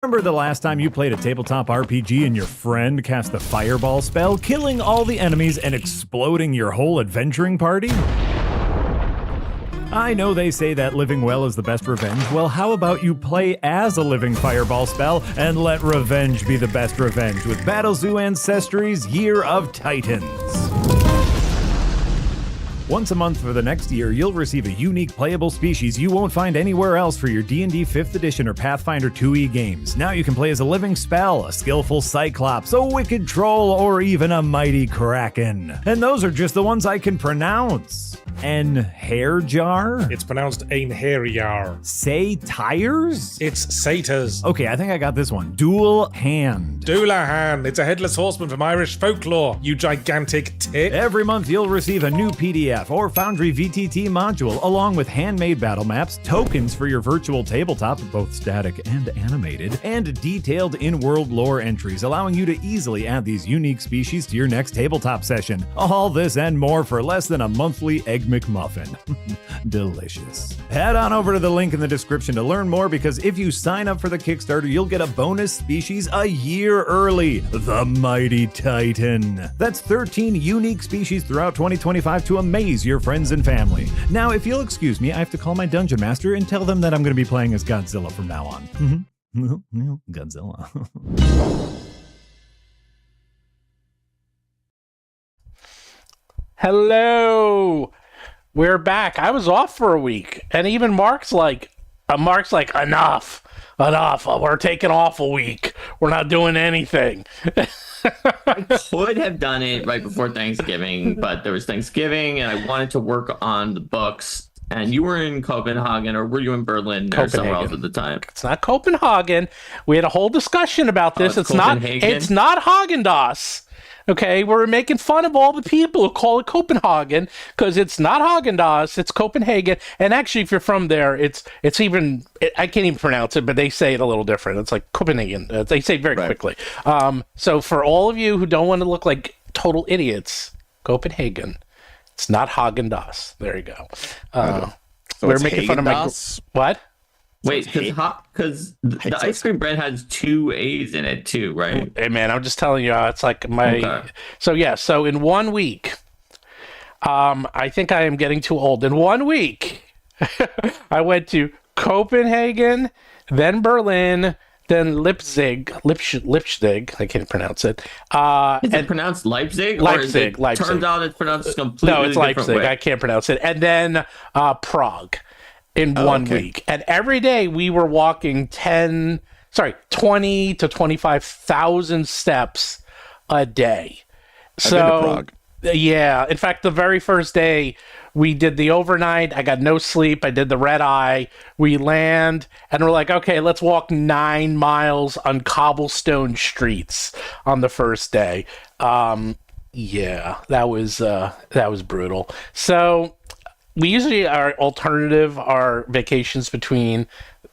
Remember the last time you played a tabletop RPG and your friend cast the fireball spell, killing all the enemies and exploding your whole adventuring party? I know they say that living well is the best revenge. Well, how about you play as a living fireball spell and let revenge be the best revenge with Battlezoo Ancestrary's Year of Titans. Once a month for the next year, you'll receive a unique playable species you won't find anywhere else for your D&D 5th edition or Pathfinder 2e games. Now you can play as a living spell, a skillful cyclops, a wicked troll, or even a mighty kraken. And those are just the ones I can pronounce. An hair jar? It's pronounced ein hair-jar. Say tires? It's satyrs. Okay, I think I got this one. Dual hand. Doulahan. It's a headless horseman from Irish folklore, you gigantic tit. Every month you'll receive a new PDF or Foundry VTT module, along with handmade battle maps, tokens for your virtual tabletop, both static and animated, and detailed in-world lore entries, allowing you to easily add these unique species to your next tabletop session. All this and more for less than a monthly Egg McMuffin. Delicious. Head on over to the link in the description to learn more, because if you sign up for the Kickstarter, you'll get a bonus species a year early, the Mighty Titan. That's 13 unique species throughout 2025 to amaze your friends and family. Now, if you'll excuse me, I have to call my dungeon master and tell them that I'm going to be playing as Godzilla from now on. Godzilla. Hello. We're back. I was off for a week, and even Mark's like, enough. We're taking off a week. We're not doing anything. I could have done it right before Thanksgiving, but there was Thanksgiving, and I wanted to work on the books. And you were in Copenhagen, or were you in Berlin or somewhere else at the time? It's not Copenhagen. We had a whole discussion about this. It's not Haagen-Dazs. Okay, we're making fun of all the people who call it Copenhagen, because it's not Haagen-Dazs, it's Copenhagen. And actually, if you're from there, it's even, I can't even pronounce it, but they say it a little different. It's like Copenhagen. They say it very quickly. So for all of you who don't want to look like total idiots, Copenhagen. It's not Haagen-Dazs. There you go. So we're making fun of my... What? Wait, because the ice cream bread has 2 A's in it too, right? Hey man, I'm just telling you, it's like my. Okay. So in 1 week, I think I am getting too old. In 1 week, I went to Copenhagen, then Berlin, then Leipzig. I can't pronounce it. Is it pronounced Leipzig? Leipzig. Turns out it's pronounced completely No, it's Leipzig. Way. I can't pronounce it. And then Prague. In 1 week. And every day we were walking 20 to 25,000 steps a day. I've been to Prague. Yeah. In fact, the very first day we did the overnight. I got no sleep. I did the red eye. We land and we're like, okay, let's walk 9 miles on cobblestone streets on the first day. Yeah, that was brutal. So we usually our vacations between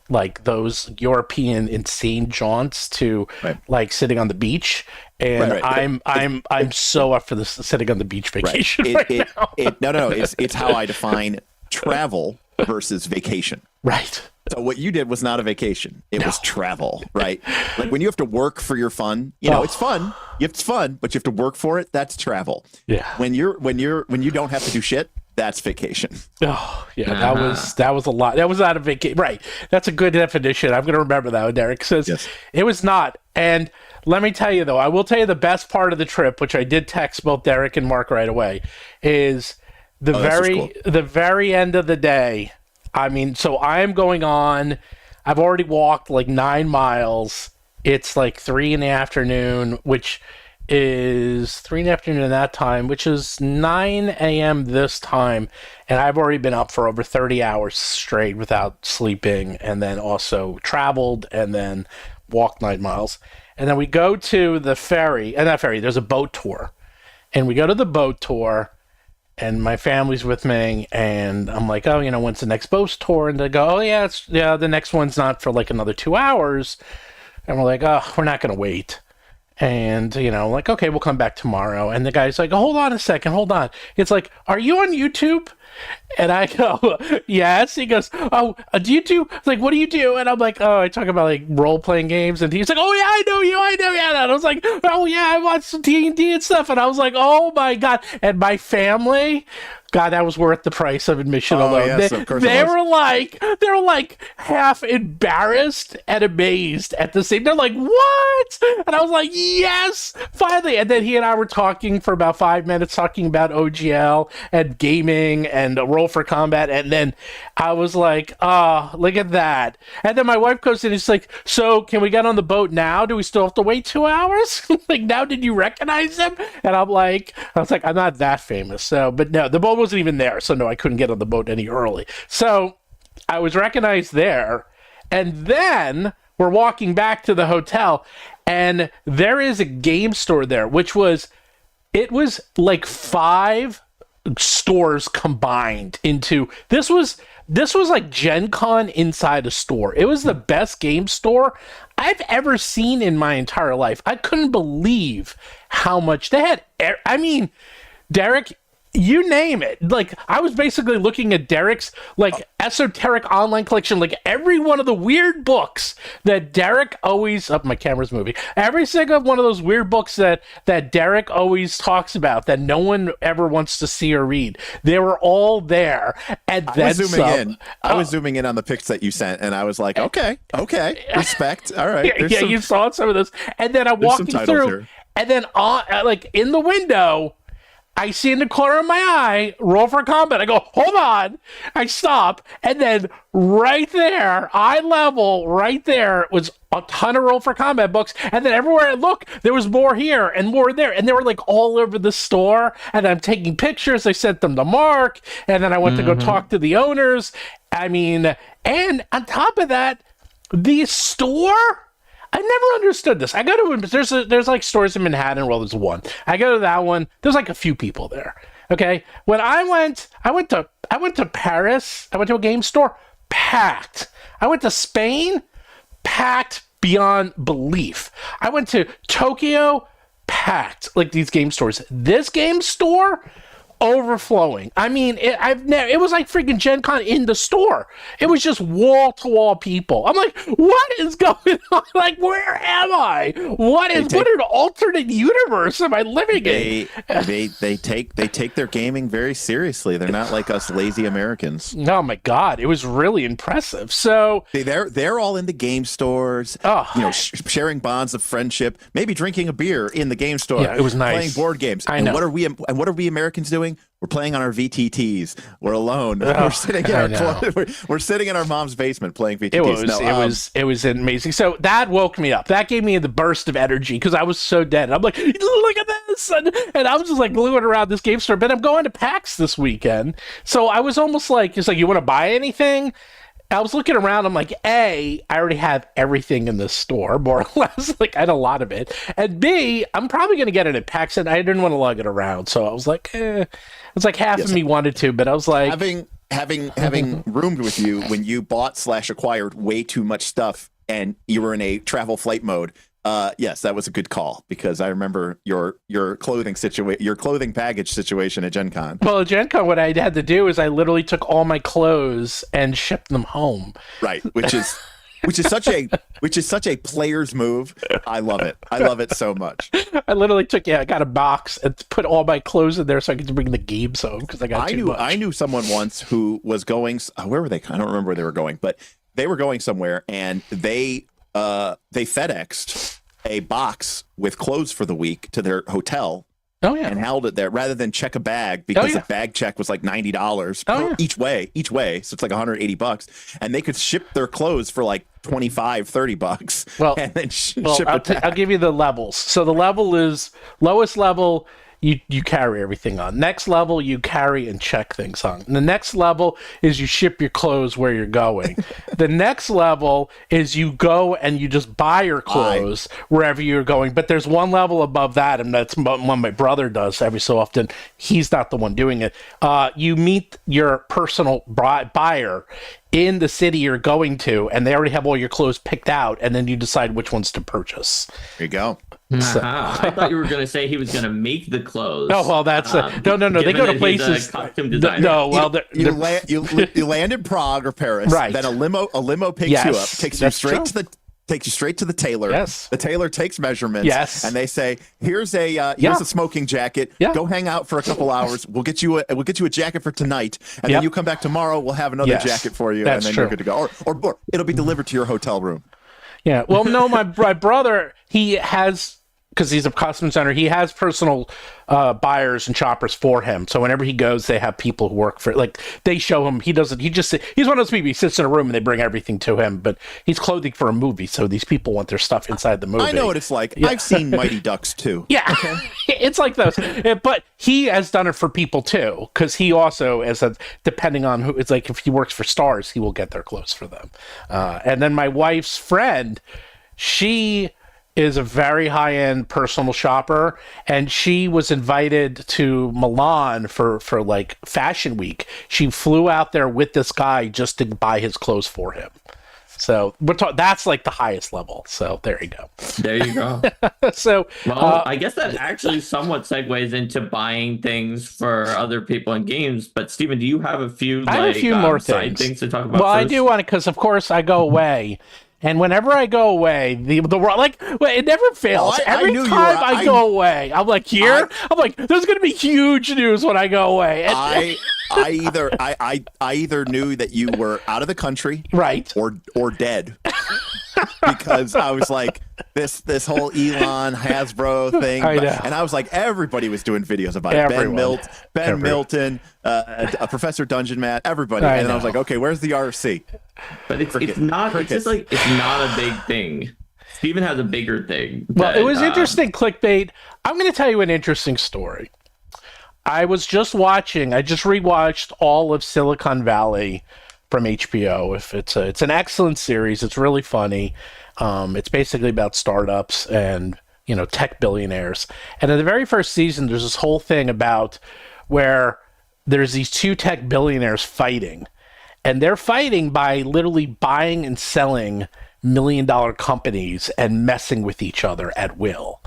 like those European insane jaunts to like sitting on the beach, and I'm so up for this sitting on the beach vacation now. It's how I define travel versus vacation. Right. So what you did was not a vacation; it was travel, right? Like when you have to work for your fun, it's fun. It's fun, but you have to work for it. That's travel. Yeah. When you don't have to do shit, that's vacation. Oh, yeah, that was a lot. That was not a vacation. Right. That's a good definition. I'm going to remember that one, Derek says. Yes. It was not. And let me tell you, though, I will tell you the best part of the trip, which I did text both Derek and Mark right away, is the very end of the day. I mean, so I'm going on. I've already walked like 9 miles. It's like 3 in the afternoon, which is 3 in the afternoon at that time, which is 9 a.m. this time, and I've already been up for over 30 hours straight without sleeping, and then also traveled and then walked 9 miles. And then we go to the ferry, and that ferry, there's a boat tour, and we go to the boat tour, and my family's with me, and I'm like, oh, when's the next boat tour? And they go, the next one's not for like another 2 hours. And we're like, oh, we're not going to wait. And, like, okay, we'll come back tomorrow. And the guy's like, hold on a second, hold on. It's like, are you on YouTube? And I go, yes. He goes, oh, do you do, like, what do you do? And I'm like, oh, I talk about, like, role-playing games. And he's like, oh, yeah, I know you. And I was like, oh, yeah, I watch some D&D and stuff. And I was like, oh, my God. And my family... God, that was worth the price of admission alone. Yes, of course they were like half embarrassed and amazed at the same. They're like, "What?" And I was like, "Yes, finally!" And then he and I were talking for about 5 minutes, talking about OGL and gaming and Roll for Combat. And then I was like, "Oh, look at that!" And then my wife goes in and she's like, "So, can we get on the boat now? Do we still have to wait 2 hours? Like, now did you recognize him?" And I was like, "I'm not that famous, so." But no, the boat wasn't even there, so no, I couldn't get on the boat any early. So I was recognized there, and then we're walking back to the hotel, and there is a game store there, it was like 5 stores combined into this was like Gen Con inside a store. It was the best game store I've ever seen in my entire life. I couldn't believe how much they had. I mean, Derek, you name it. Like, I was basically looking at Derek's, like, esoteric online collection, like, every one of the weird books that Derek always... Oh, my camera's moving. Every single one of those weird books that Derek always talks about, that no one ever wants to see or read. They were all there. And then I was zooming in on the pics that you sent, and I was like, okay, respect. All right. You saw some of those. And then I'm walking through, here. And then, like, in the window... I see in the corner of my eye, Roll for Combat. I go, hold on. I stop. And then right there, eye level, right there, was a ton of Roll for Combat books. And then everywhere I look, there was more here and more there. And they were like all over the store. And I'm taking pictures. I sent them to Mark. And then I went to go talk to the owners. I mean, and on top of that, the store... I never understood this. I go to there's like stores in Manhattan. Well, there's one. I go to that one. There's like a few people there. Okay. When I went to Paris. I went to a game store, packed. I went to Spain, packed beyond belief. I went to Tokyo, packed. Like these game stores. This game store, overflowing. I mean, it was like freaking Gen Con in the store. It was just wall to wall people. I'm like, what is going on? Like, where am I? What an alternate universe am I living in? They take their gaming very seriously. They're not like us lazy Americans. Oh my God, it was really impressive. So they're all in the game stores. Sharing bonds of friendship, maybe drinking a beer in the game store. Yeah, it was nice. Playing board games. I know. And what are we Americans doing? We're playing on our VTTs. We're alone. We're sitting in our mom's basement playing VTTs. It was amazing. So that woke me up. That gave me the burst of energy because I was so dead. I'm like, look at this, and I was just like gluing around this game store. But I'm going to PAX this weekend, so I was almost like, it's like, you want to buy anything? I was looking around. I'm like, I already have everything in this store, more or less. Like, I had a lot of it. And B, I'm probably going to get it at PAX, and I didn't want to lug it around. So I was like, It's like half of me wanted to, but I was like... Having roomed with you when you bought/acquired way too much stuff and you were in a travel flight mode, yes, that was a good call, because I remember your clothing package situation at Gen Con. Well, at Gen Con, what I had to do is I literally took all my clothes and shipped them home. Right, which is such a player's move. I love it. I love it so much. I literally I got a box and put all my clothes in there so I could bring the games home because I got too much. I knew someone once who was going. Where were they? I don't remember where they were going, but they were going somewhere, and they FedExed a box with clothes for the week to their hotel. Oh, yeah. And held it there rather than check a bag, because the bag check was like $90 each way. So it's like $180, and they could ship their clothes for like $25-$30. Well, and then ship it back. I'll give you the levels. So the level is lowest level. You carry everything on. Next level, you carry and check things on. And the next level is you ship your clothes where you're going. The next level is you go and you just buy your clothes wherever you're going. But there's one level above that, and that's one my brother does every so often. He's not the one doing it. You meet your personal buyer in the city you're going to, and they already have all your clothes picked out, and then you decide which ones to purchase. There you go. So. I thought you were going to say he was going to make the clothes. Oh well, that's no. They go to places. Costume designer. No, well, you land in Prague or Paris. Right. Then a limo picks you up, takes you straight to the tailor. Yes. The tailor takes measurements. Yes. And they say, here's a smoking jacket. Yeah. Go hang out for a couple hours. We'll get you a jacket for tonight, and then you come back tomorrow. We'll have another jacket for you, and then you're good to go. Or it'll be delivered to your hotel room. Yeah. Well, no, my brother, he has, because he's a costume designer, he has personal buyers and shoppers for him. So whenever he goes, they have people who work for it. Like, they show him, he's one of those people, he sits in a room and they bring everything to him, but he's clothing for a movie. So these people want their stuff inside the movie. I know what it's like. Yeah. I've seen Mighty Ducks too. Yeah. Okay. It's like those. But he has done it for people too, because he also, depending on who, it's like if he works for stars, he will get their clothes for them. And then my wife's friend, she is a very high-end personal shopper, and she was invited to Milan for like Fashion Week. She flew out there with this guy just to buy his clothes for him. So that's like the highest level. So there you go. There you go. So I guess that actually somewhat segues into buying things for other people in games. But Stephen, do you have a few? I have a few more side things to talk about? Well, first? I do want to, because of course I go away. And whenever I go away, the world, like, it never fails. Every time I go away, I'm like, I'm like, there's going to be huge news when I go away. And, I either knew that you were out of the country, right, or dead, because I was like, this whole Elon Hasbro thing, and I was like, everybody was doing videos about it. Ben Milton, Professor Dungeon Matt, everybody, and then I was like, okay, where's the RC? But it's not. It's just like, it's not a big thing. Steven has a bigger thing. Well, it was interesting, clickbait. I'm going to tell you an interesting story. I just rewatched all of Silicon Valley from HBO. It's an excellent series. It's really funny. It's basically about startups and, tech billionaires. And in the very first season, there's this whole thing about where there's these two tech billionaires fighting. And they're fighting by literally buying and selling $1 million companies and messing with each other at will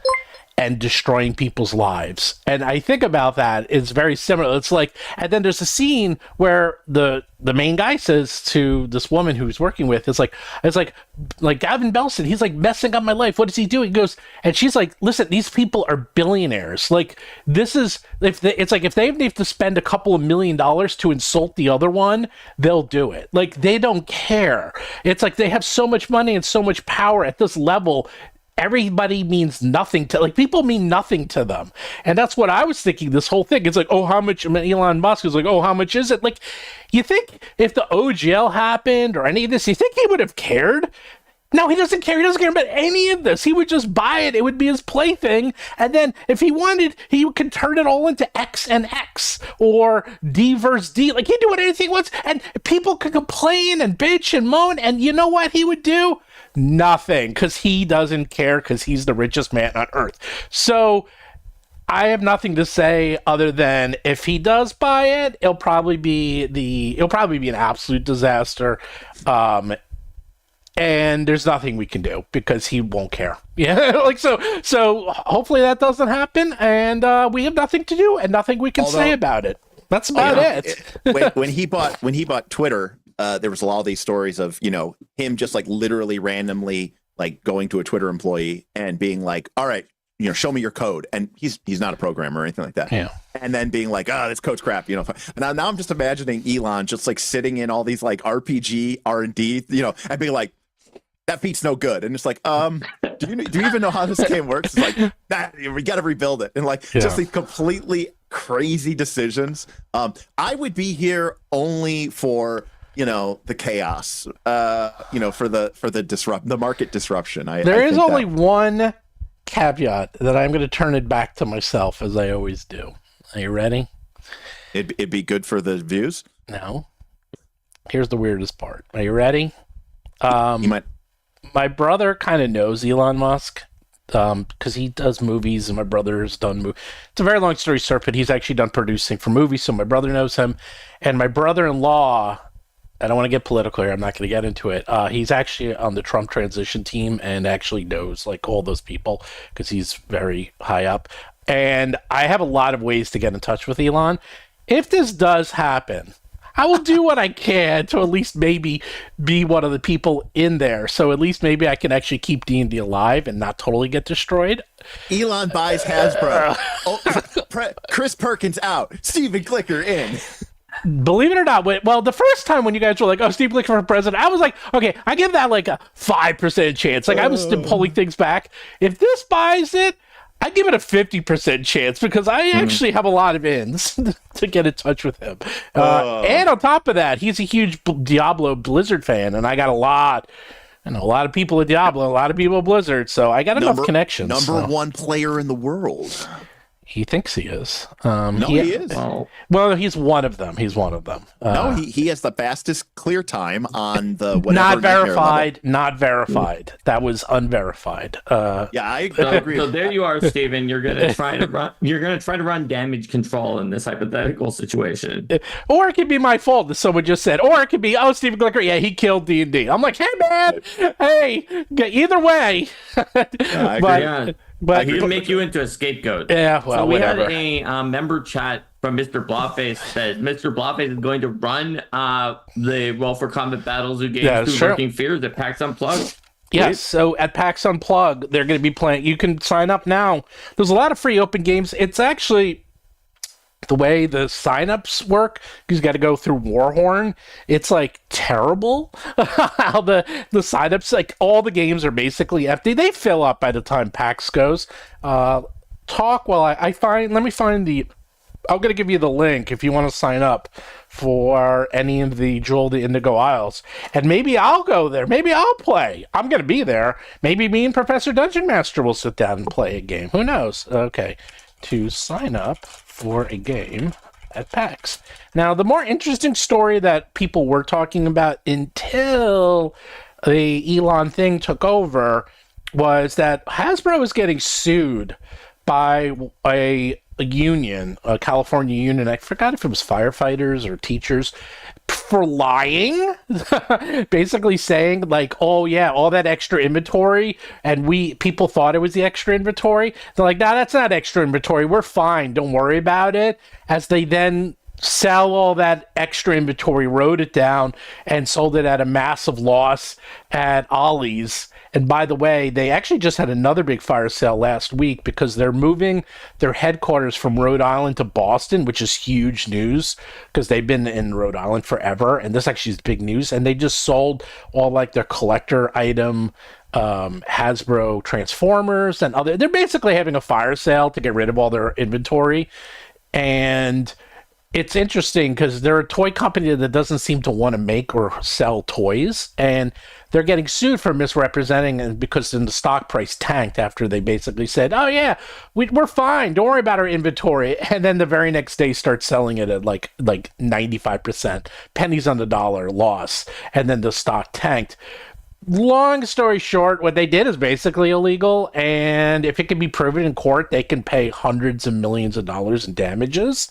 and destroying people's lives. And I think about that, it's very similar. It's like, and then there's a scene where the main guy says to this woman who he's working with, it's like Gavin Belson, he's like messing up my life. What does he do? He goes, and she's like, listen, these people are billionaires. Like, this is, if they have to spend a couple of $1 million to insult the other one, they'll do it. Like, they don't care. It's like they have so much money and so much power at this level. Everybody means nothing to, like, people mean nothing to them. And that's what I was thinking this whole thing. It's like, oh, how much? Elon Musk is like, oh, how much is it? Like, you think if the OGL happened or any of this, you think he would have cared? No, he doesn't care. He doesn't care about any of this. He would just buy it. It would be his plaything. And then if he wanted, he could turn it all into X and X or D versus D. Like, he'd do anything he wants. And people could complain and bitch and moan. And you know what he would do? Nothing, because he doesn't care, because he's the richest man on earth. So I have nothing to say other than if he does buy it, it'll probably be an absolute disaster. And there's nothing we can do because he won't care. Yeah, like so hopefully that doesn't happen, and we have nothing to do and nothing we can say about it. That's about it. When he bought Twitter, there was a lot of these stories of, him just like literally randomly like going to a Twitter employee and being like, all right, show me your code. And he's not a programmer or anything like that. Yeah. And then being like, oh, this code's crap. And now I'm just imagining Elon just like sitting in all these like RPG R&D, and being like, that feat's no good. And it's like, do you even know how this game works? It's like, we got to rebuild it. And just these completely crazy decisions. I would be here only for, the chaos, for the market disruption. There is only one caveat that I'm going to turn it back to myself, as I always do. Are you ready? It'd be good for the views. No. Here's the weirdest part. Are you ready? You might. My brother kind of knows Elon Musk because he does movies, and my brother's done movies. It's a very long story short, but he's actually done producing for movies, so my brother knows him. And my brother-in-law I don't want to get political here. I'm not going to get into it. He's actually on the Trump transition team and actually knows like all those people because he's very high up. And I have a lot of ways to get in touch with Elon. If this does happen, I will do what I can to at least maybe be one of the people in there. So at least maybe I can actually keep D&D alive and not totally get destroyed. Elon buys Hasbro. Chris Perkins out. Steven Glicker in. Believe it or not, well, the first time when you guys were like, oh, Steve Glicker for president, I was like, okay, I give that like a 5% chance. Like I was still pulling things back. If this buys it, I give it a 50% chance because I actually have a lot of ins to get in touch with him. And on top of that, he's a huge Diablo Blizzard fan, and I got a lot of people at Diablo, a lot of people at Blizzard, so I got enough connections. Number one player in the world. He thinks he is. He is. Well, he's one of them. No, he has the fastest clear time on the whatever. Not verified. Not verified. That was unverified. Yeah, I agree. So there you are, Steven. You're gonna try to run. You're gonna try to run damage control in this hypothetical situation. Or it could be my fault, as someone just said. Or it could be, oh, Steven Glicker, yeah, he killed D&D. I'm like, hey man, either way. But he didn't make you into a scapegoat. Yeah, well, so we whatever. had a member chat from Mr. Blobface that Mr. Blobface is going to run the Roll for Combat Battlezoo games through Working Fears at PAX Unplugged. Yes, so at PAX Unplugged, they're going to be playing. You can sign up now. There's a lot of free open games. It's actually the way the signups work, because you got to go through Warhorn. It's like terrible how the signups, like all the games are basically empty. They fill up by the time PAX goes. Let me find I'm going to give you the link if you want to sign up for any of the Jewel the Indigo Isles. And maybe I'll go there. Maybe I'll play. I'm going to be there. Maybe me and Professor Dungeon Master will sit down and play a game. Who knows? Okay. To sign up for a game at PAX. Now, the more interesting story that people were talking about until the Elon thing took over was that Hasbro is getting sued by a union, a California union. I forgot if it was firefighters or teachers, for lying, basically saying like, oh yeah, all that extra inventory, and people thought it was the extra inventory. They're like, nah, that's not extra inventory. We're fine. Don't worry about it. As they then sell all that extra inventory, wrote it down, and sold it at a massive loss at Ollie's. And by the way, they actually just had another big fire sale last week because they're moving their headquarters from Rhode Island to Boston, which is huge news because they've been in Rhode Island forever. And this actually is big news. And they just sold all like their collector item Hasbro Transformers and other. They're basically having a fire sale to get rid of all their inventory. And it's interesting because they're a toy company that doesn't seem to want to make or sell toys, and they're getting sued for misrepresenting, and because then the stock price tanked after they basically said, oh yeah, we're fine, don't worry about our inventory, and then the very next day start selling it at like 95%, pennies on the dollar loss, and then the stock tanked. Long story short, what they did is basically illegal, and if it can be proven in court, they can pay hundreds of millions of dollars in damages.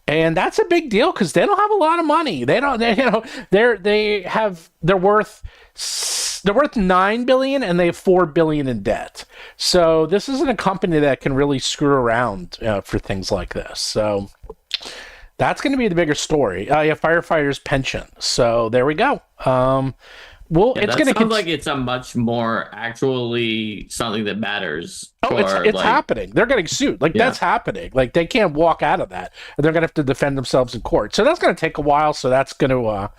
And that's a big deal because they don't have a lot of money. They're worth $9 billion and they have $4 billion in debt. So this isn't a company that can really screw around for things like this. So that's going to be the bigger story. Firefighters' pension. So there we go. It's going to sound like it's a much more actually something that matters. Oh, it's happening. They're getting sued. That's happening. Like they can't walk out of that. And they're going to have to defend themselves in court. So that's going to take a while. So that story's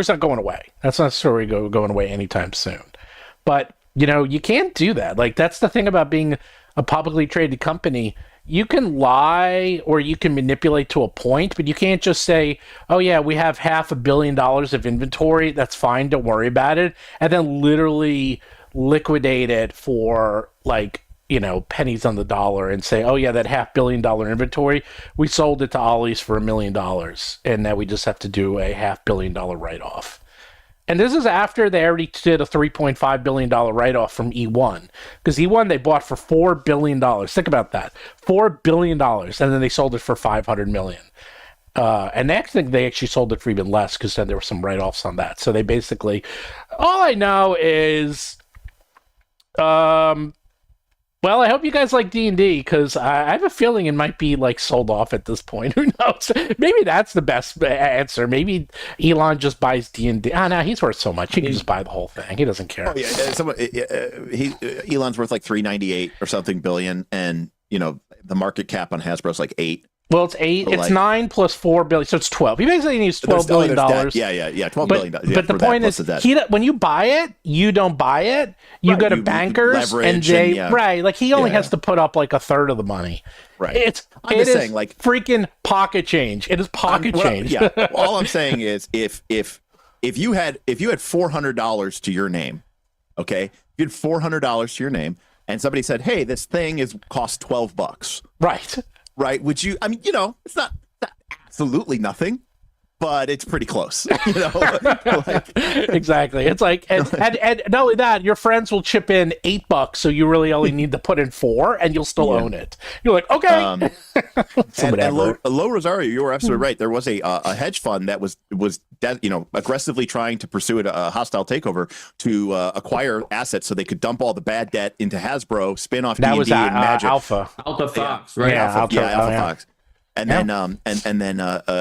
not going away. That's not a story going away anytime soon. But you can't do that. Like that's the thing about being a publicly traded company. You can lie or you can manipulate to a point, but you can't just say, oh yeah, we have $500 million of inventory. That's fine. Don't worry about it. And then literally liquidate it for pennies on the dollar and say, oh yeah, that $500 million inventory, we sold it to Ollie's for $1 million. And now we just have to do a $500 million write-off. And this is after they already did a $3.5 billion write-off from E1. Because E1 they bought for $4 billion. Think about that. $4 billion. And then they sold it for $500 million. And I think they actually sold it for even less because then there were some write-offs on that. So they basically, all I know is, well, I hope you guys like D&D because I have a feeling it might be like sold off at this point. Who knows? Maybe that's the best answer. Maybe Elon just buys D&D. No, he's worth so much. He can just buy the whole thing. He doesn't care. Oh yeah, Elon's worth like $398 or something billion, and the market cap on Hasbro is like 8. Well, it's 8. It's 9 plus 4 billion, so it's 12. He basically needs $12 billion. Yeah, $12 billion. But the point is, when you buy it, you don't buy it. You go to bankers, and they like he only has to put up like a third of the money. Right. It is saying, like, freaking pocket change. It is pocket change. Yeah. All I'm saying is, if you had $400 to your name, okay, if you had $400 to your name, and somebody said, "Hey, this thing costs $12," right? Would you? I mean, it's not absolutely nothing, but it's pretty close. Exactly. It's like, and not only that, your friends will chip in $8, so you really only need to put in 4, and you'll still own it. You're like, okay. and Low Rosario, you were absolutely right. There was a hedge fund that was aggressively trying to pursue a hostile takeover to acquire assets so they could dump all the bad debt into Hasbro, spin off D&D and Magic. Alpha Fox, right? Yeah, Alpha Fox. And then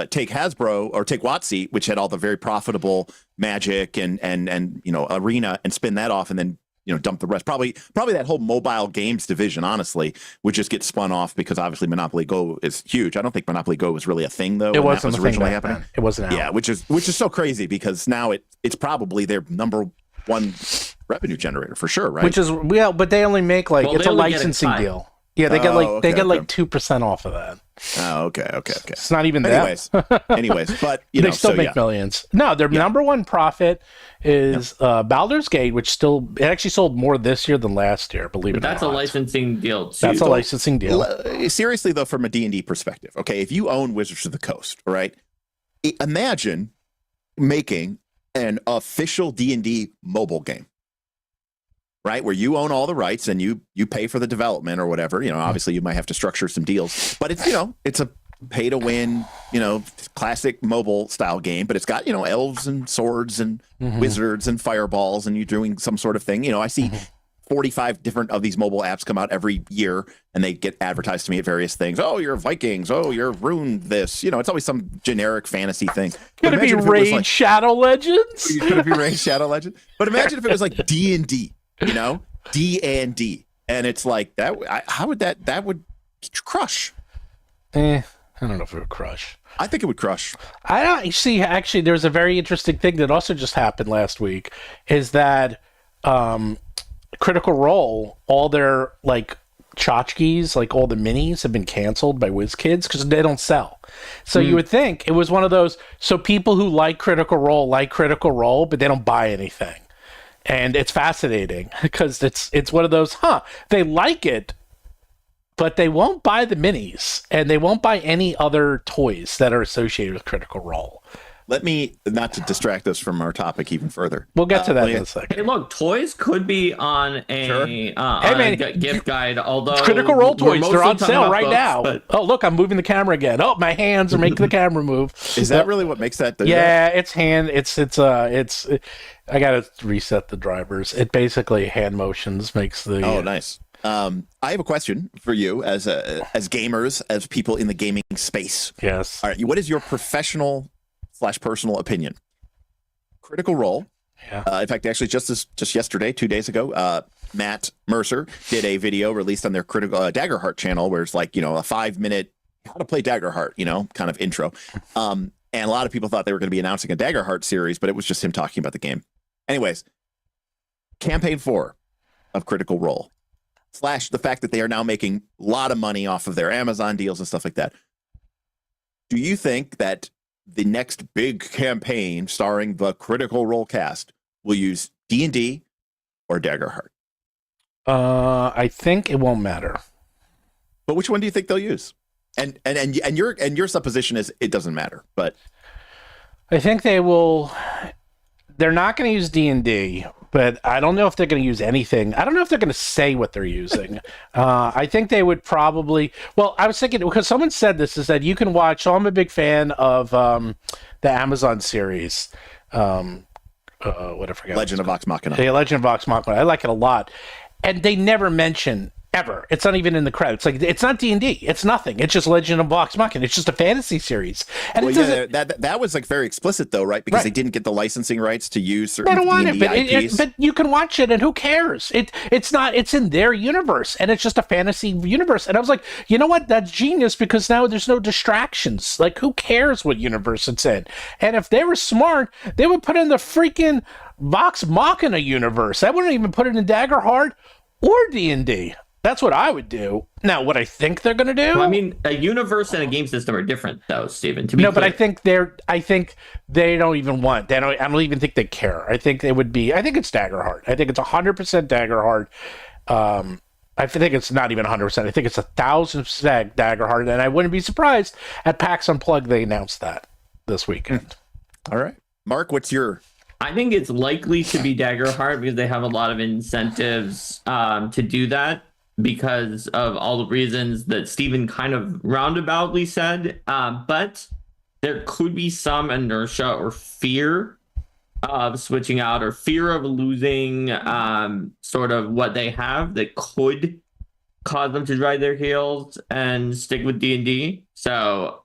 take Hasbro or take WoTC, which had all the very profitable Magic and Arena, and spin that off, and then dump the rest. Probably that whole mobile games division, honestly, would just get spun off because obviously Monopoly Go is huge. I don't think Monopoly Go was really a thing though. It wasn't originally happening. It wasn't. Yeah, which is so crazy because now it's probably their number one revenue generator for sure, right? Which is but they only make it's a licensing deal. Yeah, they get like 2% off of that. Oh, okay. It's not even that. Anyways, but they still make millions. No, their number one profit is Baldur's Gate, which it actually sold more this year than last year. Believe it or not. That's a licensing deal too. That's a licensing deal. Seriously though, from a D&D perspective, okay, if you own Wizards of the Coast, right? Imagine making an official D&D mobile game. Right, where you own all the rights and you pay for the development or whatever. Obviously you might have to structure some deals, but it's it's a pay to win, classic mobile style game. But it's got elves and swords and wizards and fireballs, and you're doing some sort of thing. I see 45 different of these mobile apps come out every year, and they get advertised to me at various things. Oh, you're Vikings. Oh, you're ruined this. It's always some generic fantasy thing. Could it be Raid Shadow Legends? Could it be Raid Shadow Legends? But imagine if it was like D&D. D&D, and it's like that. How would that would crush? I don't know if it would crush. I think it would crush. I don't see. Actually, there's a very interesting thing that also just happened last week. Is that Critical Role? All their tchotchkes, all the minis, have been canceled by WizKids because they don't sell. So you would think it was one of those. So people who like Critical Role, but they don't buy anything. And it's fascinating because it's one of those, they like it, but they won't buy the minis and they won't buy any other toys that are associated with Critical Role. Let me, not to distract us from our topic even further. We'll get to that in a second. Hey, look, toys could be on a gift guide, although Critical Role toys, they're on sale right now. But... Oh, look, I'm moving the camera again. Oh, my hands are making the camera move. Is that really what makes that? It's I gotta reset the drivers. It basically hand motions makes the. Oh, nice. I have a question for you as gamers, as people in the gaming space. Yes. All right. What is your professional/personal opinion? Critical Role. Yeah. In fact, actually, just yesterday, 2 days ago, Matt Mercer did a video released on their Critical Daggerheart channel, where it's a 5-minute how to play Daggerheart, kind of intro. And a lot of people thought they were going to be announcing a Daggerheart series, but it was just him talking about the game. Anyways, campaign 4 of Critical Role / the fact that they are now making a lot of money off of their Amazon deals and stuff like that. Do you think that the next big campaign starring the Critical Role cast will use D&D or Daggerheart? I think it won't matter. But which one do you think they'll use? And your supposition is it doesn't matter, but I think they will. They're not going to use D&D, but I don't know if they're going to use anything. I don't know if they're going to say what they're using. I think they would probably. Well, I was thinking because someone said this is that you can watch. So I'm a big fan of the Amazon series. What I forgot. Legend of Vox Machina. The Legend of Vox Machina. I like it a lot, and they never mention. Ever. It's not even in the credits. Like, it's not D&D. It's nothing. It's just Legend of Vox Machina. It's just a fantasy series. And that was like very explicit though, right? Because they didn't get the licensing rights to use certain D&D IPs. But you can watch it, and who cares? It's not. It's in their universe, and it's just a fantasy universe. And I was like, you know what? That's genius because now there's no distractions. Like, who cares what universe it's in? And if they were smart, they would put in the freaking Vox Machina universe. I wouldn't even put it in Daggerheart or D&D. That's what I would do. Now, what I think they're going to do? Well, I mean, a universe and a game system are different, though, Stephen. To be clear. But I think they don't even want. I don't even think they care. I think they would be. I think it's Daggerheart. I think it's 100% Daggerheart. I think it's not even 100%. I think it's 1,000% Daggerheart, and I wouldn't be surprised at PAX Unplugged they announced that this weekend. All right, Mark, what's your? I think it's likely to be Daggerheart because they have a lot of incentives to do that. Because of all the reasons that Stephen kind of roundaboutly said, but there could be some inertia or fear of switching out or fear of losing sort of what they have that could cause them to drag their heels and stick with D&D. So,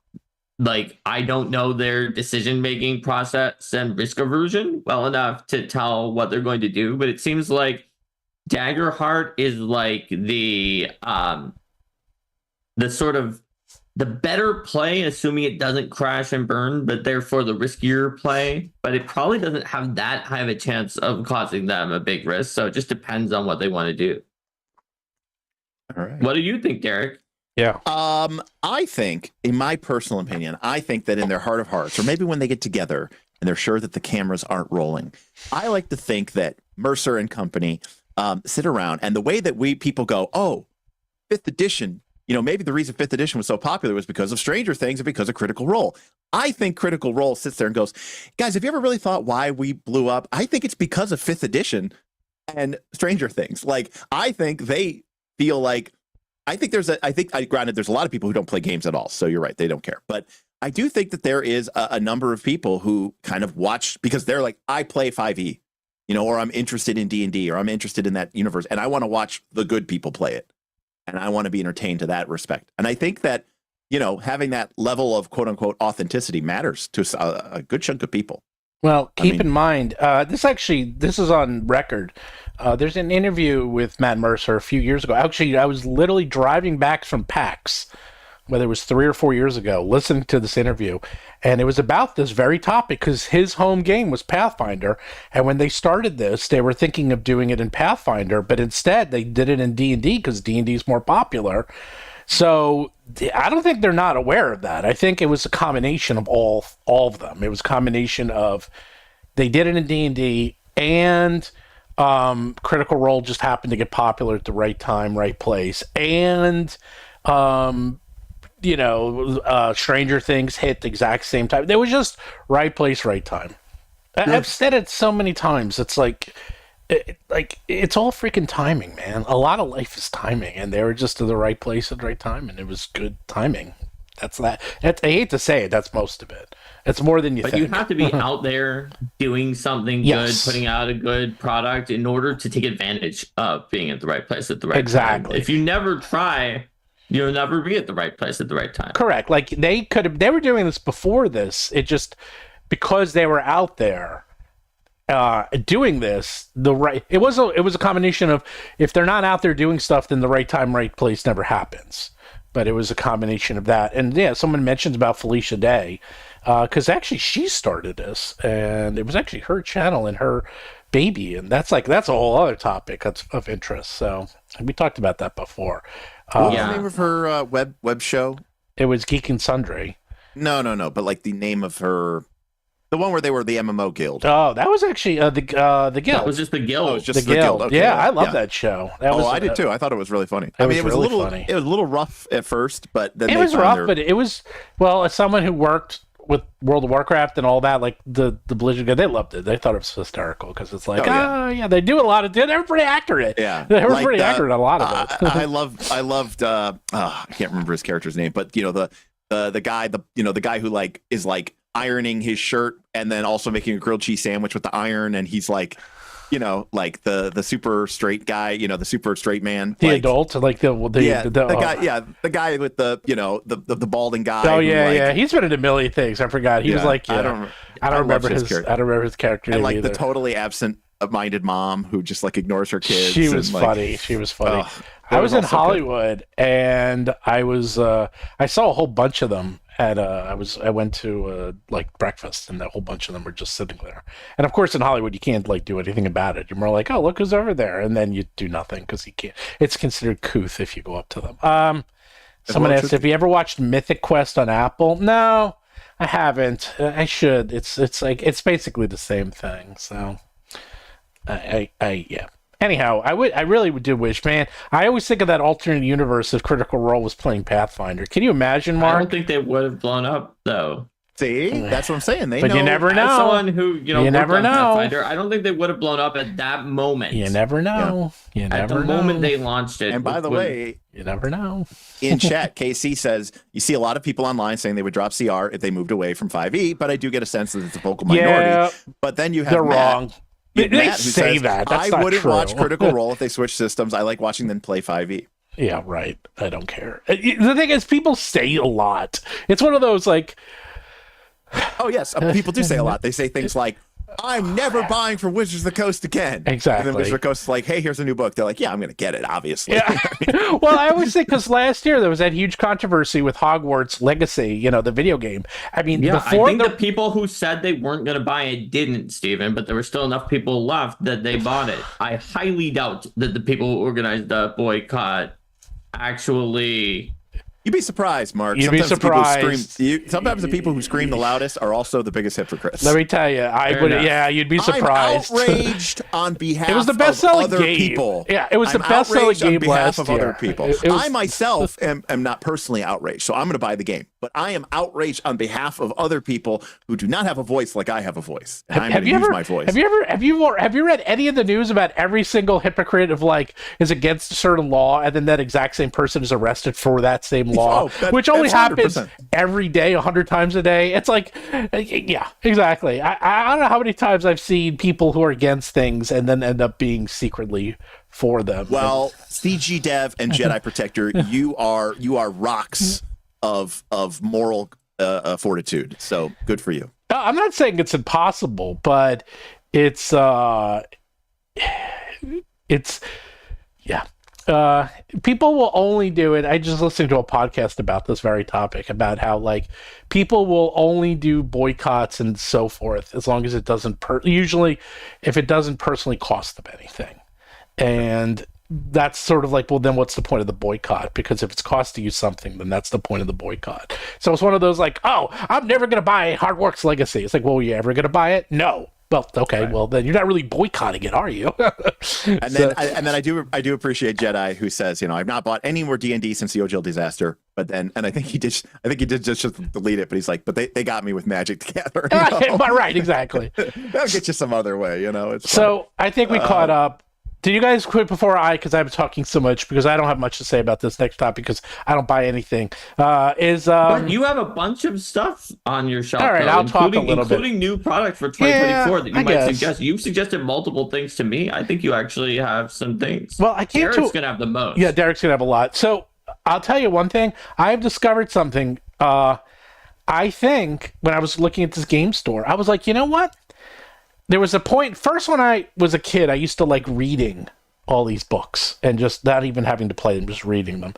like, I don't know their decision-making process and risk aversion well enough to tell what they're going to do, but it seems like Daggerheart is like the sort of the better play, assuming it doesn't crash and burn, but therefore the riskier play. But it probably doesn't have that high of a chance of causing them a big risk. So it just depends on what they want to do. All right. What do you think, Derek? Yeah. I think, in my personal opinion, I think that in their heart of hearts, or maybe when they get together and they're sure that the cameras aren't rolling, I like to think that Mercer and company sit around, and the way that people go, oh, 5th edition, maybe the reason 5th edition was so popular was because of Stranger Things and because of Critical Role. I think Critical Role sits there and goes, guys, have you ever really thought why we blew up? I think it's because of 5th edition and Stranger Things. Like, I think they feel like, granted, there's a lot of people who don't play games at all. So you're right. They don't care. But I do think that there is a number of people who kind of watch because they're like, I play 5e. Or I'm interested in D&D, or I'm interested in that universe, and I want to watch the good people play it, and I want to be entertained to that respect. And I think that, having that level of quote unquote authenticity matters to a good chunk of people. Well, keep in mind, this is on record. There's an interview with Matt Mercer a few years ago. Actually, I was literally driving back from PAX, whether it was 3 or 4 years ago, listening to this interview. And it was about this very topic because his home game was Pathfinder. And when they started this, they were thinking of doing it in Pathfinder, but instead they did it in D&D because D&D is more popular. So I don't think they're not aware of that. I think it was a combination of all of them. It was a combination of they did it in D&D and Critical Role just happened to get popular at the right time, right place. And Stranger Things hit the exact same time. They was just right place, right time. I've said it so many times. It's like it's all freaking timing, man. A lot of life is timing, and they were just at the right place at the right time, and it was good timing. That's that. I hate to say it. That's most of it. It's more than you think. But you have to be out there doing something good, putting out a good product in order to take advantage of being at the right place at the right time. If you never try, you'll never be at the right place at the right time. Correct. Like they were doing this before this. It just because they were out there doing this it was a combination of if they're not out there doing stuff, then the right time, right place never happens. But it was a combination of that. And yeah, someone mentions about Felicia Day because actually she started this, and it was actually her channel and her baby, and that's a whole other topic that's of interest. So we talked about that before. What was the name of her web show? It was Geek and Sundry. No. But like the name of her, the one where they were the MMO guild. Oh, that was actually the guild. That was just the guild. Oh, it was just the guild. Okay. Yeah, I love that show. I did too. I thought it was really funny. It was really funny. It was a little rough at first, but then it was rough. But it was as someone who worked with World of Warcraft and all that, like the Blizzard guy, they loved it. They thought it was hysterical because it's like, they do a lot of. They were pretty accurate. Yeah, they were pretty accurate on a lot of it. I loved. I can't remember his character's name, but the guy, the guy who like is like ironing his shirt and then also making a grilled cheese sandwich with the iron, and he's like, like the super straight guy, the super straight man, the like, adult, like the guy, the guy with the the balding guy. Oh who, yeah, he's been in a million things. I forgot. He was like, I don't remember his character. I don't remember his character and name like either. the totally absent-minded mom who just like ignores her kids. She was funny. She was funny. I was in Hollywood and I saw a whole bunch of them at I went to like breakfast, and a whole bunch of them were just sitting there. And of course in Hollywood you can't like do anything about it. You're more like, oh, look who's over there, and then you do nothing because you can't. It's considered couth if you go up to them. Someone asked if you ever watched Mythic Quest on Apple. No, I haven't. I should. It's like it's basically the same thing. So yeah. Anyhow, I really do wish, man. I always think of that alternate universe if Critical Role was playing Pathfinder. Can you imagine, Mark? I don't think they would have blown up, though. See, that's what I'm saying. But you never know. As someone who you never know. Pathfinder, I don't think they would have blown up at that moment. You never know. Yeah. You never know. At the moment they launched it. And by the way, you never know. In chat, KC says you see a lot of people online saying they would drop CR if they moved away from 5e, but I do get a sense that it's a vocal minority. Yeah, but then you have they're Matt, wrong. They say that. That's I wouldn't true. watch Critical Role if they switch systems. I like watching them play 5e. Yeah, right. I don't care. The thing is, people say a lot. It's one of those like. Oh yes, people do say a lot. They say things like, "I'm never buying for Wizards of the Coast again." Exactly. And then Wizards of the Coast is like, "Hey, here's a new book." They're like, "Yeah, I'm going to get it, obviously." Yeah. Well, I always think because last year there was that huge controversy with Hogwarts Legacy, the video game. I mean, before I think the people who said they weren't going to buy it didn't, Steven, but there were still enough people left that they bought it. I highly doubt that the people who organized the boycott actually. You'd be surprised, Mark. You'd be surprised. Sometimes the people who scream the loudest are also the biggest hypocrites. Let me tell you, you'd be surprised. I'm outraged on behalf it was the best-selling of other game. people. Yeah, it was the best-selling game on behalf last of year. other people. I myself am not personally outraged, so I'm going to buy the game. But I am outraged on behalf of other people who do not have a voice like I have a voice. And I'm going to use my voice. Have you read any of the news about every single hypocrite of like is against a certain law, and then that exact same person is arrested for that same law, which only happens 100%. Every day, 100 times a day. It's like, yeah, exactly. I don't know how many times I've seen people who are against things and then end up being secretly for them. Well, CG Dev and Jedi Protector, you are rocks of moral fortitude. So good for you. I'm not saying it's impossible, but it's yeah. People will only do it. I just listened to a podcast about this very topic, about how like people will only do boycotts and so forth as long as it doesn't usually if it doesn't personally cost them anything. And that's sort of like, well, then what's the point of the boycott? Because if it's costing you something, then that's the point of the boycott. So it's one of those like, oh, I'm never going to buy Hardworks Legacy. It's like, well, are you ever going to buy it? No. Well, okay. Right. Well, then you're not really boycotting it, are you? and then I do appreciate Jedi, who says, I've not bought any more D&D since the OGL disaster. But then, and I think he did just delete it. But he's like, but they got me with Magic the Gathering. Right, exactly. That'll get you some other way, It's so fun. I think we caught up. Did you guys quit before because I've been talking so much, because I don't have much to say about this next topic because I don't buy anything. But you have a bunch of stuff on your shelf. All right, I'll talk a little bit. Including new products for 2024 that you might suggest. You've suggested multiple things to me. I think you actually have some things. Well, I can't. Derek's going to have the most. Yeah, Derek's going to have a lot. So I'll tell you one thing. I've discovered something. I think when I was looking at this game store, I was like, you know what? There was a point, first when I was a kid, I used to like reading all these books and just not even having to play them, just reading them.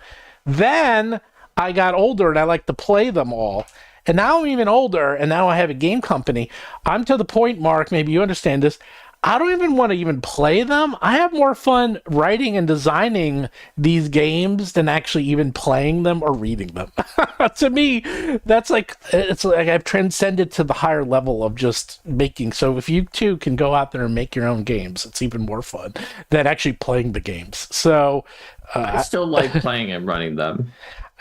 Then I got older and I like to play them all. And now I'm even older and now I have a game company. I'm to the point, Mark, maybe you understand this, I don't even want to even play them. I have more fun writing and designing these games than actually even playing them or reading them. To me, that's like, it's like I've transcended to the higher level of just making. So if you too can go out there and make your own games, it's even more fun than actually playing the games. So I still like playing and running them.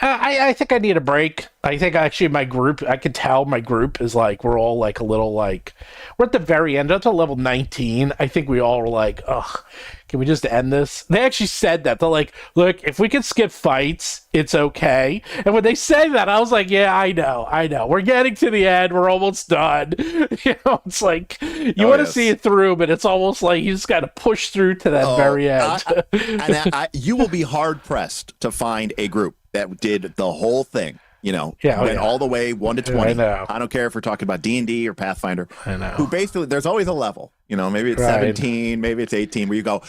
I think I need a break. I think actually my group, I could tell my group is like, we're all like a little like, we're at the very end, up to level 19. I think we all were like, ugh, can we just end this? They actually said that. They're like, look, if we can skip fights, it's okay. And when they said that, I was like, yeah, I know. We're getting to the end. We're almost done. It's like, you want to see it through, but it's almost like you just got to push through to that very end. You will be hard pressed to find a group that did the whole thing. Went all the way 1 to 20. I know. I don't care if we're talking about D&D or Pathfinder. I know. Who basically, there's always a level. Maybe it's 17, maybe it's 18, where you go,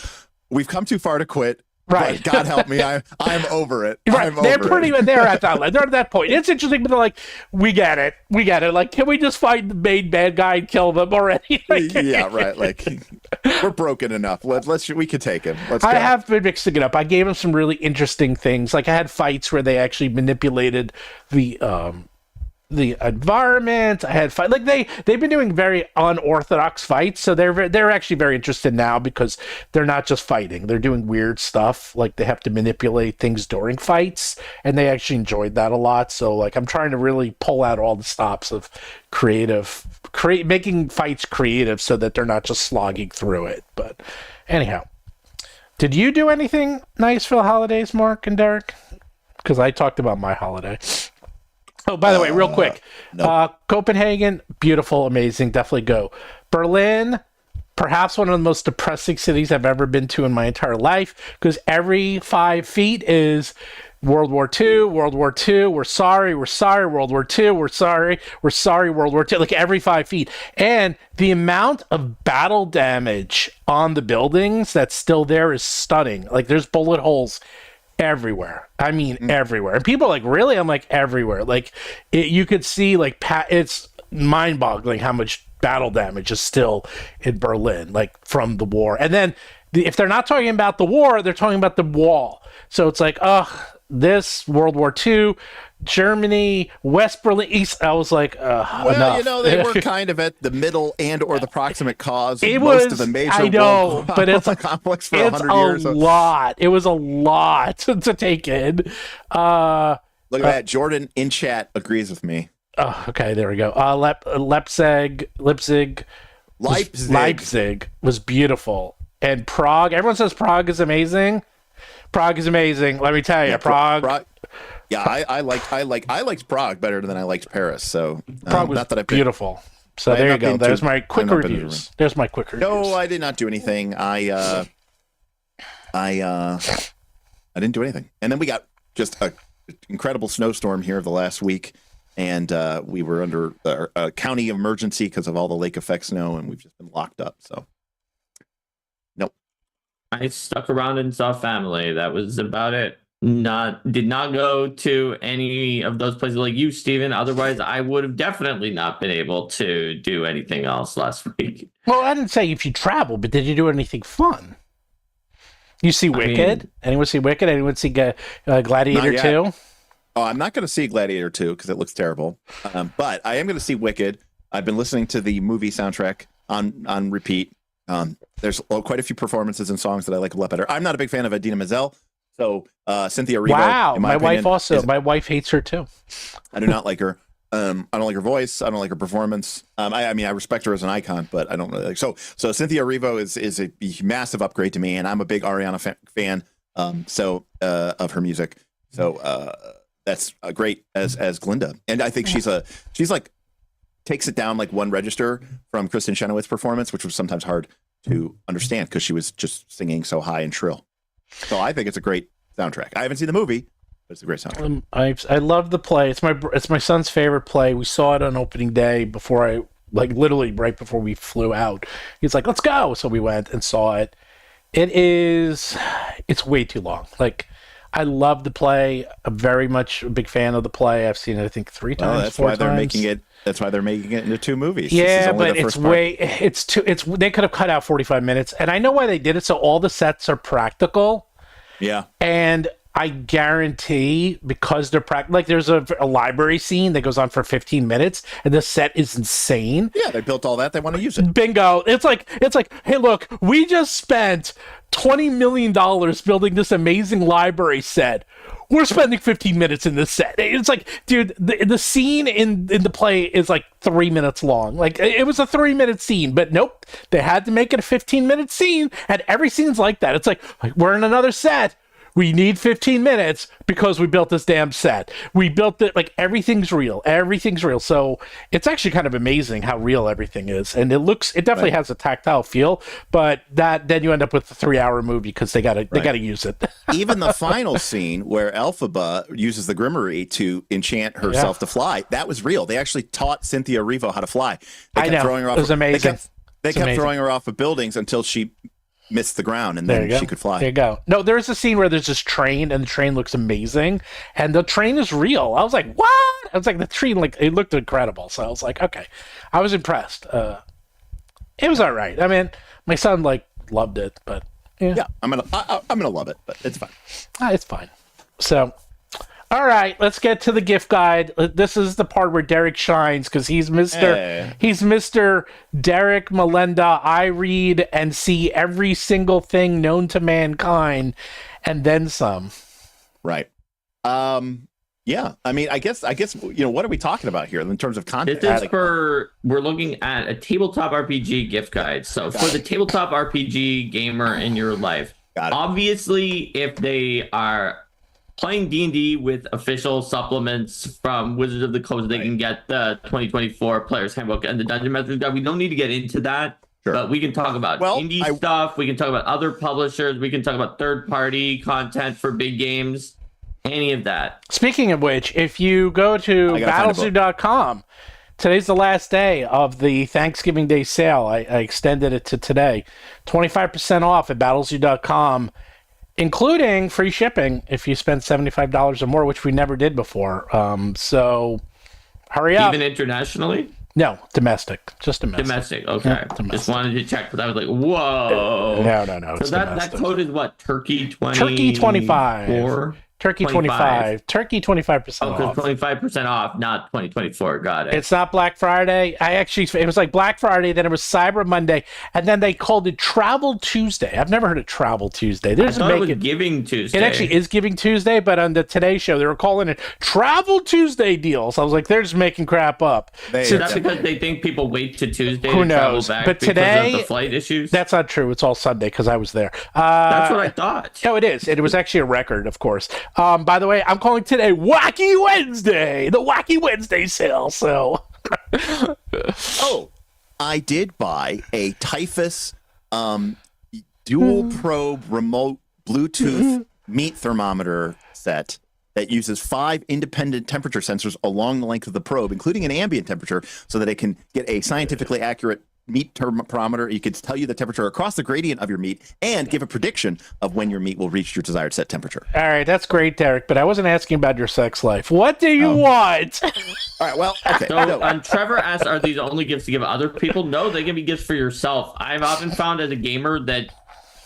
we've come too far to quit. Right. God help me. I'm over it. Right. They're at that level. They're at that point. It's interesting, but they're like, we get it. Like, can we just find the main bad guy and kill them already? Yeah, right. Like, we're broken enough. We could take him. Let's go. I have been mixing it up. I gave him some really interesting things. Like, I had fights where they actually manipulated the environment. I had fight, like they've been doing very unorthodox fights, so they're actually very interested now because they're not just fighting, they're doing weird stuff, like they have to manipulate things during fights, and they actually enjoyed that a lot. So like I'm trying to really pull out all the stops of making fights creative so that they're not just slogging through it. But anyhow, did you do anything nice for the holidays, Mark and Derek? Because I talked about my holiday. Oh, by the way, real quick, no. Copenhagen, beautiful, amazing, definitely go. Berlin, perhaps one of the most depressing cities I've ever been to in my entire life, because every 5 feet is World War II, World War II, we're sorry, World War II, we're sorry, World War II, like every 5 feet. And the amount of battle damage on the buildings that's still there is stunning. Like there's bullet holes everywhere. I mean, everywhere. And people are like, really? I'm like, everywhere. Like, you could see, like, it's mind-boggling how much battle damage is still in Berlin, like, from the war. And then, if they're not talking about the war, they're talking about the wall. So it's like, this, World War II, Germany, West Berlin, East. I was like, enough. They were kind of at the middle and or the proximate cause of most of the major I know, but it's a complex for 100 years. It's a lot. It was a lot to take in. Look at that. Jordan in chat agrees with me. Oh, okay, there we go. Leipzig was beautiful. And Prague, everyone says Prague is amazing. Prague is amazing. Let me tell you, Prague. Yeah, I liked Prague better than I liked Paris. So Prague was not that I've beautiful. So there you go. There's my quick reviews. No, I did not do anything. I didn't do anything. And then we got just an incredible snowstorm here the last week, and we were under a county emergency because of all the lake effect snow, and we've just been locked up. So, nope. I stuck around and saw family. That was about it. Did not go to any of those places like you, Steven. Otherwise, I would have definitely not been able to do anything else last week. Well, I didn't say if you travel, but did you do anything fun? You see Wicked? Anyone see Wicked? Anyone see Gladiator 2? Oh, I'm not going to see Gladiator 2 because it looks terrible. But I am going to see Wicked. I've been listening to the movie soundtrack on repeat. There's quite a few performances and songs that I like a lot better. I'm not a big fan of Idina Menzel. So Cynthia Erivo. Wow, my wife also. My wife hates her too. I do not like her. I don't like her voice. I don't like her performance. I mean, I respect her as an icon, but I don't really like. So Cynthia Erivo is a massive upgrade to me, and I'm a big Ariana fan. Of her music. So that's great as Glinda, and I think she's like takes it down like one register from Kristen Chenoweth's performance, which was sometimes hard to understand because she was just singing so high and shrill. So I think it's a great soundtrack. I haven't seen the movie, but it's a great soundtrack. I love the play. It's my son's favorite play. We saw it on opening day literally right before we flew out. He's like, "Let's go!" So we went and saw it. It's way too long. Like, I love the play. I'm very much a big fan of the play. I've seen it, I think, 3 times. That's why they're making it. That's why they're making it into 2 movies. Yeah, but they could have cut out 45 minutes. And I know why they did it. So all the sets are practical. Yeah. And I guarantee because they're like there's a library scene that goes on for 15 minutes and the set is insane. Yeah, they built all that. They want to use it. Bingo. It's like, hey, look, we just spent $20 million building this amazing library set. we're spending 15 minutes in this set. It's like, dude, the scene in the play is like 3 minutes long. Like, it was a 3-minute scene, but nope, they had to make it a 15-minute scene, and every scene's like that. It's like we're in another set. We need 15 minutes because we built this damn set. We built it, like, everything's real. Everything's real. So it's actually kind of amazing how real everything is. And it definitely has a tactile feel, but then you end up with a 3-hour movie because they gotta use it. Even the final scene where Elphaba uses the Grimoire to enchant herself to fly, that was real. They actually taught Cynthia Erivo how to fly. They kept throwing her off. It was amazing. They kept throwing her off of buildings until she missed the ground, and then she could fly. There you go. No, there's a scene where there's this train, and the train looks amazing, and the train is real. I was like, what? I was like, the train, like, it looked incredible. So I was like, okay. I was impressed. It was all right. I mean, my son, like, loved it, but yeah, I'm gonna love it, but it's fine. It's fine. So, all right, let's get to the gift guide. This is the part where Derek shines because he's Mr. Derek Melinda. I read and see every single thing known to mankind, and then some. Right. Yeah. I mean, I guess what are we talking about here in terms of content? This is we're looking at a tabletop RPG gift guide. So for the tabletop RPG gamer in your life, obviously, if they are playing D&D with official supplements from Wizards of the Coast, they can get the 2024 Player's Handbook and the Dungeon Methods Guide. We don't need to get into that, but we can talk about indie stuff. We can talk about other publishers. We can talk about third-party content for big games, any of that. Speaking of which, if you go to Battlezoo.com, today's the last day of the Thanksgiving Day sale. I extended it to today. 25% off at Battlezoo.com. Including free shipping if you spend $75 or more, which we never did before. So hurry up. Even internationally? No, domestic. Just domestic. Domestic, okay. Yeah, domestic. Just wanted to check, but I was like, whoa. No. So that code is what? Turkey 20? Turkey 25. Or Turkey 25. Turkey 25% off. 25% off, not 2024. Got it. It's not Black Friday. It was like Black Friday, then it was Cyber Monday, and then they called it Travel Tuesday. I've never heard of Travel Tuesday. I thought it was Giving Tuesday. It actually is Giving Tuesday, but on the Today Show, they were calling it Travel Tuesday deals. I was like, they're just making crap up. Is that because they think people wait to Tuesday Who to knows? travel back But because today, of the flight issues? That's not true. It's all Sunday because I was there. That's what I thought. No, it is. It was actually a record, of course. By the way, I'm calling today Wacky Wednesday, the Wacky Wednesday sale. So, I did buy a Typhus dual probe remote Bluetooth meat thermometer set that uses 5 independent temperature sensors along the length of the probe, including an ambient temperature, so that it can get a scientifically accurate meat thermometer. You can tell you the temperature across the gradient of your meat and give a prediction of when your meat will reach your desired set temperature. All right, that's great, Derek, but I wasn't asking about your sex life. What do you want? All right, well, okay. So Trevor asked, are these only gifts to give other people? No, they can be gifts for yourself. I've often found as a gamer that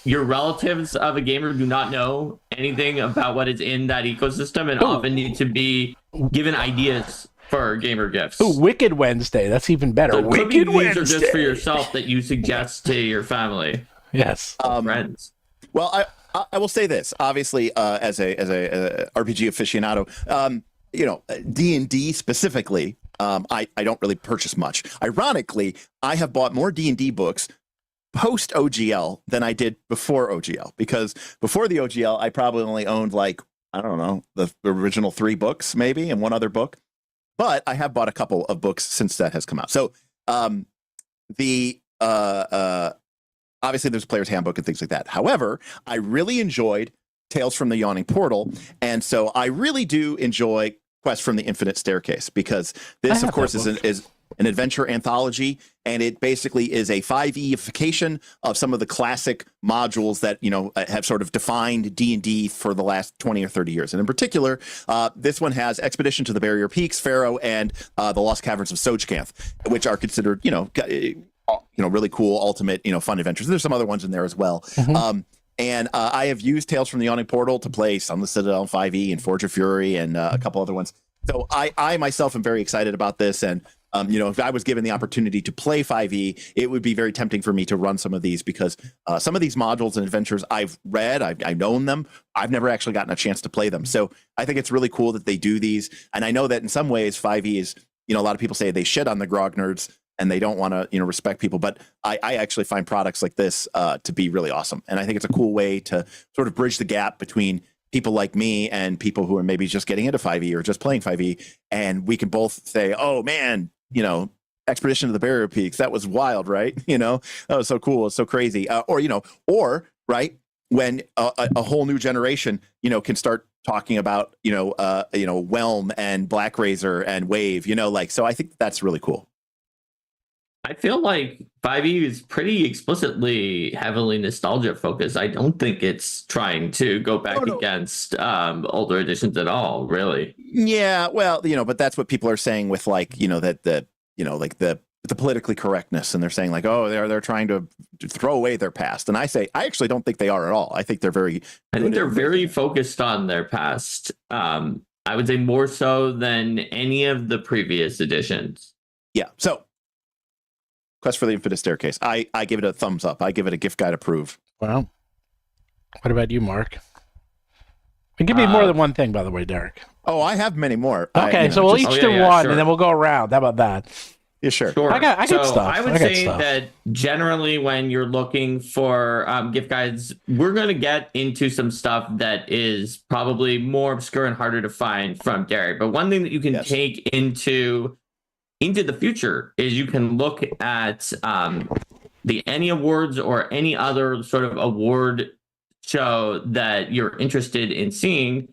your relatives of a gamer do not know anything about what is in that ecosystem and often need to be given ideas for gamer gifts. Ooh, Wicked Wednesday. That's even better. So Wicked Wednesday. Wednesday. Are just for yourself that you suggest to your family. Yes. Friends. Well, I will say this. Obviously, as a RPG aficionado, D&D specifically, I don't really purchase much. Ironically, I have bought more D&D books post OGL than I did before OGL, because before the OGL, I probably only owned the original 3 books maybe and one other book. But I have bought a couple of books since that has come out. So obviously there's Player's Handbook and things like that. However, I really enjoyed Tales from the Yawning Portal. And so I really do enjoy Quest from the Infinite Staircase, because this, of course, is an adventure anthology, and it basically is a 5e-ification of some of the classic modules that have sort of defined D&D for the last 20 or 30 years. And in particular, this one has Expedition to the Barrier Peaks, Pharaoh, and the Lost Caverns of Sojcanth, which are considered really cool, ultimate fun adventures. There's some other ones in there as well. And I have used Tales from the Yawning Portal to play Sunless Citadel 5e and Forge of Fury and a couple other ones. So I myself am very excited about this, and If I was given the opportunity to play 5e, it would be very tempting for me to run some of these because some of these modules and adventures I've read, I've known them. I've never actually gotten a chance to play them. So I think it's really cool that they do these. And I know that in some ways 5e is, a lot of people say they shit on the grog nerds and they don't want to, respect people. But I actually find products like this to be really awesome. And I think it's a cool way to sort of bridge the gap between people like me and people who are maybe just getting into 5e or just playing 5e. And we can both say, oh, man, Expedition to the Barrier Peaks, that was wild, right? That was so cool. It's so crazy. Or right, when a whole new generation, can start talking about, Whelm and Black Razor and Wave, so I think that's really cool. I feel like 5e is pretty explicitly heavily nostalgia focused. I don't think it's trying to go back against older editions at all, really. Yeah, well, but that's what people are saying with the politically correctness, and they're saying like, oh, they're trying to throw away their past. And I say, I actually don't think they are at all. I think they're very focused on their past. I would say more so than any of the previous editions. Yeah. So Quest for the Infinite Staircase. I give it a thumbs up. I give it a gift guide approve. Well, what about you, Mark? It give me more than one thing, by the way, Derek. Oh, I have many more. Okay, so we'll each do one, and then we'll go around. How about that? Yeah, sure. I got stuff. I would say that generally when you're looking for gift guides, we're going to get into some stuff that is probably more obscure and harder to find from Derek. But one thing that you can take into the future is you can look at the Annie Awards or any other sort of award show that you're interested in seeing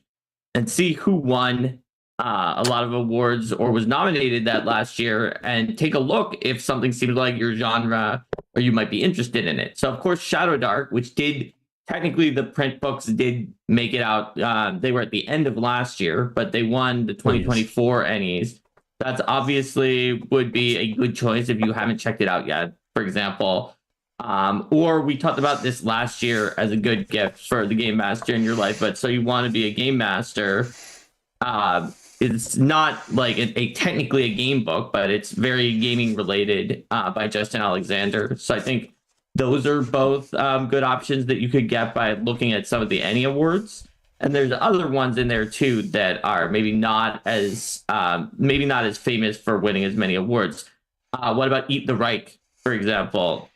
and see who won a lot of awards or was nominated that last year, and take a look if something seems like your genre or you might be interested in it. So of course Shadow Dark, which technically the print books did make it out, they were at the end of last year, but they won the 2024 Ennies. That's obviously would be a good choice if you haven't checked it out yet, for example. Or we talked about this last year as a good gift for the game master in your life, but so you want to be a game master. It's not like technically a game book, but it's very gaming related by Justin Alexander. So I think those are both good options that you could get by looking at some of the Annie Awards. And there's other ones in there too that are maybe not as famous for winning as many awards. What about Eat the Reich, for example,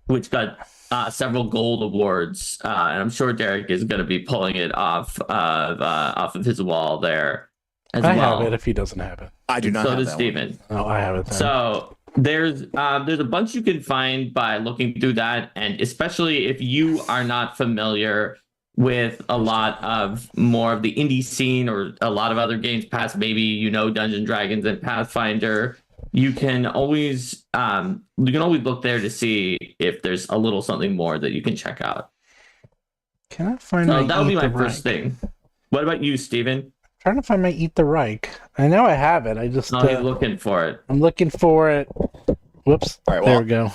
which got several gold awards, and I'm sure Derek is going to be pulling it off of his wall there. I have it if he doesn't have it. I do not. So have does that Steven. Oh, I have it. Then. So there's a bunch you can find by looking through that, and especially if you are not familiar with a lot of more of the indie scene or a lot of other games past maybe Dungeons & Dragons and Pathfinder, you can always look there to see if there's a little something more that you can check out. Can I find that would be my first thing. What about you, Steven? Trying to find my Eat the Reich. I know I have it. I just he's looking for it. I'm looking for it. Whoops. All right, there we go.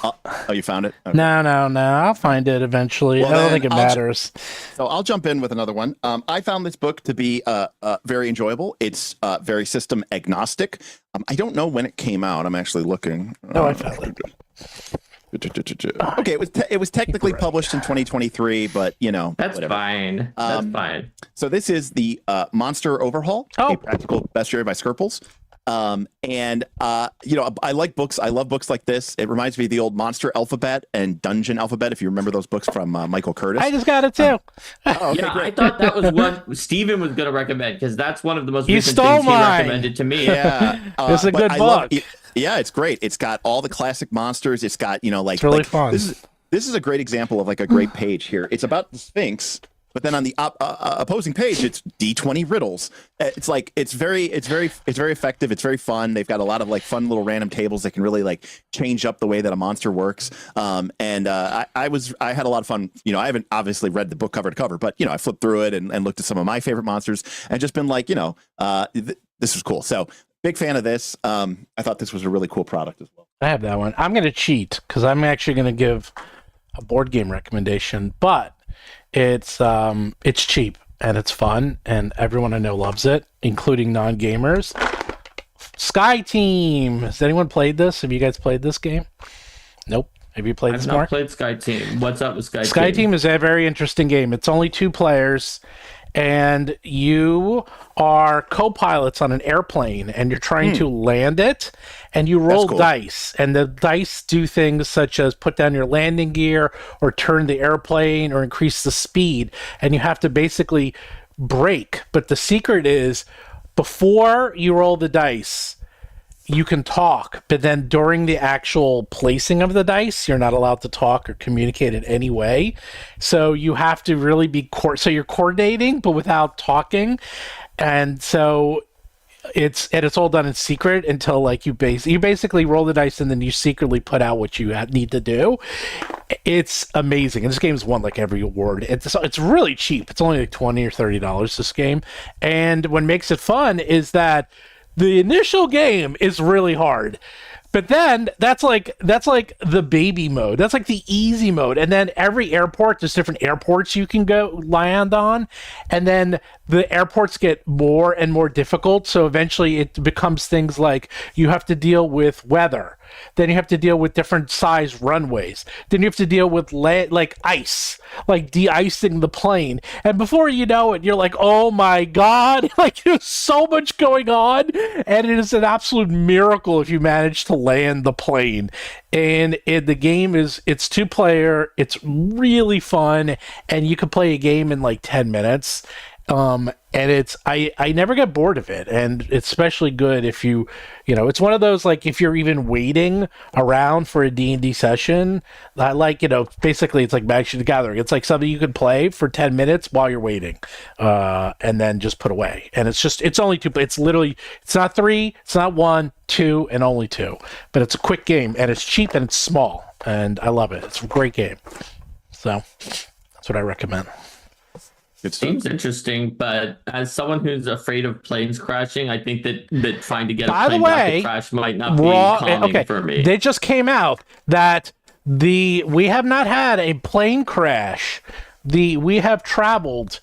You found it? Okay. No. I'll find it eventually. I don't think it matters. So I'll jump in with another one. I found this book to be very enjoyable. It's very system agnostic. I don't know when it came out. I'm actually looking. I found it. Okay, it was technically published in 2023, but that's whatever. Fine. That's fine. So this is the Monster Overhaul, a practical bestiary by Skirples. I like books. I love books like this. It reminds me of the old Monster Alphabet and Dungeon Alphabet, if you remember those books from Michael Curtis. I just got it too. Great. I thought that was what Steven was going to recommend, because that's one of the most recent things he recommended to me. Yeah, it's a good book. Yeah, it's great. It's got all the classic monsters. It's got it's really fun. This is a great example of like a great page here. It's about the Sphinx. But then on the opposing page, it's D20 riddles. It's very effective. It's very fun. They've got a lot of like fun little random tables that can really like change up the way that a monster works. I had a lot of fun. I haven't obviously read the book cover to cover, but I flipped through it and looked at some of my favorite monsters and just been like, this was cool. So big fan of this. I thought this was a really cool product as well. I have that one. I'm going to cheat because I'm actually going to give a board game recommendation, but it's cheap and it's fun and everyone I know loves it, including non-gamers. Sky Team. Has anyone played this? Have you guys played this game? Nope. Have you played this, I've not Mark? played Sky Team. What's up with Sky Team? Sky Team is a very interesting game. It's only 2 players, and you are co-pilots on an airplane, and you're trying to land it, and you roll dice, and the dice do things such as put down your landing gear or turn the airplane or increase the speed, and you have to basically brake. But the secret is, before you roll the dice, you can talk, but then during the actual placing of the dice, you're not allowed to talk or communicate in any way. So you have to really be so you're coordinating, but without talking. And so it's all done in secret until like you basically roll the dice and then you secretly put out what you need to do. It's amazing, and this game's won like every award. It's really cheap. It's only like $20 or $30 this game, and what makes it fun is that the initial game is really hard, but then that's like the baby mode. That's like the easy mode. And then every airport, there's different airports you can go land on. And then the airports get more and more difficult. So eventually it becomes things like you have to deal with weather. Then you have to deal with different size runways. Then you have to deal with like ice, like de-icing the plane. And before you know it, you're like, oh my God, like there's so much going on. And it is an absolute miracle if you manage to land the plane. And the game it's 2-player. It's really fun. And you can play a game in like 10 minutes. And I never get bored of it, and it's especially good if it's one of those, like, if you're even waiting around for a D&D session, basically it's like Magic the Gathering. It's like something you can play for 10 minutes while you're waiting, and then just put away. And it's only 2, it's literally, it's not 3, it's not 1, 2, and only 2, but it's a quick game, and it's cheap, and it's small, and I love it. It's a great game. So that's what I recommend. It seems interesting, but as someone who's afraid of planes crashing, I think that trying to get a plane not to crash might not be calming for me. They just came out that we have not had a plane crash. We have traveled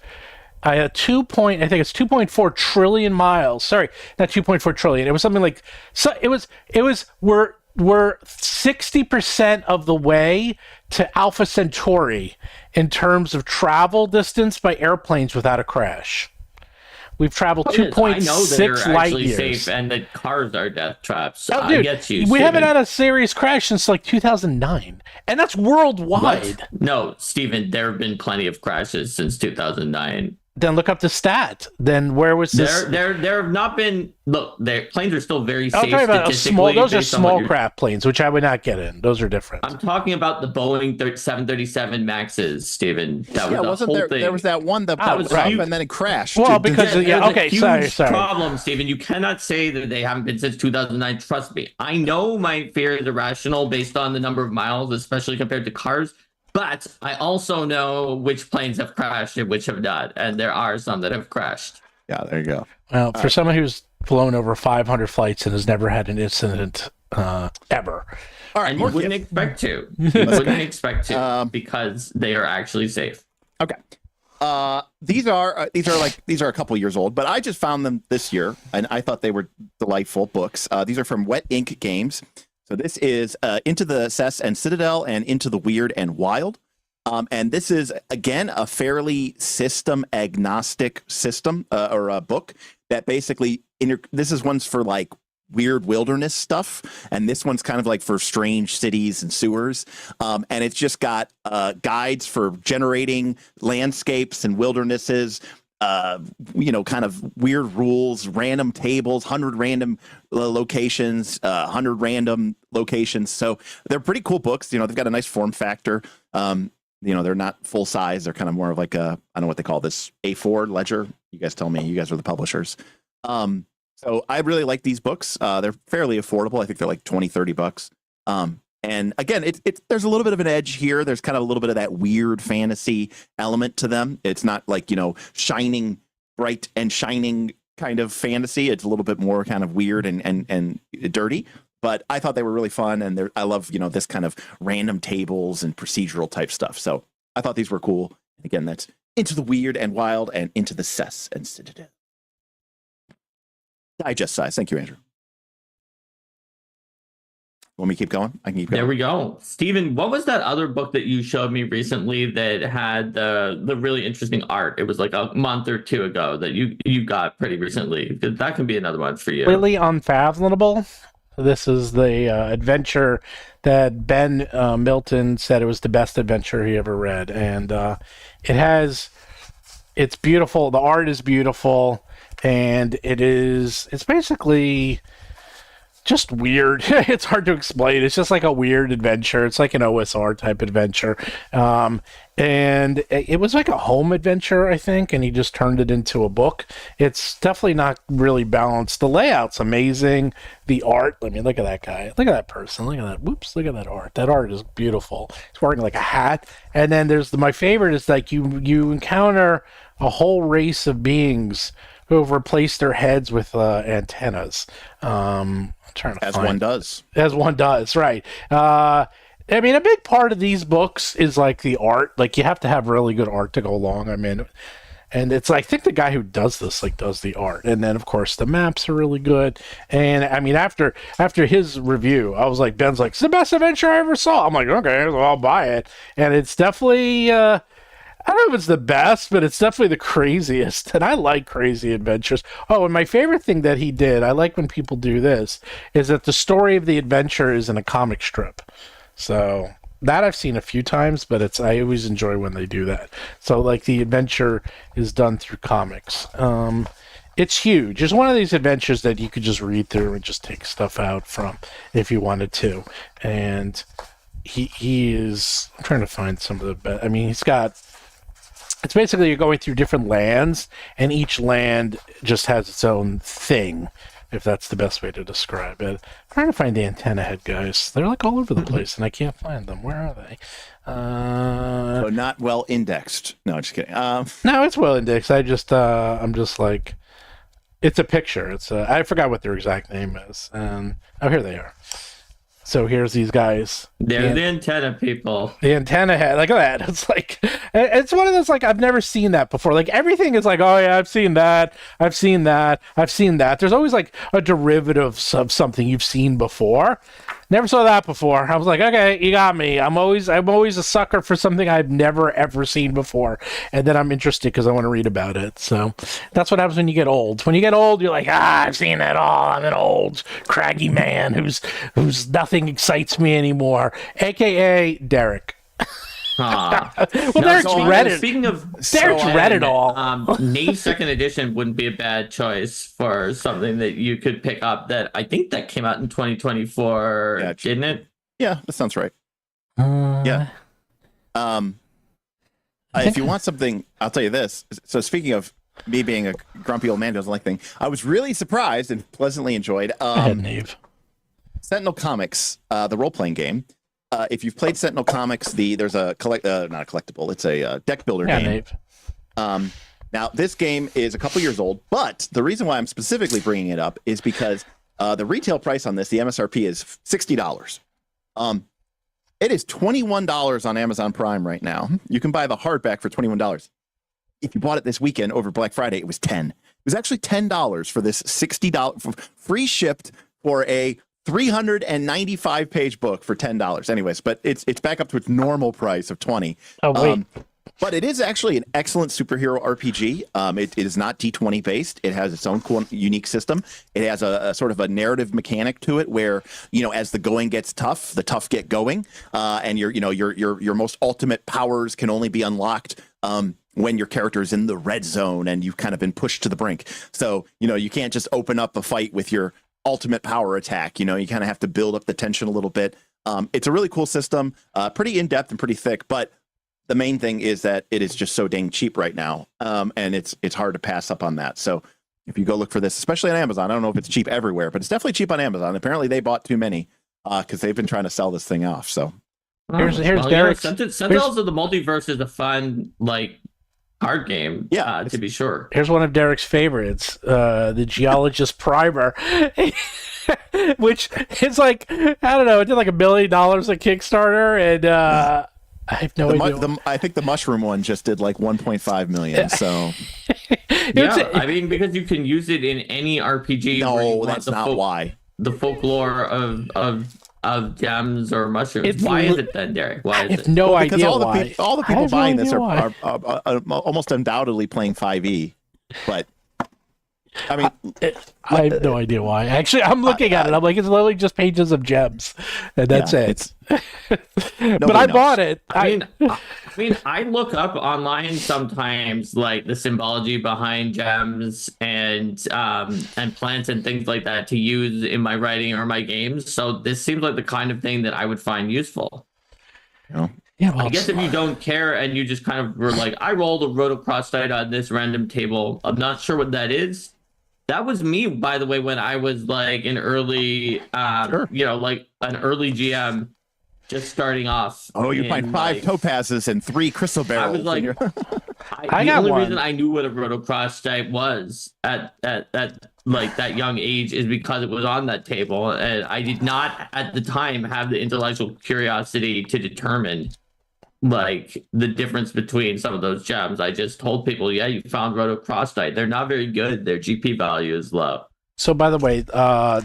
I think it's 2.4 trillion miles. Sorry, not 2.4 trillion. It was something like we're 60% of the way to Alpha Centauri in terms of travel distance by airplanes without a crash. We've traveled 2.6 light years. Safe and that cars are death traps. Oh, dude, I get you. We haven't had a serious crash since like 2009, and that's worldwide. What? No, Stephen, there have been plenty of crashes since 2009. Then look up the stat. Then where was this? There have not been. Look, planes are still very safe. I'm talking about those are small craft planes, which I would not get in. Those are different. I'm talking about the Boeing 737 Maxes, Stephen. That was the whole thing. There was that one that was up and then it crashed. Well, because sorry. Problem, Stephen. You cannot say that they haven't been since 2009. Trust me, I know my fear is irrational based on the number of miles, especially compared to cars. But I also know which planes have crashed and which have not, and there are some that have crashed. Yeah, there you go. Well, for someone who's flown over 500 flights and has never had an incident ever. All right, and you wouldn't expect to. You wouldn't expect to because they are actually safe. Okay. These are a couple years old, but I just found them this year, and I thought they were delightful books. These are from Wet Ink Games. So this is Into the Cess and Citadel and Into the Weird and Wild. And this is, again, a fairly system agnostic system or a book that basically, this is one's for like weird wilderness stuff. And this one's kind of like for strange cities and sewers. And it's just got guides for generating landscapes and wildernesses, kind of weird rules, random tables, 100 random locations, 100 random locations. So they're pretty cool books. They've got a nice form factor. They're not full size. They're kind of more of like I don't know what they call this, A4 ledger. You guys tell me. You guys are the publishers. So I really like these books. They're fairly affordable. I think they're like $20-$30. And again, there's a little bit of an edge here. There's kind of a little bit of that weird fantasy element to them. It's not like, shining, bright and shining kind of fantasy. It's a little bit more kind of weird and dirty. But I thought they were really fun. And I love, this kind of random tables and procedural type stuff. So I thought these were cool. Again, that's Into the Weird and Wild and Into the Cess and Citadel. Digest size. Thank you, Andrew. Want me to keep going? I can keep going. There we go. Steven, what was that other book that you showed me recently that had the really interesting art? It was like a month or two ago that you got pretty recently. That can be another one for you. Really Unfathomable. This is the adventure that Ben Milton said it was the best adventure he ever read. And it's beautiful. The art is beautiful. And it's basically just weird. It's hard to explain. It's just like a weird adventure. It's like an OSR type adventure. And it was like a home adventure, I think, and he just turned it into a book. It's definitely not really balanced. The layout's amazing. The art, I mean, look at that guy. Look at that person. Look at that. Whoops, look at that art. That art is beautiful. He's wearing like a hat. And then my favorite is like you encounter a whole race of beings who have replaced their heads with antennas. As one does, right. I mean, a big part of these books is like the art. Like, you have to have really good art to go along. I mean, and it's like, I think the guy who does this, like, does the art. And then, of course, the maps are really good. And, I mean, after his review, I was like, Ben's like, it's the best adventure I ever saw. I'm like, okay, well, I'll buy it. And it's definitely... I don't know if it's the best, but it's definitely the craziest. And I like crazy adventures. Oh, and my favorite thing that he did, I like when people do this, is that the story of the adventure is in a comic strip. So that I've seen a few times, but I always enjoy when they do that. So like the adventure is done through comics. It's huge. It's one of these adventures that you could just read through and just take stuff out from if you wanted to. And he is, I'm trying to find some of the best. I mean, it's basically you're going through different lands, and each land just has its own thing, if that's the best way to describe it. I'm trying to find the antenna head guys. They're like all over the place, and I can't find them. Where are they? So not well indexed. No, just kidding. No, it's well indexed. I'm just like, it's a picture. I forgot what their exact name is. And here they are. So here's these guys. They're the antenna people. The antenna head. Look at that. It's like, it's one of those, like, I've never seen that before. Like, everything is like, oh yeah, I've seen that. I've seen that. I've seen that. There's always like a derivative of something you've seen before. Never saw that before. I was like, okay, you got me. I'm always a sucker for something I've never ever seen before, and then I'm interested because I want to read about it. So that's what happens when you get old. When you get old, you're like, I've seen that all. I'm an old craggy man who's nothing excites me anymore. AKA Derek. Well, Derek's read it. Speaking of, Derek's read it all. Knave Second Edition wouldn't be a bad choice for something that you could pick up. That I think that came out in 2024, didn't it? Yeah, that sounds right. Yeah. If you want something, I'll tell you this. So speaking of me being a grumpy old man who doesn't like things, I was really surprised and pleasantly enjoyed Knave. Sentinel Comics, the role-playing game. If you've played Sentinel Comics, there's a not a collectible. It's a deck builder game. Now, this game is a couple years old, but the reason why I'm specifically bringing it up is because the retail price on this, the MSRP, is $60. It is $21 on Amazon Prime right now. You can buy the hardback for $21. If you bought it this weekend over Black Friday, it was $10. It was actually $10 for this $60 free shipped for a 395-page book for $10. Anyways, but it's back up to its normal price of $20. Oh, wait. But it is actually an excellent superhero RPG. It is not D20 based. It has its own cool, unique system. It has a sort of a narrative mechanic to it where, as the going gets tough, the tough get going, and your most ultimate powers can only be unlocked when your character is in the red zone and you've kind of been pushed to the brink. So, you can't just open up a fight with your ultimate power attack. You kind of have to build up the tension a little bit. It's a really cool system, pretty in-depth and pretty thick, but the main thing is that it is just so dang cheap right now. And it's hard to pass up on that. So if you go look for this, especially on Amazon, I don't know if it's cheap everywhere, but it's definitely cheap on Amazon. Apparently they bought too many because they've been trying to sell this thing off. So here's Derek. Sentinels of the Multiverse is a fun, card game, to be sure. Here's one of Derek's favorites, the Geologist Primer, which is like, I don't know, it did like $1 million at Kickstarter, and I have no idea. I think the mushroom one just did like 1.5 million. So I mean, because you can use it in any RPG. No, that's not why. The folklore of of gems or mushrooms. Why is it then, Derek? Why is I have it? no Because idea all the, why. all the I people have no buying this idea are, why. are almost undoubtedly playing 5e. But I mean, I have no idea why. Actually, I'm looking at it. I'm like, it's literally just pages of gems, and that's yeah, it. Nobody But I knows. bought it. I mean, I look up online sometimes, like the symbology behind gems and plants and things like that to use in my writing or my games. So this seems like the kind of thing that I would find useful. you know, Yeah, well, I guess if you don't care and you just kind of were like, I rolled a rotocross die on this random table. I'm not sure what that is. That was me, by the way, when I was like an early, Sure. like an early GM, just starting off. oh, you find 5 like, topazes and 3 crystal barrels. I was like, in your- I the got only one. reason I knew what a rotocross type was at like that young age is because it was on that table, and I did not at the time have the intellectual curiosity to determine like the difference between some of those gems. I just told people, yeah, you found rotocrossite. They're not very good. Their GP value is low. So, by the way,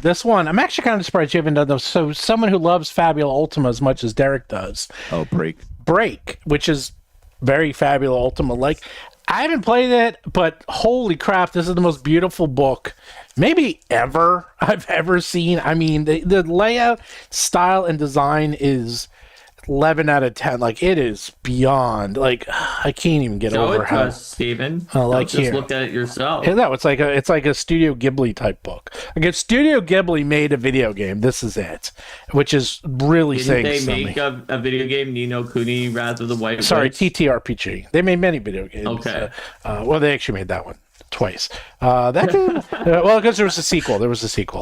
this one, I'm actually kind of surprised you haven't done those. So, someone who loves Fabula Ultima as much as Derek does, oh, Break, which is very Fabula Ultima. Like, I haven't played it, but holy crap, this is the most beautiful book maybe ever I've ever seen. I mean, the layout, style, and design is 11 out of 10. Like, it is beyond, like, I can't even get Show over it to how us, Steven. like Don't just here. look at it yourself. no, it's like a Studio Ghibli type book. Like, if Studio Ghibli made a video game, this is it, which is really Didn't saying they something. make a video game, Ni no Kuni, Wrath of the White Sorry, Witch? TTRPG. They made many video games. Okay. Well, they actually made that one twice. That game, well, because there was a sequel.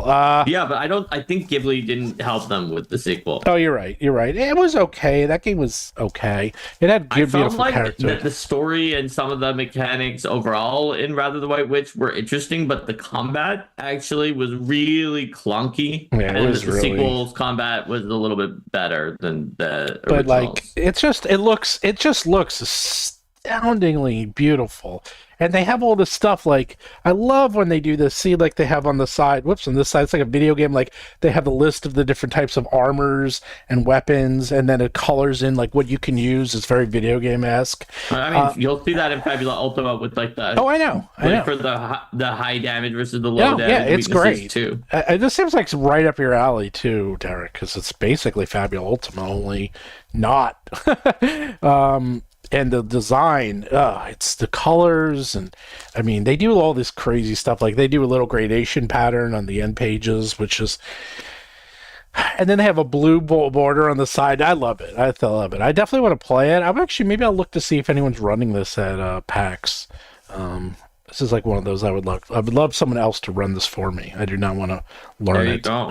Yeah, but I think Ghibli didn't help them with the sequel. Oh, you're right. It was okay. That game was okay. It had I good, felt beautiful like characters. the story and some of the mechanics overall in Wrath of the White Witch were interesting, but the combat actually was really clunky. Yeah, it and was the really- sequel's combat was a little bit better than the But originals. like, it just looks astoundingly beautiful. And they have all this stuff, like, I love when they do this. See, like, they have on the side, on this side, it's like a video game, like, they have the list of the different types of armors and weapons, and then it colors in, like, what you can use. It's very video game-esque. I mean, you'll see that in Fabula Ultima with like the Oh, I know. for the high damage versus the low damage. Yeah, it's weaknesses, great. too. This seems like it's right up your alley, too, Derek, because it's basically Fabula Ultima, only not. And the design, it's the colors, and I mean, they do all this crazy stuff. Like, they do a little gradation pattern on the end pages, which is, and then they have a blue border on the side. I love it. I love it. I definitely want to play it. Maybe I'll look to see if anyone's running this at PAX. This is like one of those I would love someone else to run this for me. I do not want to learn There you it. go.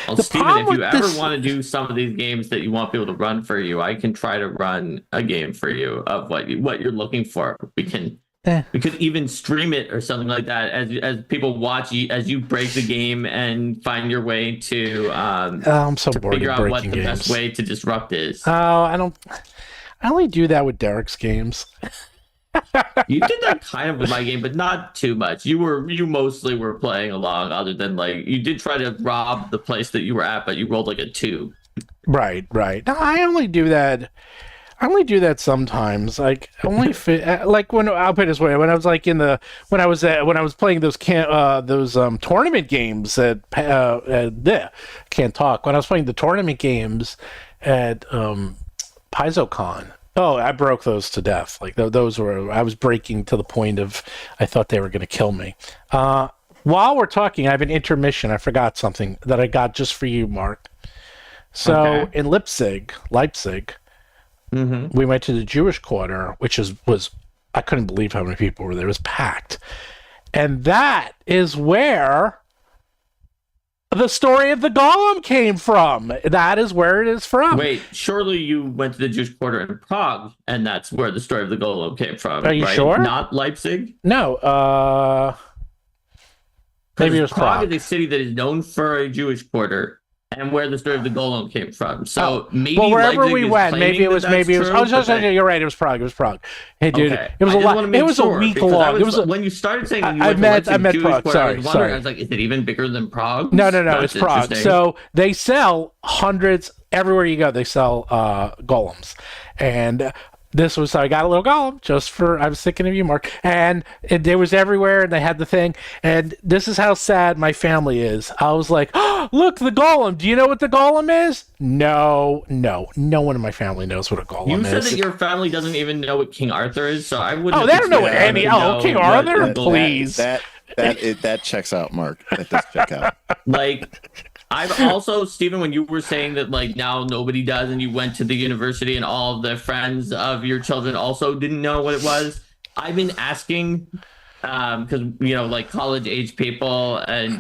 Well, The Steven, problem if you with ever this- want to do some of these games that you want people to run for you, I can try to run a game for you of what you're looking for. We could even stream it or something like that as people watch you as you break the game and find your way to I'm so bored figure of out what breaking the games. best way to disrupt is. I only do that with Derek's games. You did that kind of with my game, but not too much. You mostly were playing along, other than like you did try to rob the place that you were at, but you rolled like a 2. Right. No, I only do that. Sometimes. Like, only like when I'll put it this way. When I was like when I was playing those tournament games at can't talk. When I was playing the tournament games at PaizoCon. Oh, I broke those to death. Like, those were, I was breaking to the point of, I thought they were going to kill me. While we're talking, I have an intermission. I forgot something that I got just for you, Mark. So, Okay. in Leipzig, we went to the Jewish Quarter, which was, I couldn't believe how many people were there. It was packed. And that is where the story of the Golem came from. That is where it is from. Wait, surely you went to the Jewish Quarter in Prague, and that's where the story of the Golem came from. Are you right? sure? Not Leipzig? No, maybe it was Prague Prague. is a city that is known for a Jewish Quarter, and where the story of the golem came from. So maybe wherever Leipzig we is wait, maybe it was claiming that Oh, that's true, but you're right. It was Prague. Hey, dude, okay. it was I a just lot. wanna make It was sure, a week because long. It was when you started saying you I went meant to Leipzig, Prague. Jewish, I Sorry. was like, is it even bigger than Prague? No, That's it's Prague. interesting. So they sell hundreds everywhere you go. They sell golems, and so I got a little golem I was thinking of you, Mark, and it was everywhere, and they had the thing, and this is how sad my family is. I was like, oh, look, the golem. Do you know what the golem is? No one in my family knows what a golem is. You said that your family doesn't even know what King Arthur is, so I wouldn't. Oh, they don't know what any. Oh, King Arthur, please. That checks out, Mark. That does check out. Like, I've also, Stephen, when you were saying that like now nobody does, and you went to the university and all of the friends of your children also didn't know what it was. I've been asking, because like college age people and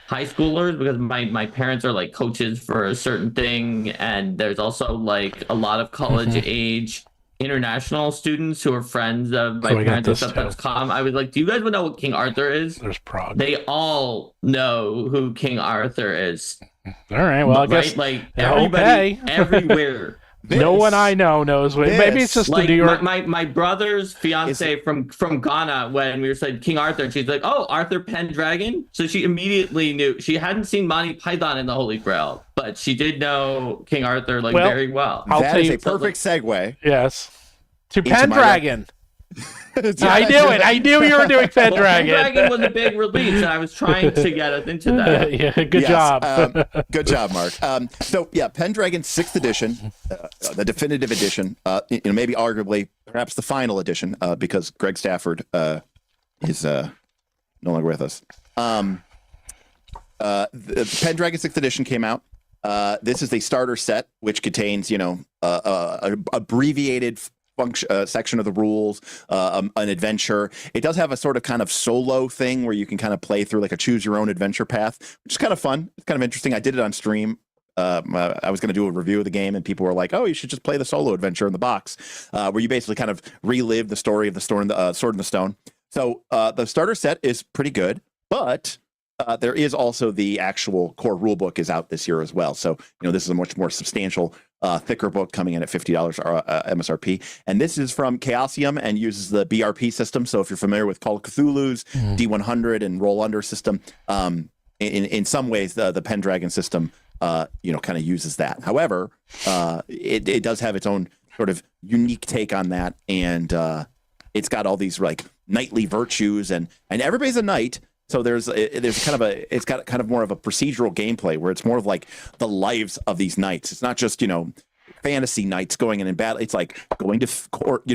high schoolers, because my parents are like coaches for a certain thing, and there's also like a lot of college age international students who are friends of my parents and stuff that's come. I was like, do you guys know what King Arthur is? There's Prague. They all know who King Arthur is. All right, well, I guess like everybody everywhere. No one I know knows what. Maybe it's just like the New York. My brother's fiance from Ghana, when we were saying King Arthur, and she's like, oh, Arthur Pendragon. So she immediately knew. She hadn't seen Monty Python and the Holy Grail, but she did know King Arthur very well. That is a perfect segue. Yes, to Pendragon. I knew it. I knew you were doing Pendragon. Pendragon was a big release, and I was trying to get us into that. Yeah, good job. Good job, Mark. So yeah, Pendragon 6th edition, the definitive edition. Maybe arguably, perhaps the final edition, because Greg Stafford is no longer with us. The Pendragon 6th edition came out. This is a starter set which contains, abbreviated section of the rules, an adventure. It does have a sort of kind of solo thing where you can kind of play through like a choose your own adventure path, which is kind of fun. It's kind of interesting. I did it on stream. I was going to do a review of the game, and people were like, "Oh, you should just play the solo adventure in the box," where you basically kind of relive the story of the Sword in the Stone. So the starter set is pretty good, but there is also the actual core rule book is out this year as well. So this is a much more substantial, thicker book coming in at $50 MSRP. And this is from Chaosium and uses the BRP system. So if you're familiar with Call of Cthulhu's D100 and Roll Under system, in some ways the Pendragon system kind of uses that. However, it does have its own sort of unique take on that, and it's got all these like knightly virtues, and everybody's a knight. So there's it's got kind of more of a procedural gameplay where it's more of like the lives of these knights. It's not just fantasy knights going in battle. It's like going to court,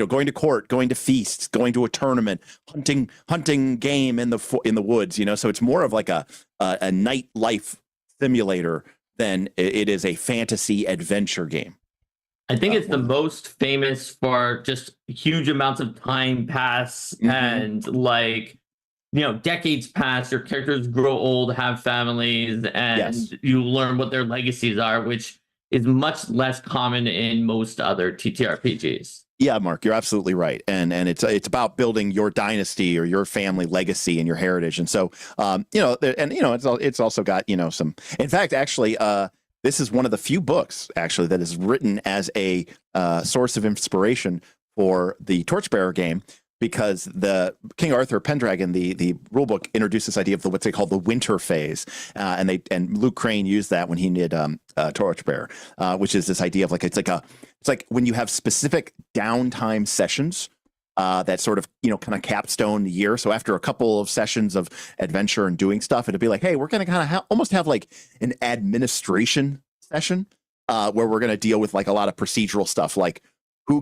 going to feasts, going to a tournament, hunting game in the woods. So it's more of like a knight life simulator than it is a fantasy adventure game. I think it's the most famous for just huge amounts of time pass and like. Decades pass, your characters grow old, have families, and you learn what their legacies are, which is much less common in most other TTRPGs. Yeah, Mark, you're absolutely right, and it's about building your dynasty or your family legacy and your heritage, and so it's also got some. In fact, actually, this is one of the few books actually that is written as a source of inspiration for the Torchbearer game. Because the King Arthur Pendragon, the rulebook introduced this idea of what they call the winter phase, and Luke Crane used that when he did Torchbearer, which is this idea of it's like when you have specific downtime sessions that sort of kind of capstone the year. So after a couple of sessions of adventure and doing stuff, it'd be like, hey, we're going to kind of almost have like an administration session where we're going to deal with like a lot of procedural stuff, like who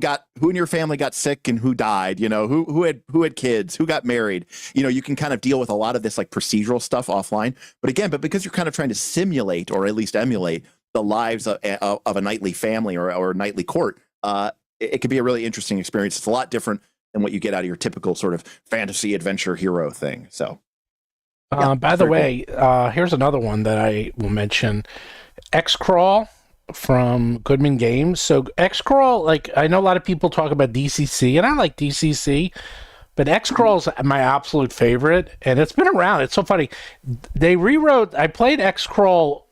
in your family got sick and who died, who had kids, who got married. You can kind of deal with a lot of this like procedural stuff offline. But because you're kind of trying to simulate or at least emulate the lives of a knightly family or a knightly court, it could be a really interesting experience. It's a lot different than what you get out of your typical sort of fantasy adventure hero thing. So, by the way, here's another one that I will mention: X-Crawl from Goodman Games. So X-Crawl, I know a lot of people talk about DCC, and I like DCC, but X-Crawl is my absolute favorite, and it's been around. It's so funny. They rewrote. I played X-Crawl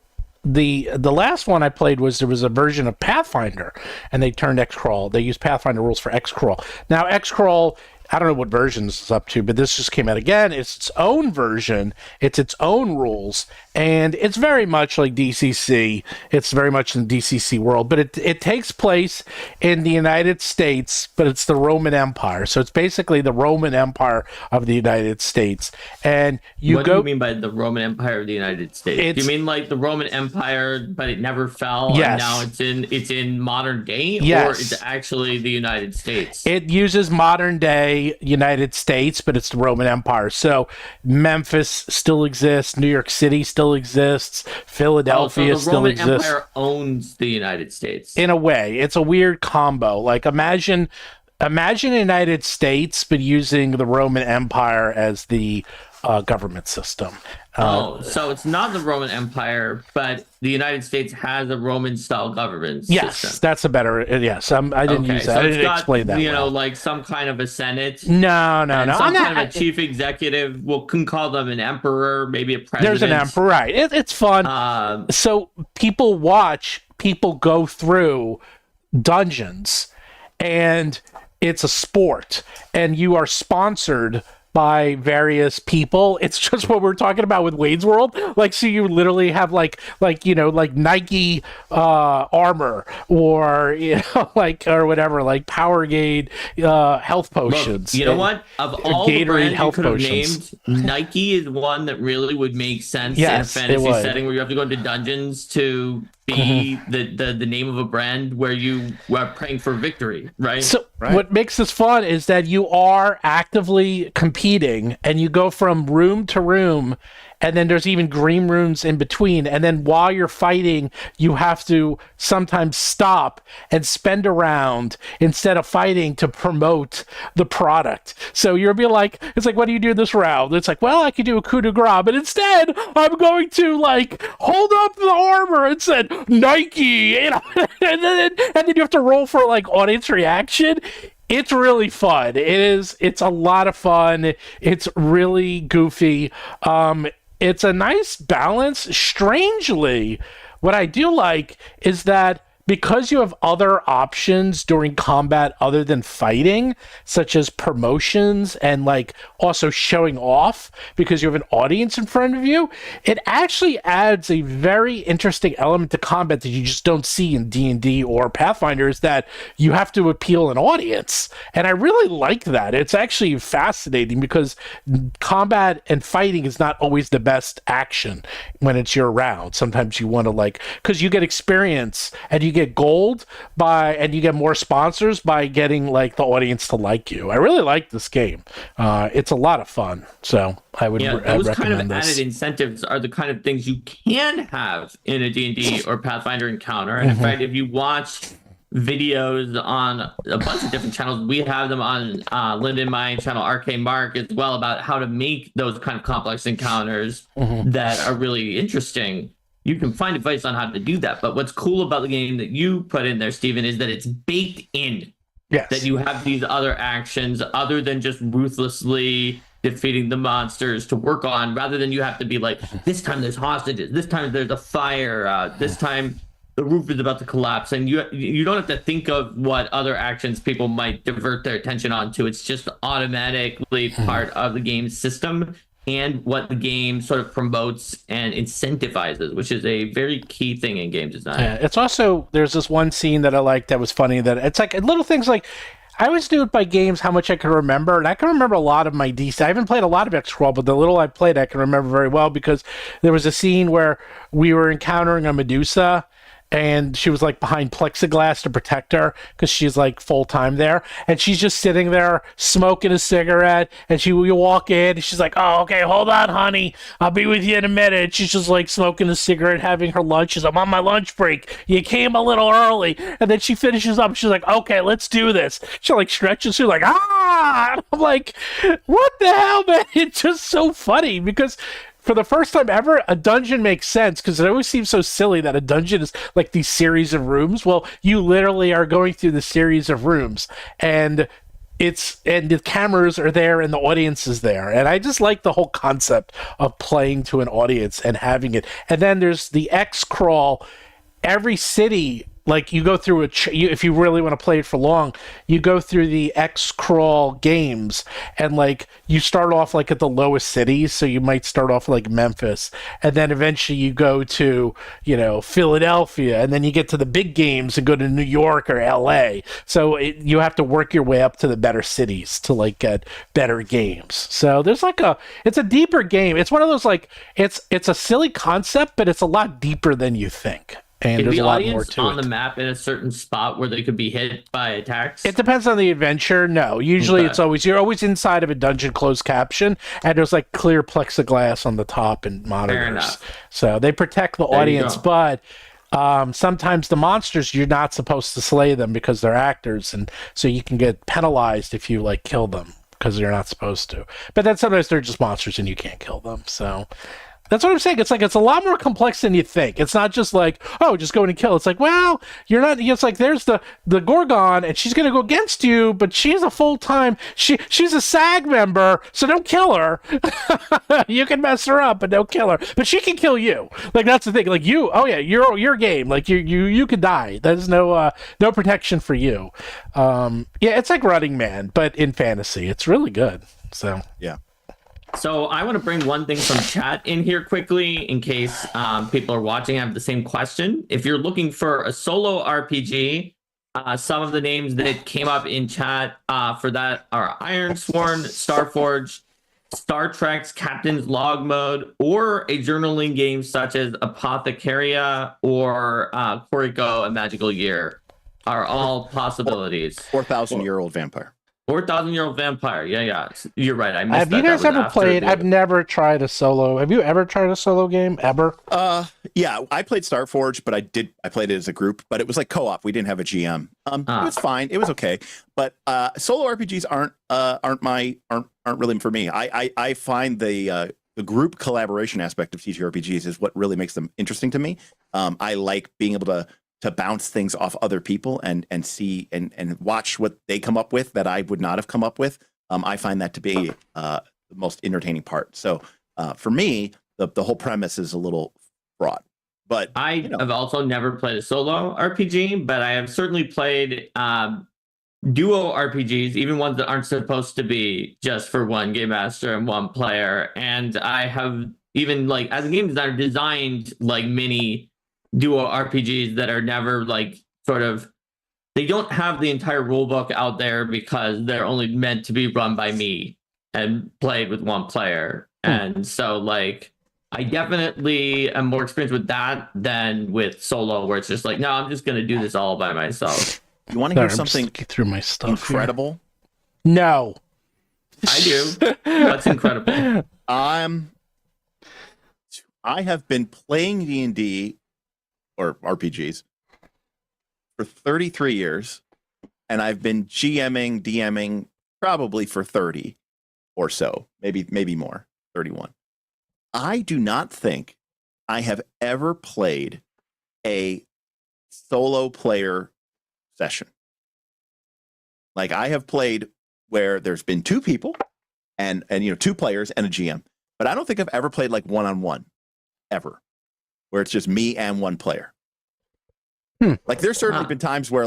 the last one I played there was a version of Pathfinder, and they turned X-Crawl. They used Pathfinder rules for X-Crawl. Now X-Crawl, I don't know what version this is up to, but this just came out again. It's its own version. It's its own rules, and it's very much like DCC. It's very much in the DCC world, but it takes place in the United States, but it's the Roman Empire. So it's basically the Roman Empire of the United States. And what do you mean by the Roman Empire of the United States? Do you mean like the Roman Empire, but it never fell? Yes. And now it's in modern day, yes. Or it's actually the United States? It uses modern day United States, but it's the Roman Empire. So Memphis still exists, New York City still exists, Philadelphia still exists. The Roman Empire owns the United States. In a way, it's a weird combo. Like imagine United States, but using the Roman Empire as the government system. So it's not the Roman Empire, but the United States has a Roman-style government system. Yes, that's a better. Yes, I didn't use that. So I didn't explain that. You know, like some kind of a Senate. No. Some kind of a chief executive. We can call them an emperor, maybe a president. There's an emperor, right? It's fun. So people go through dungeons, and it's a sport, and you are sponsored by various people. It's just what we're talking about with Wayne's World. Like, so you literally have like Nike armor, or or whatever, like Powerade health potions. Look, you know what? Of all the brands you could have potions. named, Nike is one that really would make sense yes, in a fantasy setting where you have to go into dungeons to be the name of a brand where you are praying for victory, right? So what makes this fun is that you are actively competing, and you go from room to room, and then there's even green rooms in between. And then while you're fighting, you have to sometimes stop and spend a round instead of fighting to promote the product. So you'll be like, it's like, what do you do this round? It's like, well, I could do a coup de grace, but instead I'm going to like hold up the armor and said Nike, you know, and then you have to roll for like audience reaction. It's really fun. It's a lot of fun. It's really goofy. It's a nice balance. Strangely, what I do like is that because you have other options during combat other than fighting, such as promotions and like also showing off because you have an audience in front of you, it actually adds a very interesting element to combat that you just don't see in D&D or Pathfinder, is that you have to appeal an audience. And I really like that. It's actually fascinating because combat and fighting is not always the best action when it's your round. Sometimes you want to because you get experience and you get gold and you get more sponsors by getting like the audience to like you. I really like this game. It's a lot of fun, so I would those kind of this. added incentives are the kind of things you can have in a D&D or Pathfinder encounter. And in fact, if you watch videos on a bunch of different channels, we have them on Linda and my channel, RK Mark, as well, about how to make those kind of complex encounters that are really interesting. You can find advice on how to do that. But what's cool about the game that you put in there, Stephen, is that it's baked in. Yes. That you have these other actions other than just ruthlessly defeating the monsters to work on, rather than you have to be like, this time there's hostages, this time there's a fire, this time the roof is about to collapse. And you don't have to think of what other actions people might divert their attention onto. It's just automatically part of the game's system and what the game sort of promotes and incentivizes, which is a very key thing in game design. Yeah, it's also, there's this one scene that I liked that was funny, that it's like little things like, I always do it by games how much I can remember, and I can remember a lot of my DC. I haven't played a lot of X-Crawl, but the little I played I can remember very well, because there was a scene where we were encountering a Medusa, and she was like behind plexiglass to protect her because she's like full time there, and she's just sitting there smoking a cigarette. And you walk in, and she's like, "Oh, okay, hold on, honey, I'll be with you in a minute." She's just like smoking a cigarette, having her lunch. She's like, "I'm on my lunch break. You came a little early." And then she finishes up. She's like, "Okay, let's do this." She like stretches. She's like, "Ah!" And I'm like, "What the hell, man?" It's just so funny because, for the first time ever, a dungeon makes sense, because it always seems so silly that a dungeon is like these series of rooms. Well, you literally are going through the series of rooms, and and the cameras are there and the audience is there, and I just like the whole concept of playing to an audience and having it. And then there's the X crawl. Every city, like you go through if you really want to play it for long, you go through the X crawl games, and like you start off like at the lowest cities, so you might start off like Memphis, and then eventually you go to Philadelphia, and then you get to the big games and go to New York or LA. So you have to work your way up to the better cities to like get better games. So there's it's a deeper game. It's one of those it's a silly concept, but it's a lot deeper than you think. And there's a lot more to on the map in a certain spot where they could be hit by attacks? It depends on the adventure. No, usually you're always inside of a dungeon, closed caption, and there's like clear plexiglass on the top and monitors. So they protect the audience, but sometimes the monsters, you're not supposed to slay them because they're actors, and so you can get penalized if you like kill them because you're not supposed to. But then sometimes they're just monsters and you can't kill them. So that's what I'm saying. It's a lot more complex than you think. It's not just like, oh, just go in and kill. It's like, well, you're not. It's like there's the Gorgon, and she's going to go against you, but she's a full-time. She's a SAG member, so don't kill her. You can mess her up, but don't kill her. But she can kill you. Like that's the thing. Like your game. Like you could die. There's no protection for you. It's like Running Man, but in fantasy. It's really good. So yeah. So I want to bring one thing from chat in here quickly in case people are watching have the same question. If you're looking for a solo RPG, some of the names that came up in chat for that are Ironsworn, Starforged, Star Trek's Captain's Log Mode, or a journaling game such as Apothecaria or Koriko, A Magical Year are all possibilities. 4,000-year-old vampire. 4,000-year-old vampire. Yeah. You're right. I missed Have that. you guys ever played? I've never tried a solo. Have you ever tried a solo game ever? Yeah, I played Starforged, but I played it as a group, but it was like co-op. We didn't have a GM. It was fine. It was okay. But solo RPGs aren't really for me. I find the group collaboration aspect of TTRPGs is what really makes them interesting to me. I like being able to bounce things off other people and see and watch what they come up with that I would not have come up with. I find that to be the most entertaining part. So for me, the whole premise is a little fraught. But I have also never played a solo RPG, but I have certainly played duo RPGs, even ones that aren't supposed to be just for one game master and one player. And I have even as a game designer designed mini duo RPGs that are never they don't have the entire rule book out there because they're only meant to be run by me and played with one player. And so I definitely am more experienced with that than with solo, where it's just no, I'm just going to do this all by myself. You want to hear something through my stuff incredible? Here. No. I do. What's incredible? I have been playing D&D or RPGs for 33 years, and I've been DMing probably for 30 or so, maybe more, 31. I do not think I have ever played a solo player session. I have played where there's been two people and two players and a GM, but I don't think I've ever played one-on-one ever, where it's just me and one player. There's certainly been times where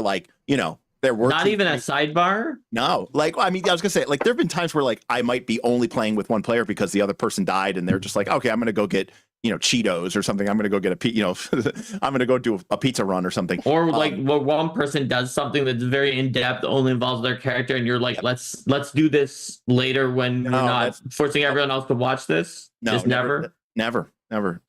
there were not even a sidebar. No, I was gonna say there have been times where I might be only playing with one player because the other person died, and they're just okay, I'm gonna go get Cheetos or something. I'm gonna go get I'm gonna go do a pizza run or something. Or where one person does something that's very in depth, only involves their character, and you're let's do this later when we're not forcing everyone else to watch this. No, just never.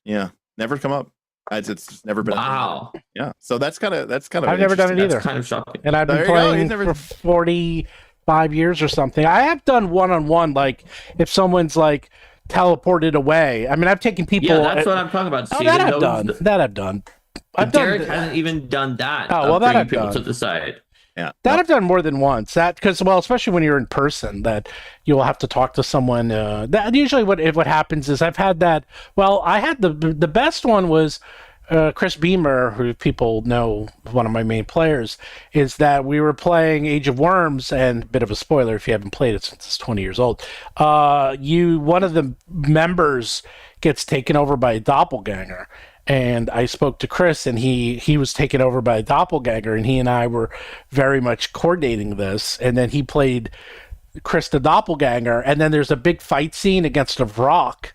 Yeah, never come up. It's just never been. Wow. Yeah. So that's kind of. I've never done it either. That's kind of shocking. And I've been playing for 45 years or something. I have done one-on-one, if someone's teleported away. I mean, I've taken people. Yeah, that's what I'm talking about. That I've done. Derek hasn't even done that. Oh, well, that I've people done. to the side. Yeah. That I've done more than once. Because especially when you're in person, that you will have to talk to someone. That usually what happens is I've had that. Well, I had the best one was Chris Beamer, who people know, one of my main players, is that we were playing Age of Worms, and a bit of a spoiler if you haven't played it since it's 20 years old. One of the members gets taken over by a doppelganger, and I spoke to Chris, and he was taken over by a doppelganger, and he and I were very much coordinating this, and then he played Chris the doppelganger, and then there's a big fight scene against a Vrock,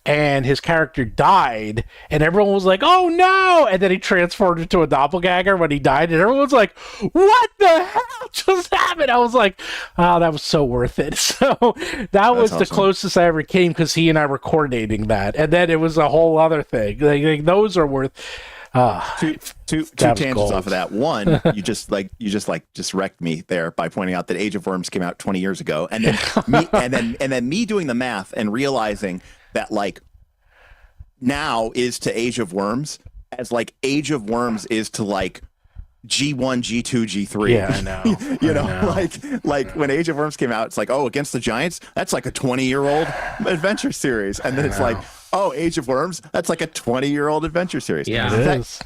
and his character died, and everyone was like, "Oh no!" And then he transformed into a doppelganger when he died, and everyone was like, "What the hell just happened?" I was like, "Oh, that was so worth it." So that was the closest I ever came, because he and I were coordinating that, and then it was a whole other thing. Like those are worth. Two tangents off of that. One, you just wrecked me there by pointing out that Age of Worms came out 20 years ago, and then me doing the math and realizing that like now is to Age of Worms as like Age of Worms is to like G1, G2, G3. Yeah, I know. You know, like when Age of Worms came out, it's like, oh, Against the Giants, that's like a 20-year-old adventure series, and then it's like, oh, Age of Worms, that's like a 20-year-old adventure series. Yeah, it is.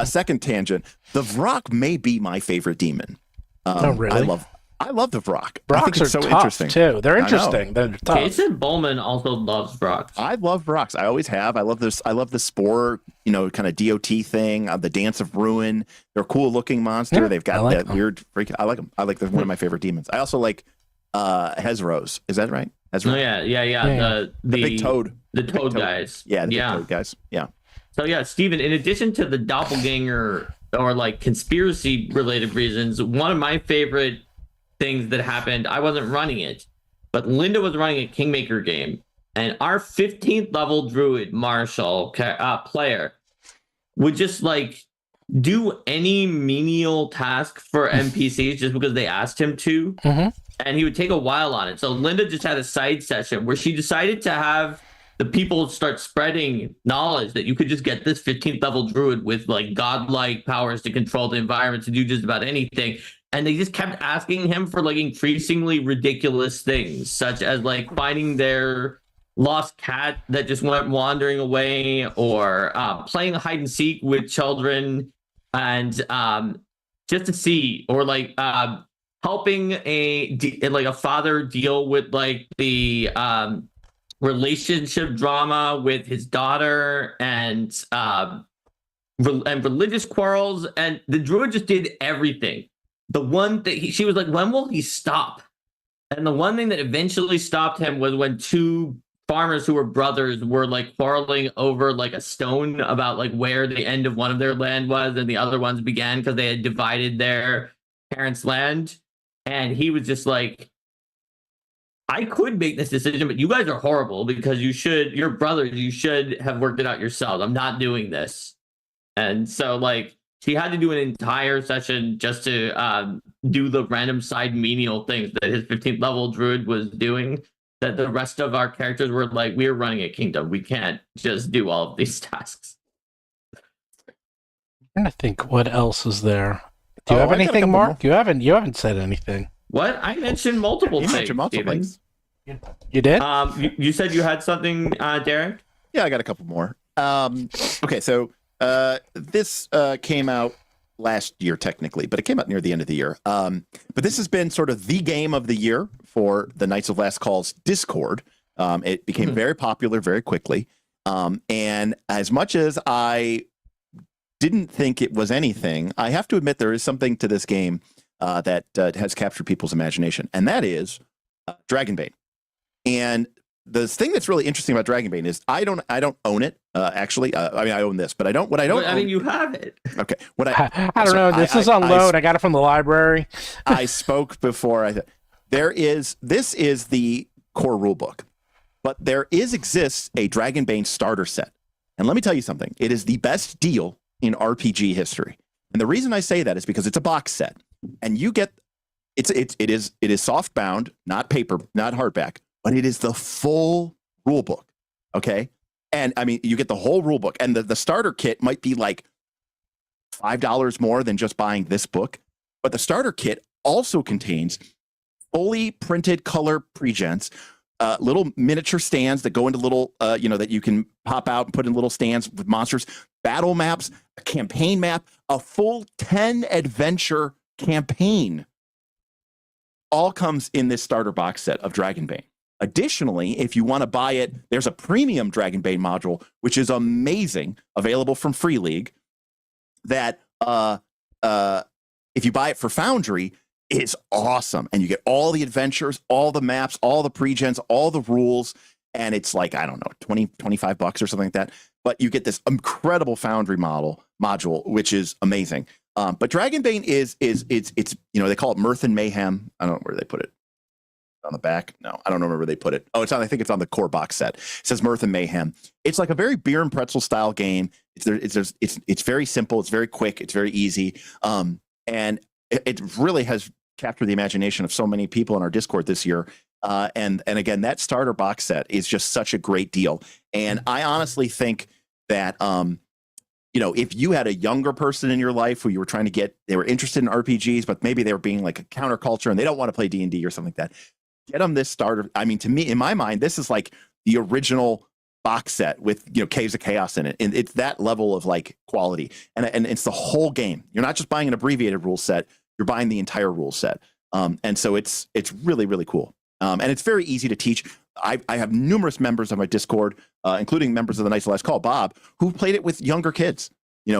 Second tangent, the Vrock may be my favorite demon. Oh, really? I love the Vrock. Vrocks I think it's are so tough, interesting too. They're interesting. They're tough. Jason Bowman also loves Vrocks. I love Vrocks. I always have. I love this. I love the spore, kind of DOT thing. The Dance of Ruin. They're a cool looking monster. Yeah, They've got like that weird freak. I like them. I like them. One of my favorite demons. I also like Hezros. Is that right? Hezros? Oh yeah. The big toad. The toad guys. Yeah, the big toad guys. Yeah. So yeah, Steven, in addition to the doppelganger or like conspiracy related reasons, one of my favorite things that happened, I wasn't running it, but Linda was running a Kingmaker game, and our 15th level druid Marshall player would just like do any menial task for NPCs just because they asked him to, and he would take a while on it. So Linda just had a side session where she decided to have the people start spreading knowledge that you could just get this 15th level druid with like godlike powers to control the environment, to do just about anything. And they just kept asking him for like increasingly ridiculous things, such as like finding their lost cat that just went wandering away, or playing hide and seek with children, and just to see, or like helping a father deal with like the relationship drama with his daughter, and religious quarrels, and the druid just did everything. The one that she was like, when will he stop? And the one thing that eventually stopped him was when two farmers who were brothers were like quarreling over like a stone about like where the end of one of their land was and the other ones began, because they had divided their parents' land. And he was just like, I could make this decision, but you guys are horrible because you're brothers, you should have worked it out yourselves. I'm not doing this. And so like, he had to do an entire session just to do the random side menial things that his 15th level druid was doing, that the rest of our characters were like, we're running a kingdom. We can't just do all of these tasks. I'm trying to think what else is there. Do you have anything, Mark? You haven't said anything. What? I mentioned multiple things. Mentioned multiple things. You did? You said you had something, Derek? Yeah, I got a couple more. Okay, so this came out last year technically, but it came out near the end of the year. But this has been sort of the game of the year for the Knights of Last Call's Discord. It became very popular very quickly. And as much as I didn't think it was anything, I have to admit there is something to this game that has captured people's imagination, and that is Dragonbane. And the thing that's really interesting about Dragonbane is I don't own it. Actually, I mean, I own this, but I don't. What I don't. Well, I mean, you have it. Okay. I don't know. This is on load. I got it from the library. I spoke before. This is the core rulebook, but there exists a Dragonbane starter set, and let me tell you something. It is the best deal in RPG history, and the reason I say that is because it's a box set, and you get it is soft bound, not paper, not hardback. But it is the full rule book, okay? And I mean, you get the whole rule book, and the starter kit might be like $5 more than just buying this book. But the starter kit also contains fully printed color pre-gens, little miniature stands that go into little, that you can pop out and put in little stands with monsters. battle maps, a campaign map, a full 10 adventure campaign. All comes in this starter box set of Dragonbane. Additionally, if you want to buy it, there's a premium Dragonbane module, which is amazing, available from Free League, that if you buy it for Foundry, is awesome. And you get all the adventures, all the maps, all the pre-gens, all the rules, and it's like, I don't know, 20, $25 or something like that. But you get this incredible Foundry module, which is amazing. But Dragonbane it's they call it Mirth and Mayhem. I don't know where they put it. On the back? No, I don't know where they put it. Oh, I think it's on the core box set. It says Mirth and Mayhem. It's like a very beer and pretzel style game. It's very simple. It's very quick. It's very easy. And it really has captured the imagination of so many people in our Discord this year. And again, that starter box set is just such a great deal. And I honestly think that if you had a younger person in your life who you were trying to get, they were interested in RPGs, but maybe they were being like a counterculture and they don't want to play D&D or something like that. Get them this starter. I mean, to me, in my mind, this is like the original box set with Caves of Chaos in it, and it's that level of like quality, and it's the whole game. You're not just buying an abbreviated rule set; you're buying the entire rule set. And so it's really, really cool, and it's very easy to teach. I have numerous members of my Discord, including members of the Knights of the Last Call, Bob, who played it with younger kids.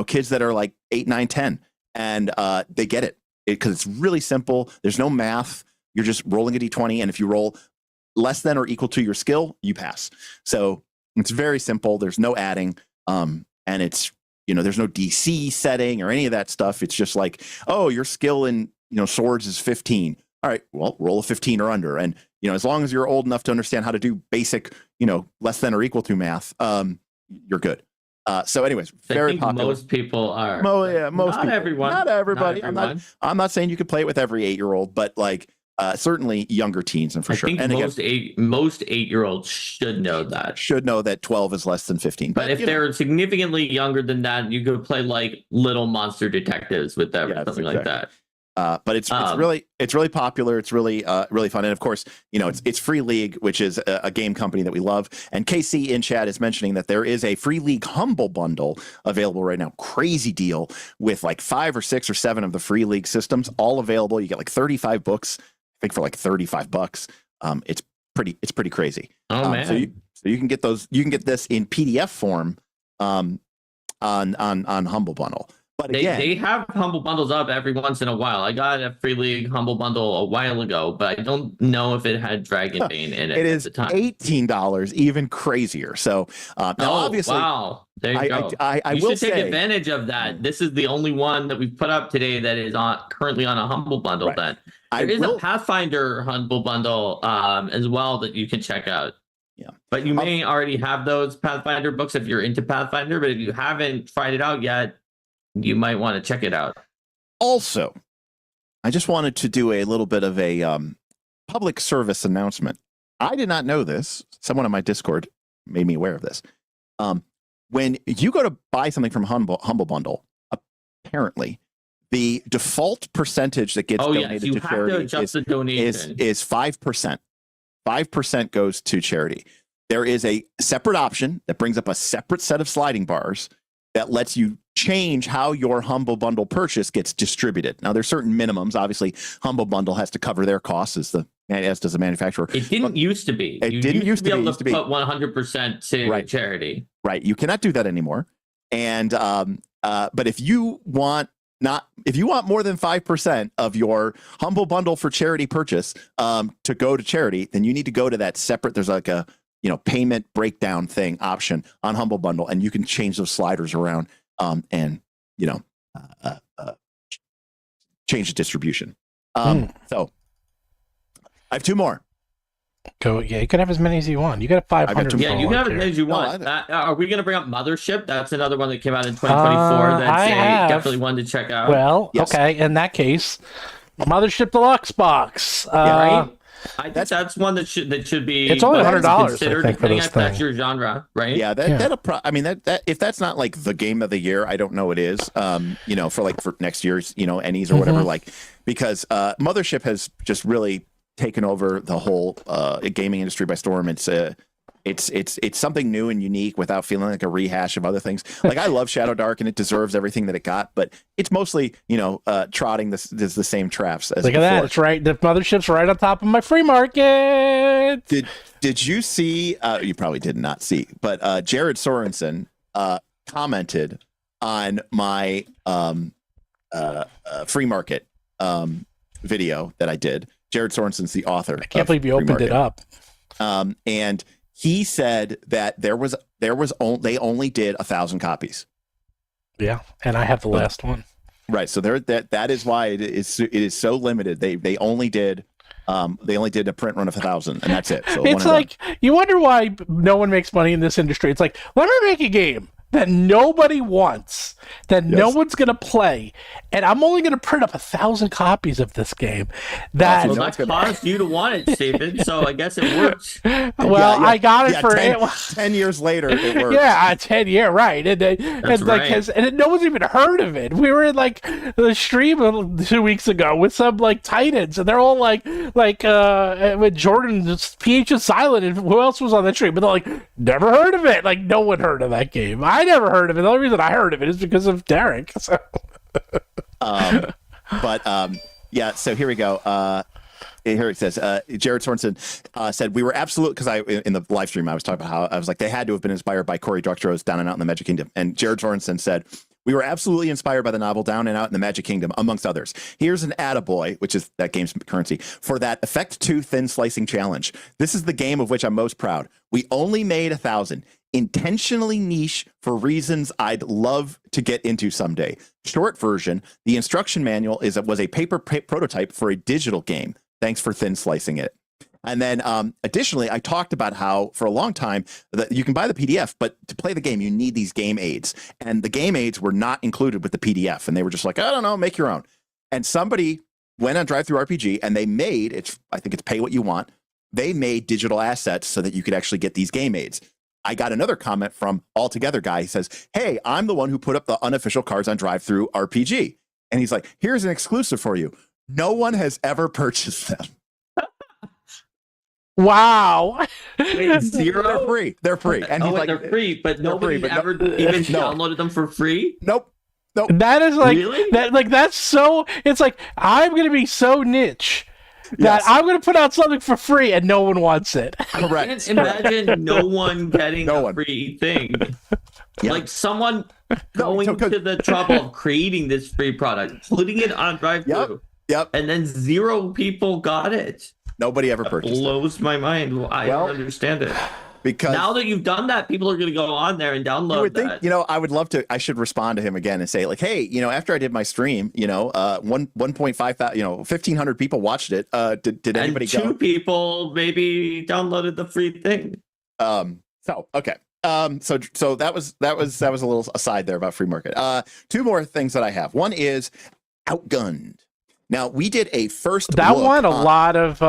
Kids that are like 8, 9, 10, and they get it because it's really simple. There's no math. You're just rolling a d20, and if you roll less than or equal to your skill, you pass. So it's very simple. There's no adding, and it's there's no DC setting or any of that stuff. It's just like, oh, your skill in swords is 15. All right, well, roll a 15 or under, and as long as you're old enough to understand how to do basic less than or equal to math, you're good. So anyways, very popular. Most people are. Most not people. everyone. Not everybody. Not everyone. I'm not saying you could play it with every 8-year-old, but like certainly younger teens, and for sure. I think most 8-year-olds should know that. Should know that 12 is less than 15. But if they're significantly younger than that, you could play like Little Monster Detectives with them, or something like that. But it's really popular. It's really fun, and of course, it's Free League, which is a game company that we love. And KC in chat is mentioning that there is a Free League Humble Bundle available right now. Crazy deal with like 5 or 6 or 7 of the Free League systems all available. You get like 35 books, I think, for like $35. It's pretty crazy. Oh man! So you can get those. You can get this in PDF form on Humble Bundle. But again, they have Humble Bundles up every once in a while. I got a Free League Humble Bundle a while ago, but I don't know if it had Dragonbane in it. It is at the time. $18, even crazier. So obviously, wow, there you go. I should take advantage of that. This is the only one that we've put up today that is currently on a Humble Bundle. Right. Then there is a Pathfinder Humble Bundle as well that you can check out. Yeah, but you may already have those Pathfinder books if you're into Pathfinder. But if you haven't tried it out yet, you might want to check it out. Also, I just wanted to do a little bit of a public service announcement. I did not know this. Someone on my Discord made me aware of this. When you go to buy something from Humble Bundle, apparently the default percentage that gets donated to charity is 5%. 5% goes to charity. There is a separate option that brings up a separate set of sliding bars that lets you change how your Humble Bundle purchase gets distributed. Now, there's certain minimums. Obviously, Humble Bundle has to cover their costs as does the manufacturer. It didn't used to be. It didn't used to be able to put 100% to charity. Right. You cannot do that anymore. And but if you want more than 5% of your Humble Bundle for charity purchase to go to charity, then you need to go to that separate. There's like a payment breakdown thing option on Humble Bundle, and you can change those sliders around and change the distribution. So I have 2 more. Go, yeah, you can have as many as you want. You got 500. Yeah, you can have as many as you want. Are we going to bring up Mothership? That's another one that came out in 2024 that definitely one to check out. Well, okay, in that case, Mothership Deluxe box. Right? I think that's one that should be. It's only $100, considered, depending if that's your genre, right? Yeah, that if that's not like the game of the year, I don't know what is. For next year's Ennies or whatever, because Mothership has just really taken over the whole gaming industry by storm. It's it's something new and unique without feeling like a rehash of other things. Like I love Shadow Dark and it deserves everything that it got, but it's mostly trotting the same traps as Look at that! It's right. The mothership's right on top of my free market. Did you see? You probably did not see, but Jared Sorensen commented on my free market video that I did. Jared Sorensen's the author. I can't believe you opened it up. And he said that they only did 1,000 copies. Yeah, and I have the last one. Right. So that is why it is so limited. They only did a print run of 1,000, and that's it. So it's like you wonder why no one makes money in this industry. It's like, let me make a game that nobody wants, that no one's going to play, and I'm only going to print up 1,000 copies of this game. That caused you to want it, Stephen. So I guess it worked. Well, I got it for 10 years later. It worked. Yeah, 10 year, right? And no one's even heard of it. We were in like the stream 2 weeks ago with some like titans, and they're all like with Jordan's PH is silent, and who else was on the stream? But they're like, never heard of it. Like no one heard of that game. I never heard of it. The only reason I heard of it is because of Derek. So. Yeah. So here we go. Here it says, Jared Sorensen said, we were absolute, because in the live stream, I was talking about how I was like, they had to have been inspired by Cory Doctorow's Down and Out in the Magic Kingdom. And Jared Sorensen said, we were absolutely inspired by the novel Down and Out in the Magic Kingdom, amongst others. Here's an attaboy, which is that game's currency, for that Effect 2 thin slicing challenge. This is the game of which I'm most proud. We only made 1,000. Intentionally niche for reasons I'd love to get into someday. Short version, the instruction manual was a paper prototype for a digital game. Thanks for thin slicing it. And then additionally, I talked about how for a long time that you can buy the PDF, but to play the game, you need these game aids. And the game aids were not included with the PDF. And they were just like, I don't know, make your own. And somebody went on Drive-Thru RPG and they made, I think it's pay what you want. They made digital assets so that you could actually get these game aids. I got another comment from Altogether Guy. He says, hey, I'm the one who put up the unofficial cards on Drive-Thru RPG. And he's like, here's an exclusive for you. No one has ever purchased them. Wow. Wait, zero? They're free. They're free. And he's like, they're free, but nobody ever even downloaded them for free? Nope. That is like, really? That's so, it's like, I'm going to be so niche that I'm going to put out something for free and no one wants it. Correct. I can't imagine no one getting a free thing. Yep. Like someone going to the trouble of creating this free product, putting it on Drive-Thru, and then zero people got it. Nobody ever purchased it. Blows my mind. I don't understand it. Because now that you've done that, people are going to go on there and download that. I would love to. I should respond to him again and say, like, hey, after I did my stream, 1.5, 1,500 people watched it. Did anybody go? 2 people maybe downloaded the free thing. Okay. So that was a little aside there about free market. 2 more things that I have. One is Outgunned. Now we did a first. That won a lot of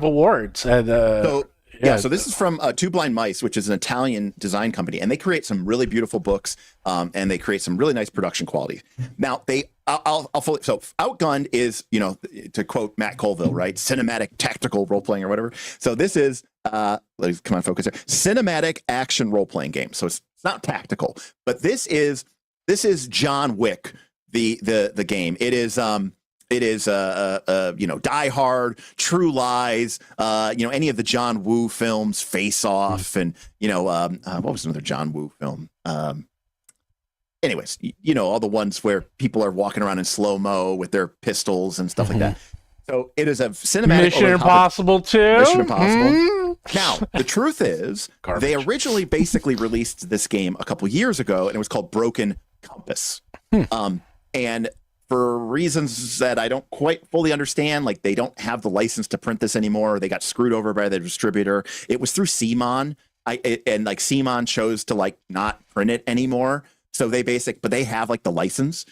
awards. And so this is from Two Blind Mice, which is an Italian design company, and they create some really beautiful books, and they create some really nice production quality. Now so Outgunned is, to quote Matt Colville, right? Cinematic tactical role playing or whatever. So this is let's come on, focus here. Cinematic action role playing game. So it's not tactical, but this is John Wick. The game. It is Die Hard, True Lies, any of the John Woo films, Face Off, and what was another John Woo film? Anyways, all the ones where people are walking around in slow-mo with their pistols and stuff like that. So it is a cinematic. Mission Impossible 2. Mission Impossible. Now, the truth is, they originally basically released this game a couple years ago, and it was called Broken Compass. And for reasons that I don't quite fully understand, like they don't have the license to print this anymore. Or they got screwed over by the distributor. It was through CMON, and CMON chose to not print it anymore. So but they have the license.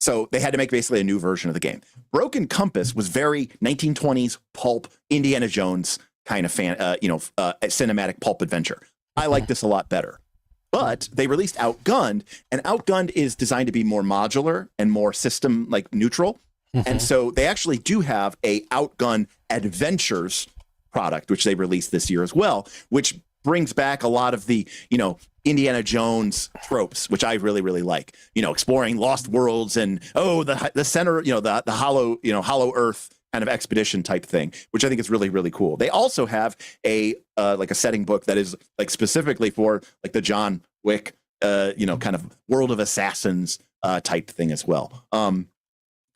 So they had to make basically a new version of the game. Broken Compass was very 1920s pulp Indiana Jones kind of cinematic pulp adventure. I like this a lot better. But they released Outgunned, and Outgunned is designed to be more modular and more system neutral. And so they actually do have a Outgunned Adventures product, which they released this year as well, which brings back a lot of the, Indiana Jones tropes, which I really, really like, exploring lost worlds and, the center, the hollow earth kind of expedition type thing, which I think is really, really cool. They also have a setting book that is like specifically for like the John Wick, kind of world of assassins type thing as well. And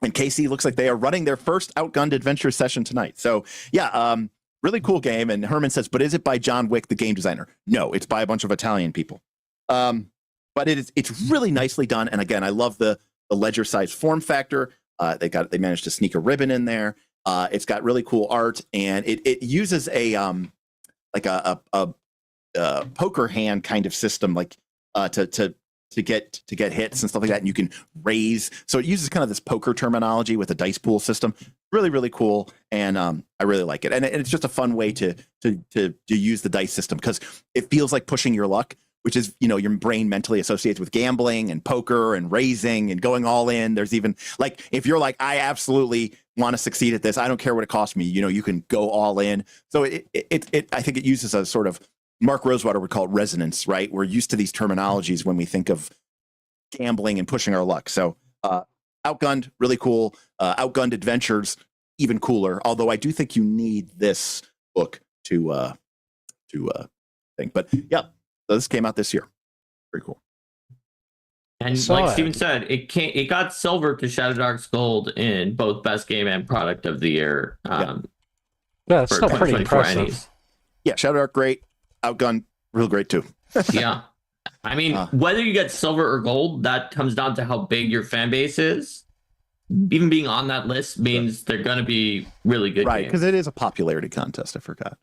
KC looks like they are running their first Outgunned Adventure session tonight. So yeah, really cool game. And Herman says, but is it by John Wick, the game designer? No, it's by a bunch of Italian people. But it's really nicely done. And again, I love the ledger size form factor. They managed to sneak a ribbon in there. It's got really cool art, and it uses a poker hand kind of system, like to get hits and stuff like that, and you can raise. So it uses kind of this poker terminology with a dice pool system. Really, really cool, and I really like it. And it's just a fun way to use the dice system, because it feels like pushing your luck, which is, your brain mentally associates with gambling and poker and raising and going all in. There's even like, if you're like, I absolutely want to succeed at this, I don't care what it costs me, you can go all in. So I think it uses a sort of, Mark Rosewater would call it resonance, right? We're used to these terminologies when we think of gambling and pushing our luck. So Outgunned, really cool. Outgunned Adventures, even cooler. Although I do think you need this book to think. But yeah, so this came out this year. Very cool. And like Steven said, it got silver to Shadow Dark's gold in both best game and product of the year. Yeah, that's still pretty impressive. NES. Yeah, Shadow Dark, great. Outgunned, real great too. Yeah. I mean, whether you get silver or gold, that comes down to how big your fan base is. Even being on that list means they're going to be really good. Right, because it is a popularity contest. I forgot.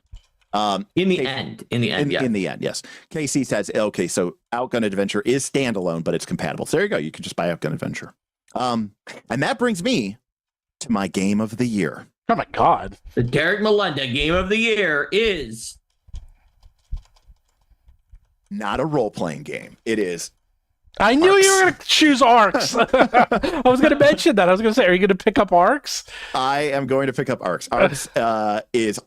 In the end, yes. KC says, okay, so Outgunned Adventure is standalone, but it's compatible. So there you go. You can just buy Outgunned Adventure. And that brings me to my game of the year. Oh my God. The Derek Melinda game of the year is not a role-playing game. It is. I knew you were going to choose Arcs. I was going to mention that. I was going to say, are you going to pick up Arcs? I am going to pick up Arcs. Arcs is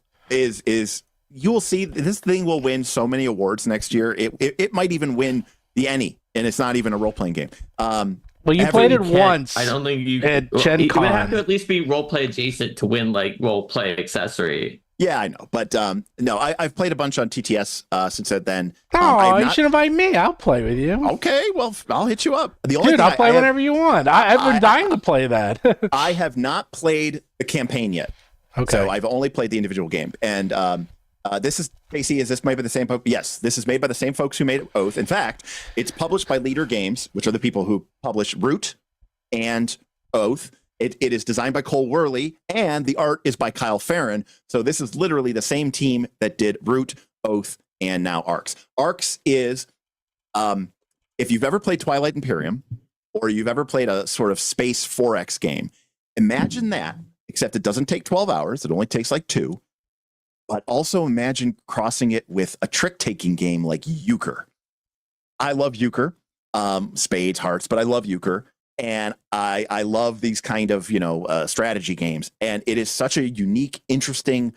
you will see, this thing will win so many awards next year. It might even win the ENnie, and it's not even a role-playing game. Well, you played it once. I don't think you at Gen Con. You would have to at least be role-play adjacent to win like role-play accessory. Yeah, I know, but no, I've played a bunch on TTS since then. You should invite me. I'll play with you. Okay, well, I'll hit you up. Dude, I'll play whenever you want. I've been dying to play that. I have not played the campaign yet. Okay. So I've only played the individual game. And this is, Casey, is this made by the same folks? Yes, this is made by the same folks who made Oath. In fact, it's published by Leader Games, which are the people who publish Root and Oath. It is designed by Cole Worley, and the art is by Kyle Farron. So this is literally the same team that did Root, Oath, and now Arcs. Arcs is, if you've ever played Twilight Imperium, or you've ever played a sort of space 4X game, imagine that, except it doesn't take 12 hours. It only takes like 2. But also imagine crossing it with a trick-taking game like Euchre. I love Euchre, spades, hearts, but I love Euchre. And I love these kind of, strategy games. And it is such a unique, interesting,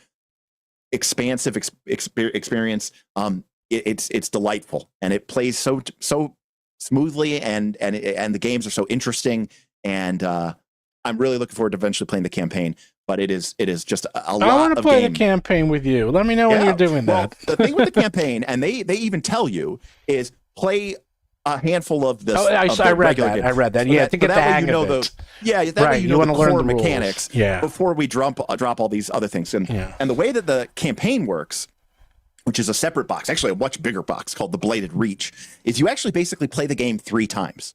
expansive experience. It's delightful, and it plays so smoothly, and the games are so interesting. And I'm really looking forward to eventually playing the campaign. But it is just a lot of I want to play the campaign with you. Let me know when you're doing that. The thing with the campaign, and they even tell you, is play a handful of this. I read that. I read that. Yeah, to get the hang of it. That way you know the core mechanics. Yeah. Before we drop all these other things. And the way that the campaign works, which is a separate box, actually a much bigger box called the Bladed Reach, is you actually basically play the game 3 times.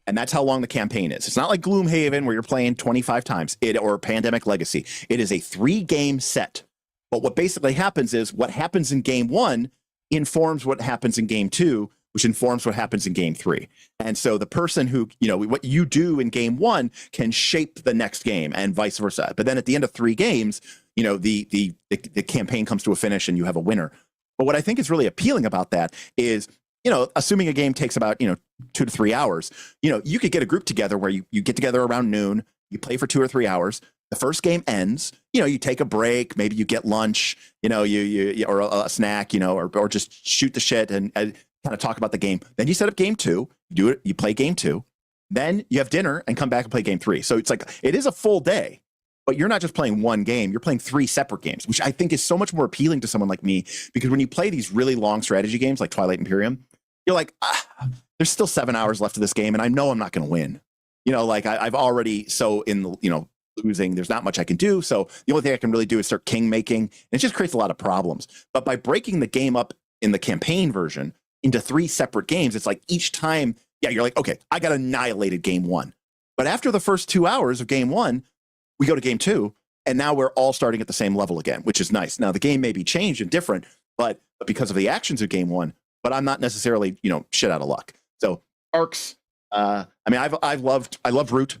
And that's how long the campaign is. It's not like Gloomhaven where you're playing 25 times, or Pandemic Legacy. It is a 3-game set. But what basically happens is what happens in game 1 informs what happens in game 2, which informs what happens in game 3. And so the person who, what you do in game 1 can shape the next game, and vice versa. But then at the end of 3 games, the campaign comes to a finish and you have a winner. But what I think is really appealing about that is, assuming a game takes about, 2 to 3 hours, you could get a group together where you get together around noon, you play for 2 or 3 hours, The first game ends, you take a break, maybe you get lunch, you or a snack, or just shoot the shit and kind of talk about the game. Then you set up game 2, you play game 2, then you have dinner and come back and play game 3. So it's like, it is a full day, but you're not just playing one game, you're playing 3 separate games, which I think is so much more appealing to someone like me, because when you play these really long strategy games like Twilight Imperium, you're like, there's still 7 hours left of this game and I know I'm not going to win. Like I've already, so in the, losing, there's not much I can do. So the only thing I can really do is start king making. And it just creates a lot of problems. But by breaking the game up in the campaign version into 3 separate games, it's like each time, you're like, okay, I got annihilated game 1. But after the first 2 hours of game 1, we go to game 2, and now we're all starting at the same level again, which is nice. Now the game may be changed and different, but because of the actions of game 1, but I'm not necessarily, shit out of luck. So arcs, I love Root.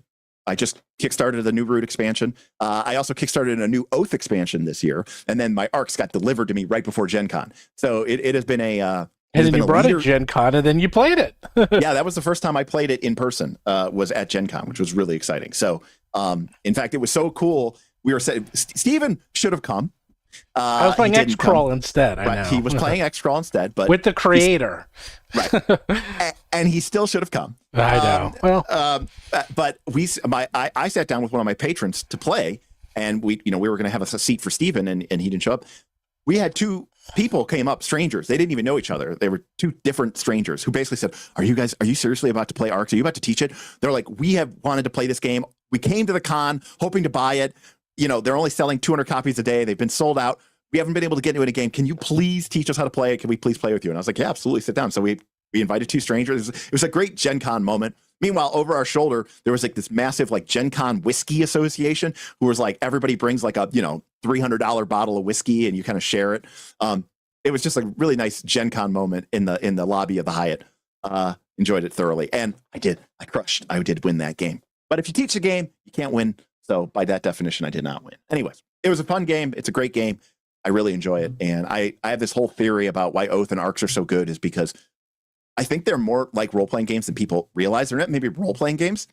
I just kickstarted a new Root expansion. I also kickstarted a new Oath expansion this year, and then my arcs got delivered to me right before Gen Con. So it has been a and then you brought it Gen Con, and then you played it. Yeah, that was the first time I played it in person. Was at Gen Con, which was really exciting. So, in fact, it was so cool. We were saying Steven should have come. I was playing X-Crawl instead. I know. He was playing X-Crawl instead, but with the creator, right? and he still should have come. I know. But I sat down with one of my patrons to play, and we were going to have a seat for Steven, and he didn't show up. We had 2 people came up, strangers. They didn't even know each other. They were 2 different strangers who basically said, are you seriously about to play Arcs? Are you about to teach it? They're like, we have wanted to play this game. We came to the con hoping to buy it. They're only selling 200 copies a day. They've been sold out. We haven't been able to get into a game. Can you please teach us how to play it? Can we please play with you? And I was like, yeah, absolutely. Sit down. So we invited 2 strangers. It was a great Gen Con moment. Meanwhile, over our shoulder, there was like this massive like Gen Con whiskey association who was like, everybody brings like a, $300 bottle of whiskey and you kind of share it. It was just a really nice Gen Con moment in the lobby of the Hyatt. Enjoyed it thoroughly. And I crushed. I did win that game. But if you teach a game, you can't win. So by that definition, I did not win. Anyways, it was a fun game. It's a great game. I really enjoy it. And I have this whole theory about why Oath and Arcs are so good is because I think they're more like role-playing games than people realize. They're not maybe role-playing games,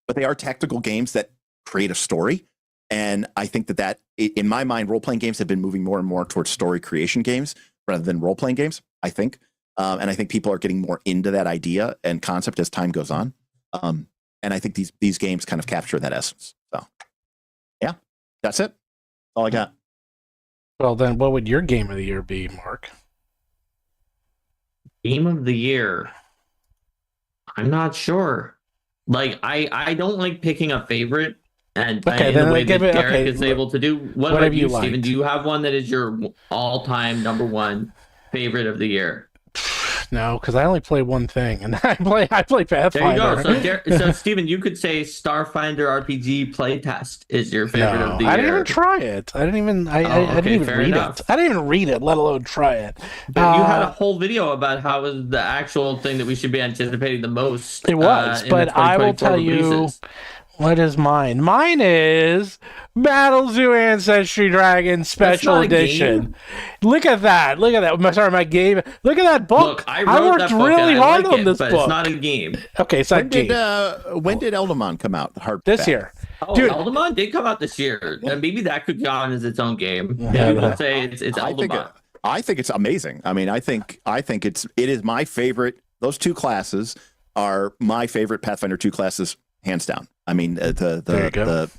but they are tactical games that create a story. And I think that in my mind, role-playing games have been moving more and more towards story creation games rather than role-playing games, I think. And I think people are getting more into that idea and concept as time goes on. And I think these games kind of capture that essence. So, yeah, that's it. That's all I got. Well, then what would your game of the year be, Mark? Game of the year. I'm not sure. Like, I don't like picking a favorite. And in the way that Derek is able to do. What about you, Steven? Do you have one that is your all-time number 1 favorite of the year? No, because I only play one thing, and I play Pathfinder. There you go. So Steven, you could say Starfinder RPG playtest is your favorite of the year. I didn't even try it. I didn't even read it. I didn't even read it, let alone try it. But you had a whole video about how it was the actual thing that we should be anticipating the most. It was, but I will tell you. What is mine? Mine is Battlezoo Ancestry Dragon Special Edition. Look at that. Sorry, my game. Look at that book. Look, I worked really hard on this book. It's not a game. Okay, it's not a game. When did Eldamon come out? This year. Oh, dude, Eldamon did come out this year. And maybe that could go on as its own game. Maybe we'll say it's Eldamon. I think it's amazing. I mean, I think it is my favorite. Those 2 classes are my favorite Pathfinder 2 classes, hands down. I mean, the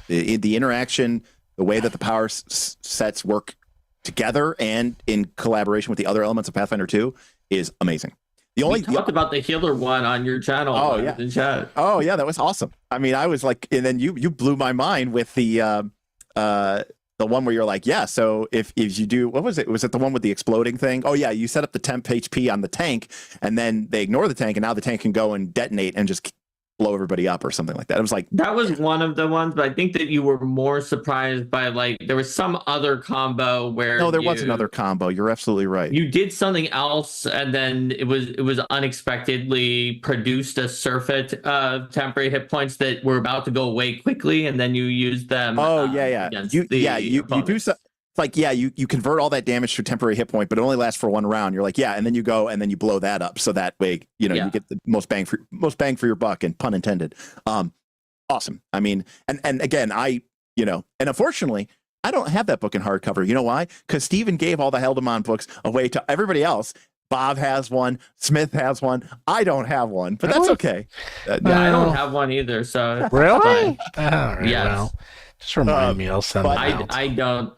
interaction, the way that the power sets work together and in collaboration with the other elements of Pathfinder 2 is amazing. We talked about the healer one on your channel. Oh yeah, in chat. Oh yeah, that was awesome. I mean, I was like, and then you blew my mind with the one where you're like, yeah. So if you do, what was it? Was it the one with the exploding thing? Oh yeah, you set up the temp HP on the tank, and then they ignore the tank, and now the tank can go and detonate and just blow everybody up or something like that. It was like that was one of the ones, but I think that you were more surprised by like there was some other combo where no, there was another combo. You're absolutely right. You did something else, and then it was unexpectedly produced a surfeit of temporary hit points that were about to go away quickly, and then you used them. Oh yeah. You do so. It's like, yeah, you convert all that damage to a temporary hit point, but it only lasts for 1 round. You're like, yeah, and then you go and then you blow that up, so that way, you get the most bang for your buck, and pun intended. awesome. I mean, and again, and unfortunately, I don't have that book in hardcover. You know why? Because Steven gave all the Eldamon books away to everybody else. Bob has one. Smith has one. I don't have one, but that's okay. I don't have one either. So really? Yes. Well, just remind me. I'll send them out. I don't.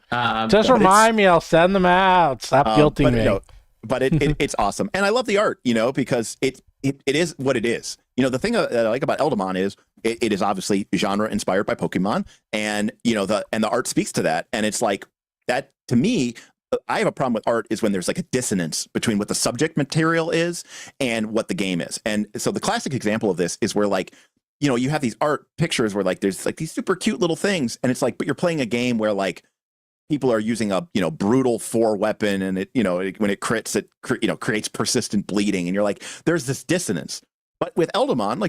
Just remind me. I'll send them out. Stop guilting me. But it's awesome, and I love the art. Because it is what it is. The thing that I like about Eldamon is it is obviously genre inspired by Pokemon, and the art speaks to that, and it's like that to me. I have a problem with art is when there's like a dissonance between what the subject material is and what the game is. And so the classic example of this is where you have these art pictures where there's these super cute little things, and it's like, but you're playing a game where people are using a brutal 4 weapon, and it when it crits it creates persistent bleeding, and you're like, there's this dissonance. But with Eldamon,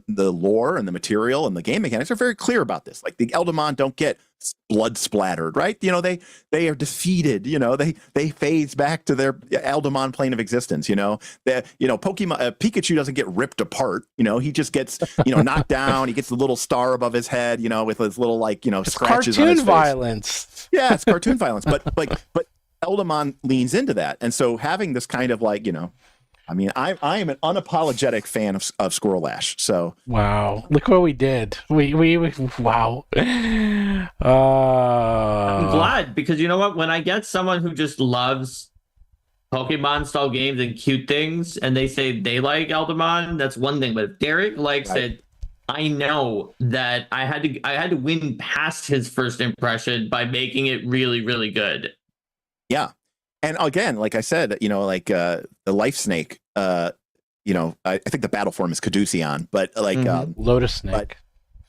the lore and the material and the game mechanics are very clear about this. Like the Eldamon don't get blood splattered, right? They are defeated. They phase back to their Eldamon plane of existence. Pokemon Pikachu doesn't get ripped apart. He just gets knocked down. He gets the little star above his head. With his little scratches on his face. Cartoon violence. Yeah, it's cartoon violence. But Eldamon leans into that, and so having this kind of I am an unapologetic fan of Squirrel Ash. So wow, look what we did. We wow. I'm glad, because you know what? When I get someone who just loves Pokemon style games and cute things, and they say they like Eldamon, that's one thing. But if Derek likes it, I know that I had to win past his first impression by making it really, really good. Yeah. And again, like I said, the Life Snake, I think the battle form is Caduceon, but Lotus Snake.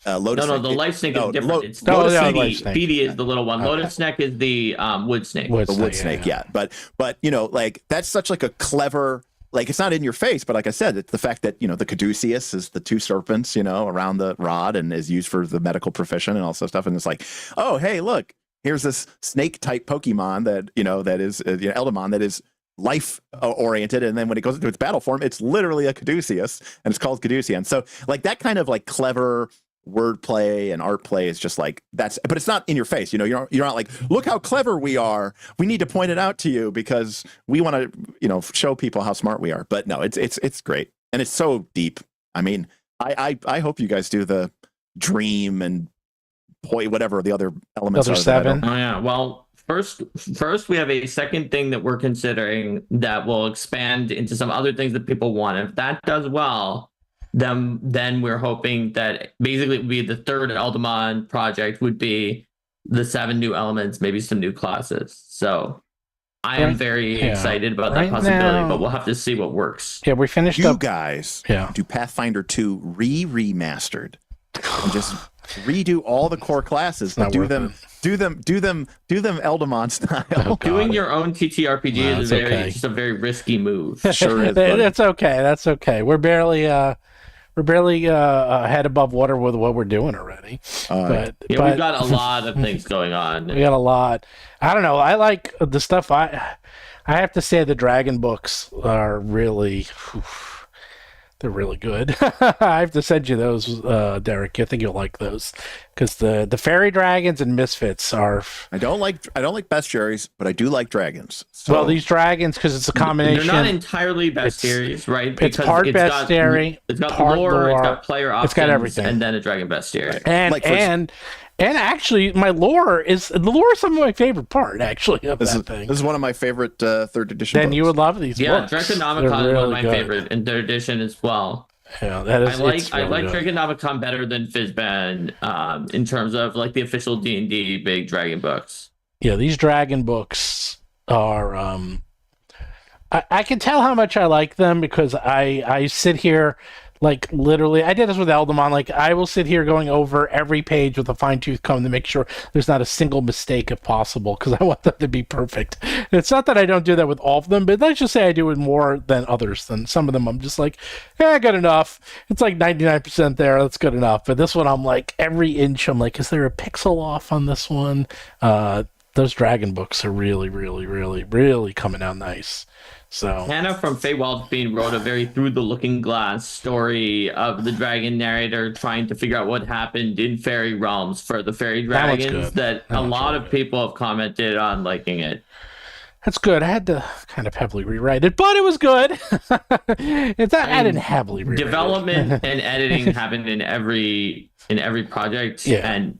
Lotus no, Snake. the Life Snake is different. It's Lotus Snake. Beady is the little one. Okay. Lotus Snake is the Wood Snake. The Wood Snake, yeah. But that's such a clever, it's not in your face, but like I said, it's the fact that, the Caduceus is the 2 serpents, around the rod and is used for the medical profession and all that stuff. And it's like, oh, hey, look. Here's this snake type Pokemon that is Eldamon that is life oriented, and then when it goes into its battle form, it's literally a Caduceus, and it's called Caduceon. So that kind of clever wordplay and art play is just that's, but it's not in your face. You're not like, look how clever we are. We need to point it out to you because we want to show people how smart we are. But no, it's great, and it's so deep. I mean, I hope you guys do the Dream and whatever the other elements are. 7. Oh yeah. Well, first we have a second thing that we're considering that will expand into some other things that people want. If that does well, then we're hoping that basically it would be the third Eldamon project would be the 7 new elements, maybe some new classes. So I am very excited about that possibility, but we'll have to see what works. Yeah, we finished you guys do Pathfinder 2 remastered and just redo all the core classes and do them Eldamon style. Oh, doing your own TTRPG is just a very risky move. Sure is. That's okay. We're barely head above water with what we're doing already. But we've got a lot of things going on. We got a lot. I don't know. I like the stuff. I have to say the Dragon books are really. They're really good. I have to send you those, Derek. I think you'll like those because the fairy dragons and misfits are. I don't like bestiaries, but I do like dragons. So... Well, these dragons, because it's a combination. They're not entirely bestiaries, right? It's part bestiary, it's got part lore, it's got player options, it's got everything, and then a dragon bestiary. Right. And actually, the lore is some of my favorite part. Actually, of that thing. This is one of my favorite 3rd edition. Then books. you would love these. Yeah, books. Draconomicon is one of my favorite in 3rd edition as well. Yeah, that is. I like Draconomicon better than Fizban in terms of the official D&D big dragon books. Yeah, these dragon books are. I can tell how much I like them because I sit here. Literally, I did this with Eldamon. I will sit here going over every page with a fine-tooth comb to make sure there's not a single mistake if possible, because I want them to be perfect. It's not that I don't do that with all of them, but let's just say I do it more than others. Than some of them, I'm just good enough. It's 99% there. That's good enough. But this one, I'm every inch, I'm is there a pixel off on this one? those dragon books are really, really, really, really coming out nice. So Hannah from Feywild Fiend wrote a very through the looking glass story of the dragon narrator trying to figure out what happened in fairy realms for the fairy dragons that a lot of people have commented on liking it. That's good. I had to kind of heavily rewrite it, but it was good. I didn't heavily rewrite development and editing happen in every project. Yeah. And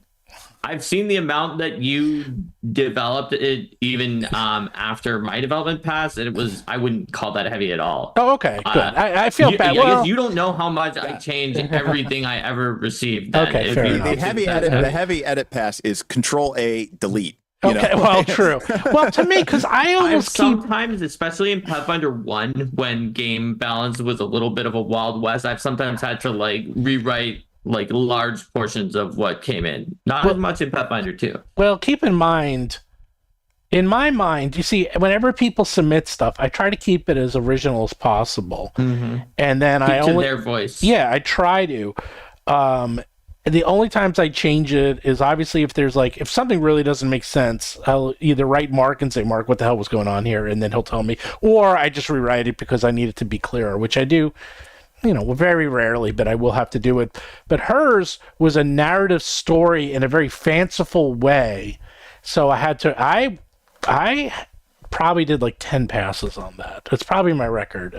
I've seen the amount that you developed it even after my development passed, and I wouldn't call that heavy at all. Oh, okay, good. I feel bad. I guess you don't know how much I changed everything I ever received. Okay, fair enough. The heavy edit pass is Control A delete. Okay, well, true. Well, to me, because I almost sometimes, especially in Pathfinder 1, when game balance was a little bit of a Wild West, I've sometimes had to rewrite large portions of what came in. Not as much in Pathfinder 2. Well, keep in mind, in my mind, you see, whenever people submit stuff, I try to keep it as original as possible. Mm-hmm. And then to their voice. Yeah, I try to. The only times I change it is obviously if something really doesn't make sense, I'll either write Mark and say, Mark, what the hell was going on here? And then he'll tell me, or I just rewrite it because I need it to be clearer, which I do. Very rarely, but I will have to do it. But hers was a narrative story in a very fanciful way. So I probably did 10 passes on that. It's probably my record.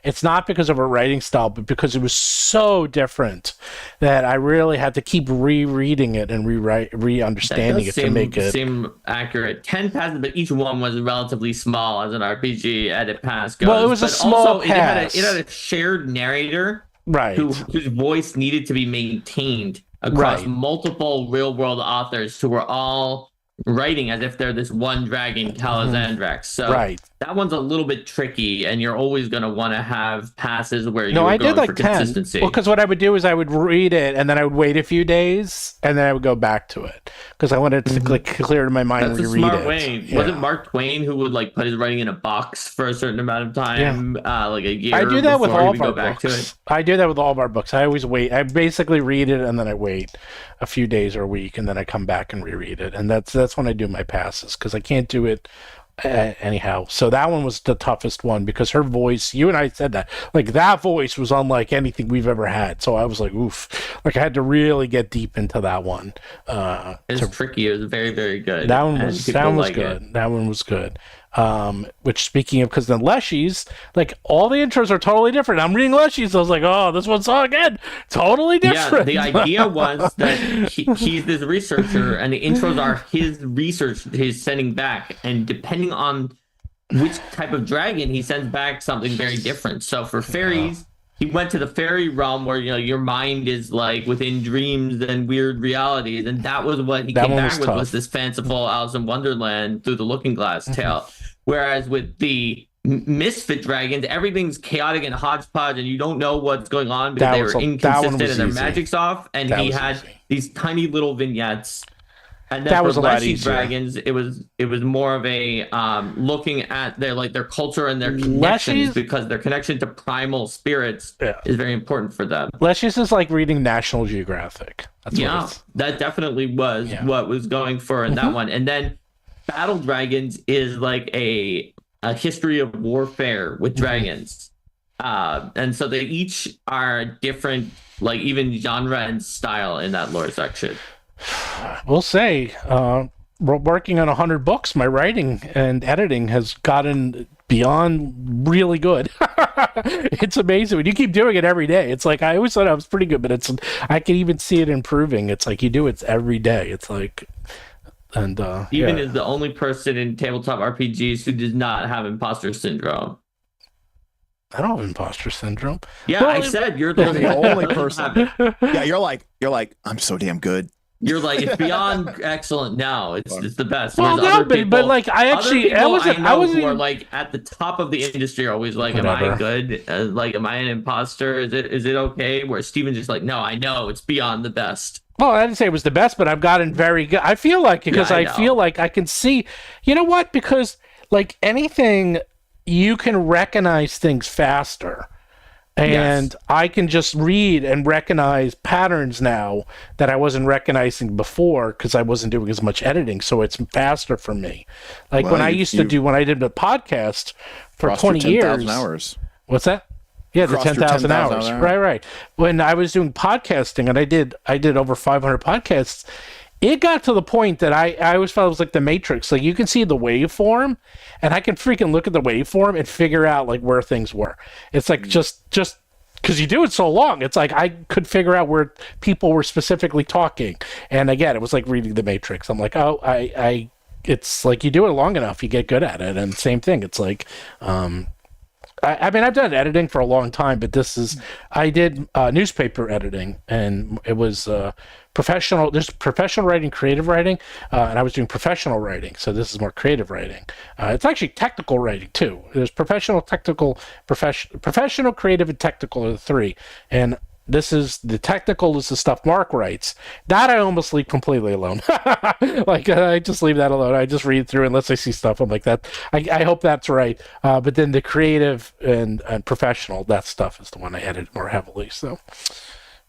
It's not because of her writing style, but because it was so different that I really had to keep rereading it and re-understanding it to make it seem accurate. 10 passes, but each one was relatively small as an RPG edit pass goes. Well, it was a small pass. It had a shared narrator, right? Whose voice needed to be maintained across multiple real-world authors who were all writing as if they're this one dragon, Calazandrax. So that one's a little bit tricky, and you're always going to want to have passes where you're going for 10. Consistency. Well, because what I would do is I would read it, and then I would wait a few days, and then I would go back to it because I wanted to clear in my mind and reread it. That's a smart way. Yeah. Was it Mark Twain who would put his writing in a box for a certain amount of time, a year? I do that with all of our books. I do that with all of our books. I always wait. I basically read it, and then I wait a few days or a week, and then I come back and reread it, and that's when I do my passes because I can't do it anyhow. So that one was the toughest one because her voice, you and I said that, that voice was unlike anything we've ever had. So I was oof, I had to really get deep into that one. It's tricky. It was very, very good. That one was good. That one was good. Which speaking of, because the Leshies, all the intros are totally different. I'm reading Leshies, so I was oh, this one's all again totally different. Yeah, the idea was that he's this researcher, and the intros are his research he's sending back, and depending on which type of dragon, he sends back something very different. So for fairies, he went to the fairy realm where your mind is within dreams and weird realities, and that was what he came back with, was this fanciful Alice in Wonderland through the Looking Glass tale. Whereas with the misfit dragons, everything's chaotic and hodgepodge, and you don't know what's going on because they were inconsistent and their magic's off. And he had these tiny little vignettes. And then for Leshy dragons, it was more of a looking at their culture and their connections, because their connection to primal spirits is very important for them. Leshy's is like reading National Geographic. That's that definitely was what was going for in that one. And then Battle Dragons is a history of warfare with dragons. And so they each are different, even genre and style in that lore section. We'll say, working on 100 books, my writing and editing has gotten beyond really good. It's amazing when you keep doing it every day. It's I always thought I was pretty good, but I can even see it improving. It's you do it every day. It's and even is the only person in tabletop RPGs who does not have imposter syndrome. I don't have imposter syndrome. Yeah, well, I said you're the only person. Yeah, you're like, I'm so damn good. You're it's beyond excellent now. It's the best. Well, no, but I actually, I wasn't who are at the top of the industry are always am I good? Am I an imposter? Is it okay? Where Steven's just no, I know it's beyond the best. Well, I didn't say it was the best, but I've gotten very good. I feel because I feel I can see, you know what? Because anything, you can recognize things faster. And I can just read and recognize patterns now that I wasn't recognizing before because I wasn't doing as much editing. So it's faster for me. Like when I did the podcast for 20 years. Hours. What's that? Yeah, the 10,000 hours. Right. When I was doing podcasting and I did over 500 podcasts, it got to the point that I always felt it was like the Matrix. Like you can see the waveform and I can freaking look at the waveform and figure out like where things were. It's like just because you do it so long, it's like I could figure out where people were specifically talking. And again, it was like reading the Matrix. I'm like, oh, it's like you do it long enough, you get good at it. And same thing. It's like, I mean, I've done editing for a long time, but I did newspaper editing, and it was professional. There's professional writing, creative writing, and I was doing professional writing. So this is more creative writing. It's actually technical writing too. There's professional, technical, professional, creative, and technical are the three. And the technical is the stuff Mark writes. That I almost leave completely alone. Like I just leave that alone. I just read through unless I see stuff. I'm like that. I hope that's right. But then the creative and professional, that stuff is the one I edit more heavily. So,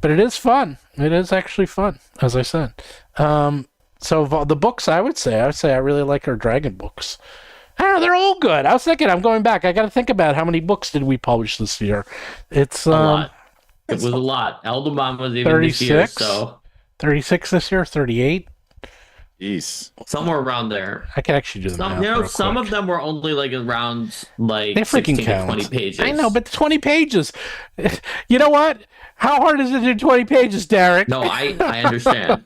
but it is fun. It is actually fun, as I said. So the books, I would say I really like our dragon books. I don't know, they're all good. I was thinking, I'm going back. I got to think about how many books did we publish this year. It's a lot. It was a lot. Eldemon was even 36? This year, so 36 this year, 38. Jeez, somewhere around there. I can actually do the math. Some of them were only like around like they freaking 16 to 20 pages. I know, but 20 pages. You know what? How hard is it to do 20 pages, Derek? No, I understand.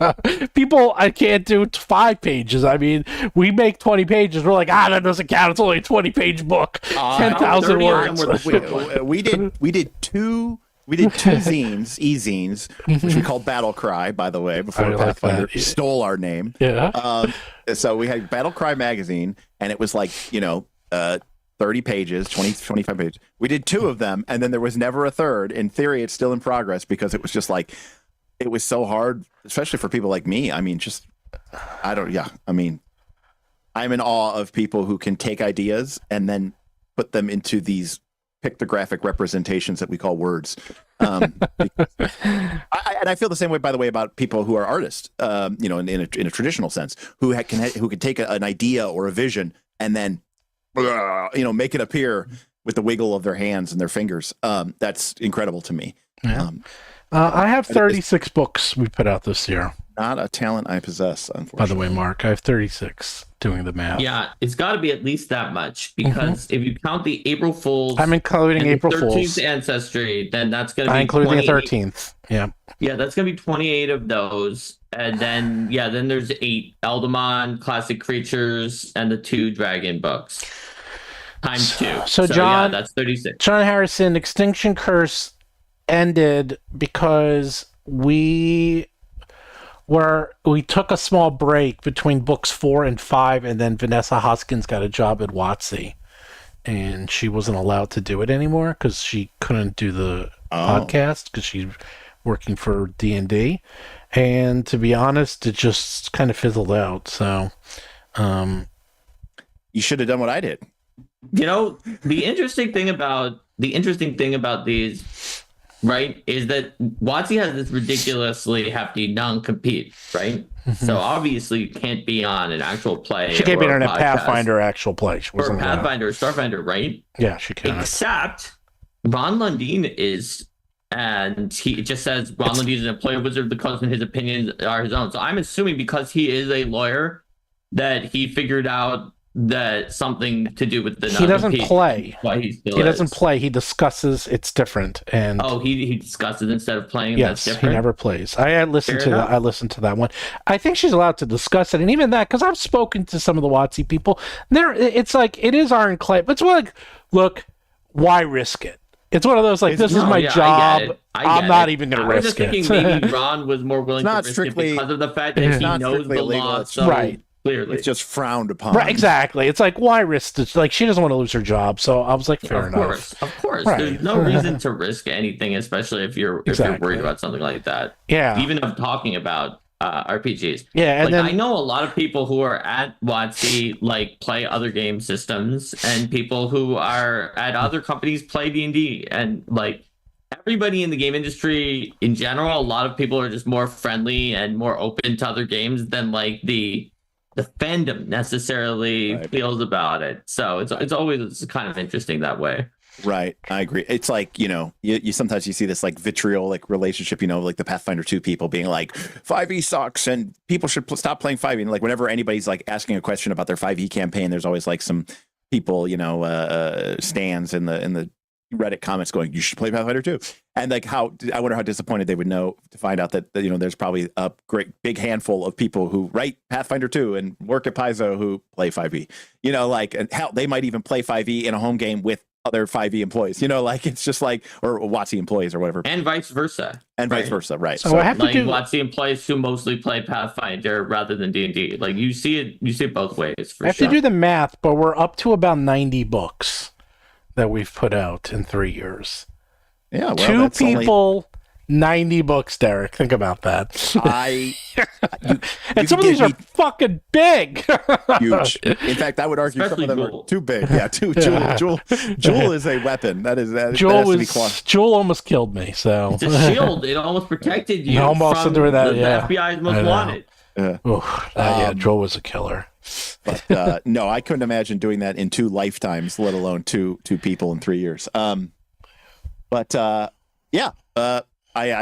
People, I can't do 5 pages. I mean, we make 20 pages. We're like, that doesn't count. It's only a 20-page book. 10,000 words. We did two zines, e-zines, which we called Battle Cry, by the way, before Pathfinder stole our name. Yeah. So we had Battle Cry magazine, and it was like, 30 pages, 20, 25 pages. We did 2 of them, and then there was never a third. In theory, it's still in progress because it was just like, it was so hard, especially for people like me. I mean, I'm in awe of people who can take ideas and then put them into these pictographic representations that we call words. And I feel the same way, by the way, about people who are artists, in a traditional sense, who can take an idea or a vision and then, make it appear with the wiggle of their hands and their fingers. That's incredible to me. Yeah. I have 36 books we put out this year. Not a talent I possess, unfortunately. By the way, Mark, I have 36 doing the math. Yeah, it's got to be at least that much because if you count the April Fools, I'm including April 13th Fools Ancestry, then that's going to be including the 13th. Yeah. Yeah, that's going to be 28 of those. And then, then there's 8 Eldemon, Classic Creatures, and the 2 Dragon books. Times 2. So John, that's 36. John Harrison, Extinction Curse ended because we took a small break between books 4 and 5, and then Vanessa Hoskins got a job at WoTC, and she wasn't allowed to do it anymore because she couldn't do the podcast because she's working for D&D. And to be honest, it just kind of fizzled out. So, you should have done what I did. The interesting thing about these, right, is that WoTC has this ridiculously hefty non-compete, right? Mm-hmm. So obviously you can't be on an actual play. She can't be on a Pathfinder actual play. She wasn't Pathfinder or Starfinder, right? Yeah, she can. Except Ron Lundin is, and he just says Ron Lundin is an employee wizard because his opinions are his own. So I'm assuming because he is a lawyer that he figured out that something to do with the he doesn't play. Why he doesn't play. He discusses. It's different. And he discusses instead of playing. Yes, that's he never plays. I listened to that. I listened to that one. I think she's allowed to discuss it, and even that because I've spoken to some of the WoTC people. It's like it is ironclad. But it's like, look, why risk it? It's one of those like this is my job. I'm not even going to risk it. I was just thinking maybe Ron was more willing to risk it because of the fact that he knows the law. Right. Clearly. It's just frowned upon. Right, exactly. It's like, why risk it? Like, she doesn't want to lose her job. So I was like, fair enough. Of course. Right. There's no reason to risk anything, especially if you're worried about something like that. Yeah. Even of talking about RPGs. Yeah, and then I know a lot of people who are at WoTC play other game systems, and people who are at other companies play D&D, and everybody in the game industry in general, a lot of people are just more friendly and more open to other games than like the fandom necessarily feels about it. So it's always kind of interesting that way. Right. I agree. It's like, you sometimes you see this like vitriolic relationship, like the Pathfinder 2 people being like 5e sucks and people should stop playing 5e. And like whenever anybody's like asking a question about their 5e campaign, there's always like some people, stands in the Reddit comments going, you should play Pathfinder 2. And like I wonder how disappointed they would know to find out that there's probably a great big handful of people who write Pathfinder 2 and work at Paizo who play 5e. And hell, they might even play 5e in a home game with other 5e employees, it's just like, or WoTC employees or whatever. And vice versa. Right. So I have to do WoTC employees who mostly play Pathfinder rather than D&D. Like you see it both ways for I have sure. to do the math, but we're up to about 90 books that we've put out in 3 years. Yeah, well, two people, 90 books, Derek. Think about that. And some of these are fucking big. Huge. In fact, I would argue Especially some of them Jewel. are too big. Yeah, Jewel is a weapon. Jewel almost killed me. So it's a shield. It almost protected you almost from doing that, the FBI's most wanted. Jewel was a killer. But no, I couldn't imagine doing that in 2 lifetimes, let alone two people in 3 years. I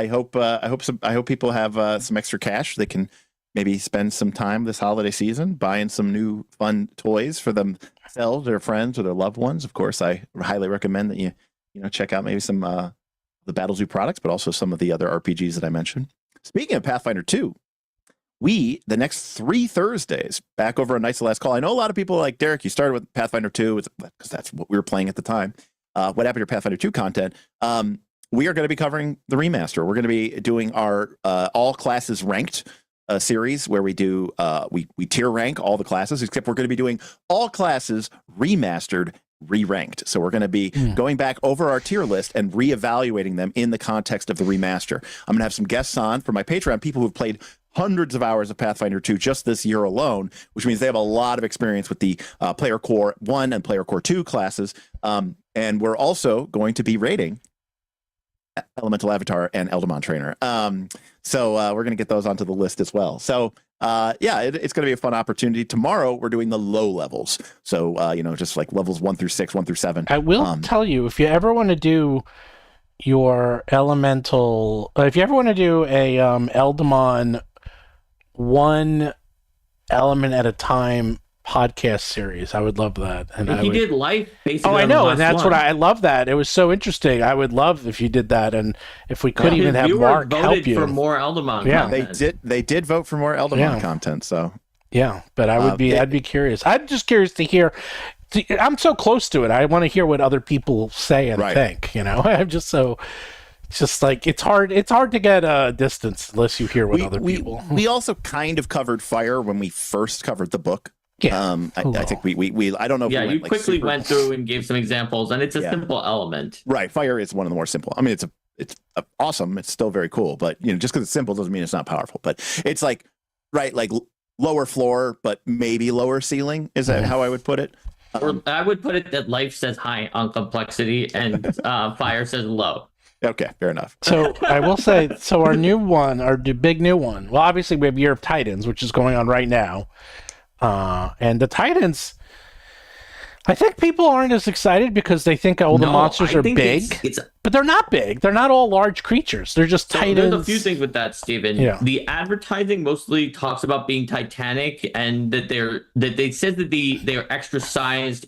hope people have some extra cash. They can maybe spend some time this holiday season buying some new fun toys for themselves, their friends, or their loved ones. Of course, I highly recommend that you check out maybe some the Battlezoo products, but also some of the other RPGs that I mentioned. Speaking of Pathfinder 2, the next 3 Thursdays, back over on Knights of the Last Call. I know a lot of people like, Derek, you started with Pathfinder 2 because that's what we were playing at the time. What happened to your Pathfinder 2 content? We are going to be covering the remaster. We're going to be doing our all classes ranked series where we do we tier rank all the classes, except we're going to be doing all classes remastered, re-ranked. So we're going to be going back over our tier list and reevaluating them in the context of the remaster. I'm going to have some guests on for my Patreon, people who've played hundreds of hours of Pathfinder 2 just this year alone, which means they have a lot of experience with the Player Core 1 and Player Core 2 classes. And we're also going to be rating Elemental Avatar and Eldamon Trainer. So we're going to get those onto the list as well. So it's going to be a fun opportunity. Tomorrow we're doing the low levels. So, just like levels 1 through 6, 1 through 7. I will tell you, if you ever want to do your elemental, if you ever want to do a Eldamon 1 element at a time podcast series, I would love that. And he did life basically. Oh, I know, and that's what I love. That it was so interesting. I would love if you did that, and if we could even have Mark help you for more Eldamon. Yeah, content. They did vote for more Eldamon content. So yeah, but I would I'd be curious. I'm just curious to hear. I'm so close to it. I want to hear what other people say and think. I'm just so. It's just like it's hard to get a distance unless you hear what other people. We also kind of covered Fire when we first covered the book. Yeah. I think we I don't know if you went, quickly went through and gave some examples, and it's a simple element. Right. Fire is one of the more simple. I mean, it's awesome. It's still very cool, but just because it's simple doesn't mean it's not powerful. But it's like lower floor, but maybe lower ceiling. Is that how I would put it? Or I would put it that life says high on complexity and fire says low. Okay, fair enough. So I will say, our new one, our big new one. Well, obviously we have Year of Titans, which is going on right now, and the Titans. I think people aren't as excited because they think all the monsters are big, but they're not big. They're not all large creatures. They're just Titans. There's a few things with that, Steven. Yeah. The advertising mostly talks about being Titanic, and that they said that they are extra sized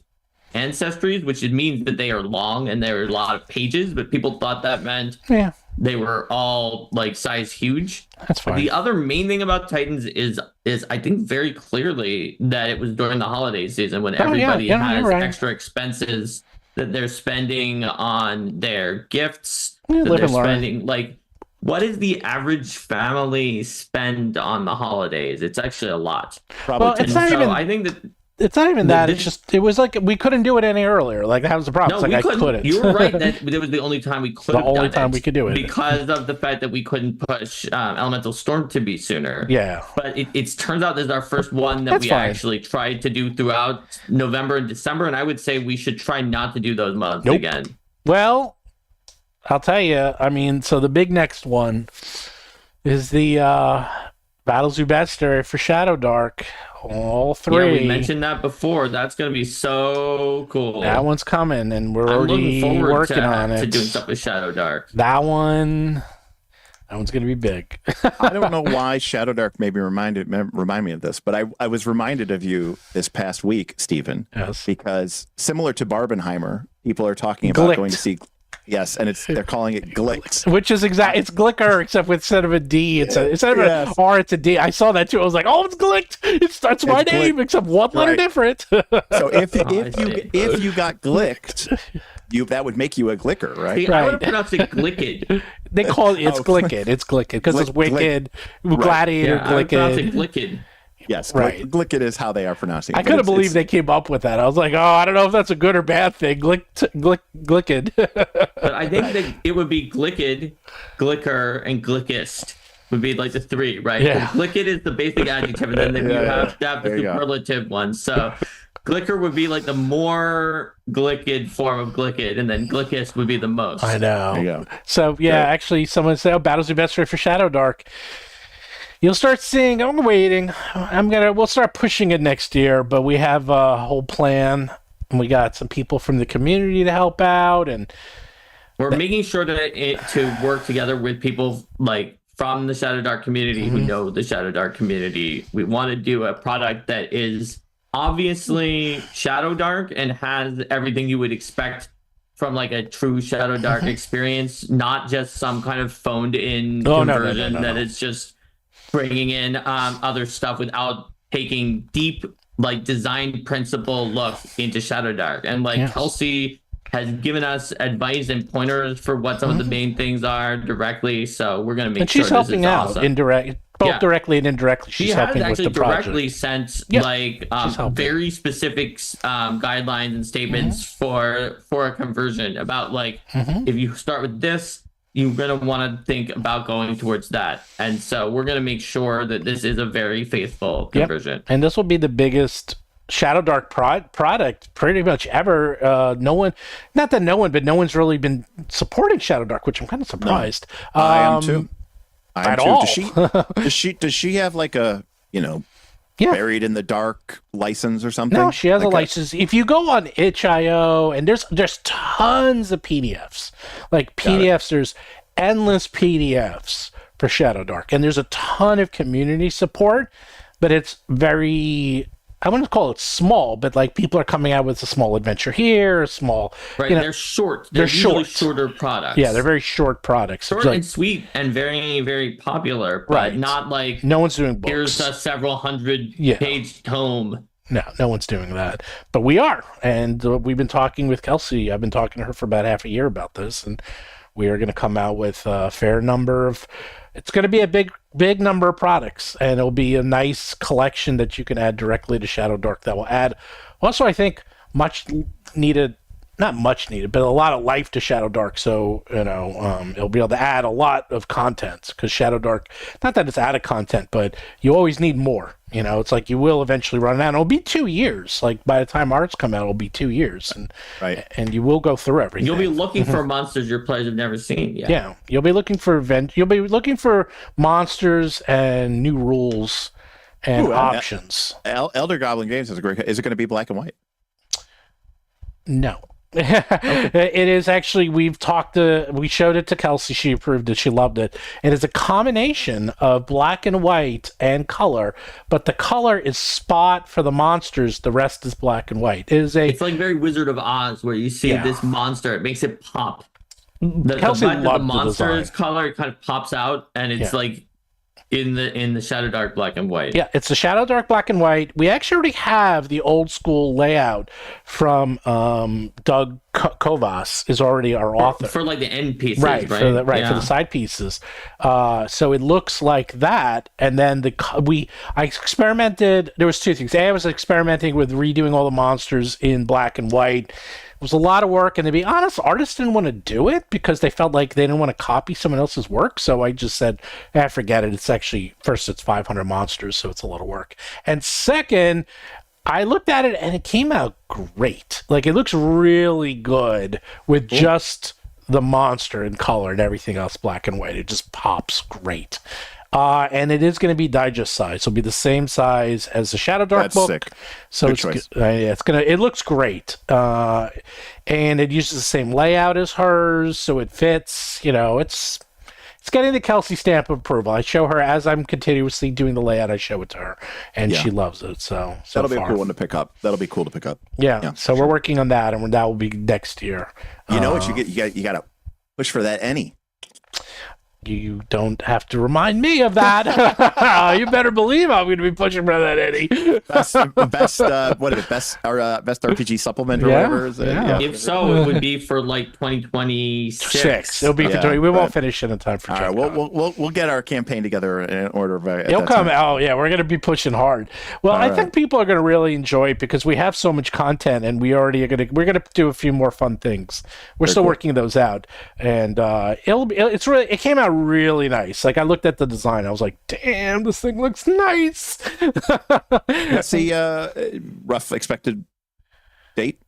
ancestries, which means that they are long and there are a lot of pages, but people thought that meant they were all like size huge. That's fine. The other main thing about Titans is I think very clearly that it was during the holiday season when everybody has extra expenses that they're spending on their gifts, that they're spending. Like, what does the average family spend on the holidays? It's actually a lot. Probably. Well, it's not even. I think that. It's not even that. It's just, it was like we couldn't do it any earlier. Like, that was the problem. No, it's like we I couldn't. You were right that it was the only time we could have done it. The only time we could do it. Because of the fact that we couldn't push Elemental Storm to be sooner. Yeah. But it turns out this is our first one that we actually tried to do throughout November and December, and I would say we should try not to do those months again. Well, I'll tell you. I mean, so the big next one is the Battlezoo Bestiary for Shadow Dark. All three. Yeah, we mentioned that before. That's going to be so cool. That one's coming, and we're already working on it. To doing stuff with Shadow Dark. That one's going to be big. I don't know why Shadow Dark maybe remind me of this, but I was reminded of you this past week, Stephen. Yes. Because similar to Barbenheimer, people are talking about going to see. Yes, and they're calling it Glicked. Which is it's Glicker, except with instead of a D, instead of an R, it's a D. I saw that too. I was like, oh, it's Glicked. That's my name, except one letter different. So if you got Glicked, that would make you a Glicker, right? See, I would have pronounced it Glicked. They call it Glicked. It's Glicked because it's wicked, gladiator, yeah, I would pronounce it Glicked. Glicked. Yes, right. Glicked is how they are pronouncing it. I couldn't believe they came up with that. I was like, oh, I don't know if that's a good or bad thing. Glicked. But I think that it would be Glicked, Glicker, and Glickest would be like the three, right? Yeah. Glicked is the basic adjective, and then you have to have the superlative one. So Glicker would be like the more Glicked form of Glicked, and then Glickest would be the most. I know. There you go. So, actually, someone said, Battlezoo Bestiary for Shadow Dark. You'll start seeing. I'm waiting. We'll start pushing it next year, but we have a whole plan. And we got some people from the community to help out, and we're making sure to work together with people like from the Shadow Dark community who know the Shadow Dark community. We want to do a product that is obviously Shadow Dark and has everything you would expect from like a true Shadow Dark experience, not just some kind of phoned in conversion that is just bringing in other stuff without taking deep like design principle look into Shadow Dark. And like Kelsey has given us advice and pointers for what some of the main things are directly, so we're going to make sure she's helping out awesome. both directly and indirectly. She's helping with the project. Directly sent like very specific guidelines and statements for a conversion about like if you start with this, you're going to want to think about going towards that. And so we're going to make sure that this is a very faithful conversion. And this will be the biggest Shadow Dark product pretty much ever. No one's really been supporting Shadow Dark, which I'm kind of surprised. No, I am too. All. Does she have like a, Buried in the Dark license or something? No, she has a license. If you go on itch.io, and there's tons of PDFs. Like PDFs, there's endless PDFs for Shadow Dark. And there's a ton of community support, but it's very, I wouldn't call it small, but like people are coming out with a small adventure here, a small... Right, they're short. They're shorter products. Yeah, they're very short products. Short and sweet and very, very popular, but not like... No one's doing books. Here's a several hundred-page tome. No one's doing that. But we are. And we've been talking with Kelsey. I've been talking to her for about half a year about this, and we are going to come out with a fair number of... It's going to be a big number of products, and it'll be a nice collection that you can add directly to Shadow Dark that will add, also, I think, not much needed, but a lot of life to Shadow Dark. So, it'll be able to add a lot of content, because Shadow Dark, not that it's out of content, but you always need more. It's like you will eventually run out. It'll be 2 years. Like by the time arts come out, it'll be 2 years, and you will go through everything. You'll be looking for monsters your players have never seen yet. Yeah, you'll be looking for monsters and new rules and options. Elder Goblin Games has a great. Is it going to be black and white? No. It is actually, we showed it to Kelsey, she approved it, she loved it. It is a combination of black and white and color, but the color is spot for the monsters, the rest is black and white. It's like very Wizard of Oz, where you see this monster, it makes it pop. Kelsey the fact that the loved monster's color kind of pops out, and it's like in the Shadow Dark black and white. Yeah, it's the Shadow Dark black and white. We actually already have the old school layout from Doug Kovas is already our author for like the end pieces, right? For the side pieces. So it looks like that, and then I experimented. There was two things. I was experimenting with redoing all the monsters in black and white. It was a lot of work, and to be honest, artists didn't want to do it because they felt like they didn't want to copy someone else's work. So I just said, forget it. It's actually, first, it's 500 monsters, so it's a lot of work. And second, I looked at it, and it came out great. Like, it looks really good with just the monster in color and everything else black and white. It just pops great. And it is going to be digest size. It'll be the same size as the Shadow Dark book. Sick. So Good it looks great. And it uses the same layout as hers, so it fits. It's getting the Kelsey stamp of approval. I show her as I'm continuously doing the layout. I show it to her, and she loves it. So that'll be a cool one to pick up. That'll be cool to pick up. Yeah. So we're working on that, and that will be next year. You know what you get? You got to push for that any. You don't have to remind me of that. You better believe I'm going to be pushing for that, Eddie. Best RPG supplement or whatever. Is it? Yeah. If so, it would be for like 2026. It'll be for 20. We won't finish it in time for. All right, we'll get our campaign together in order of. It'll come. Time. Oh yeah, we're going to be pushing hard. Well, I think people are going to really enjoy it because we have so much content, and we're going to do a few more fun things. We're still working those out, and it came out really nice. Like I looked at the design, I was like, damn, this thing looks nice. Let's see rough expected date.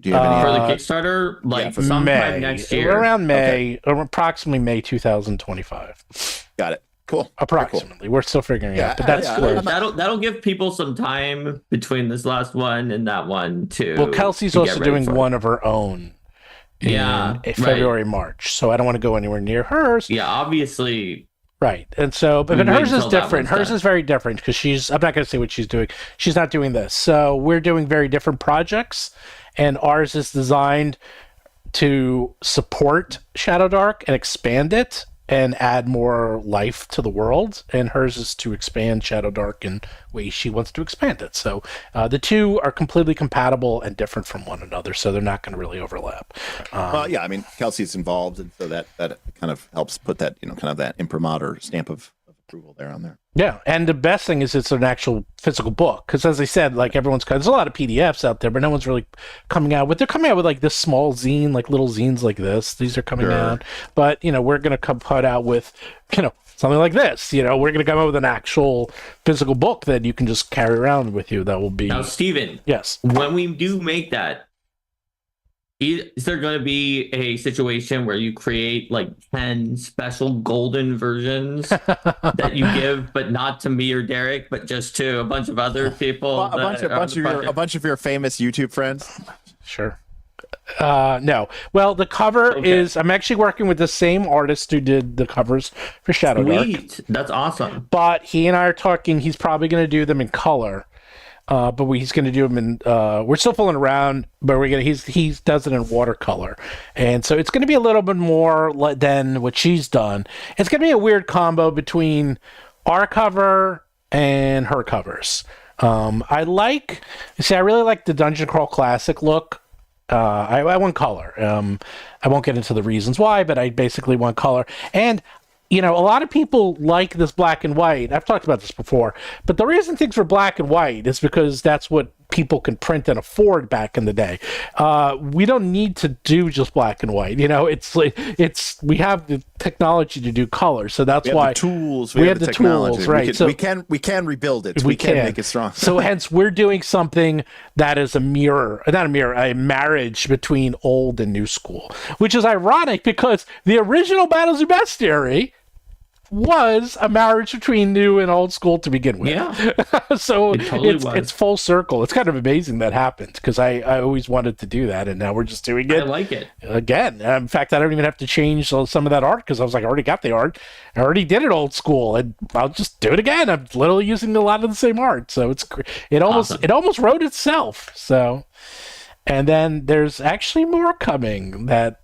Do you have any for the Kickstarter? Like sometime May. next year. Around May, approximately May 2025. Got it. Cool. Approximately. We're still figuring it out, but that's that'll give people some time between this last one and that one too. Well, Kelsey's also doing one of her own. In February, March. So I don't want to go anywhere near hers. Yeah, obviously. Right. And so, but hers is different. Hers is very different because I'm not going to say what she's doing. She's not doing this. So we're doing very different projects, and ours is designed to support Shadow Dark and expand it and add more life to the world, and hers is to expand Shadow Dark in ways she wants to expand it. So the two are completely compatible and different from one another, so they're not going to really overlap. Well, yeah, I mean, Kelsey's involved, and so that kind of helps put that, kind of that imprimatur stamp of approval there on there. Yeah, and the best thing is it's an actual physical book, because as I said, like there's a lot of PDFs out there, but no one's really coming out with. They're coming out with like this small zine, like little zines like this. These are coming out, but we're gonna put out with something like this. We're gonna come out with an actual physical book that you can just carry around with you. That will be now, Steven. Yes, when we do make that. Is there going to be a situation where you create like 10 special golden versions that you give, but not to me or Derek, but just to a bunch of other people? A bunch of your famous YouTube friends. Sure. No. Well, the cover is. I'm actually working with the same artist who did the covers for Shadow Dark. That's awesome. But he and I are talking. He's probably going to do them in color. But he's going to do them in. We're still fooling around, but he does it in watercolor, and so it's going to be a little bit more than what she's done. It's going to be a weird combo between our cover and her covers. I really like the Dungeon Crawl Classic look. I want color. I won't get into the reasons why, but I basically want color. And a lot of people like this black and white. I've talked about this before, but the reason things were black and white is because that's what people can print and afford back in the day. We don't need to do just black and white. We have the technology to do color, so that's why the tools. We have the tools, right? We can rebuild it. We can make it strong. So hence, we're doing something that is a marriage between old and new school, which is ironic because the original Battlezoo Bestiary was a marriage between new and old school to begin with. Yeah. So it's full circle. It's kind of amazing that happened because I always wanted to do that, and now we're just doing it. I like it. Again. In fact, I don't even have to change some of that art because I was like, I already got the art. I already did it old school, and I'll just do it again. I'm literally using a lot of the same art. So it almost wrote itself. So, and then there's actually more coming that.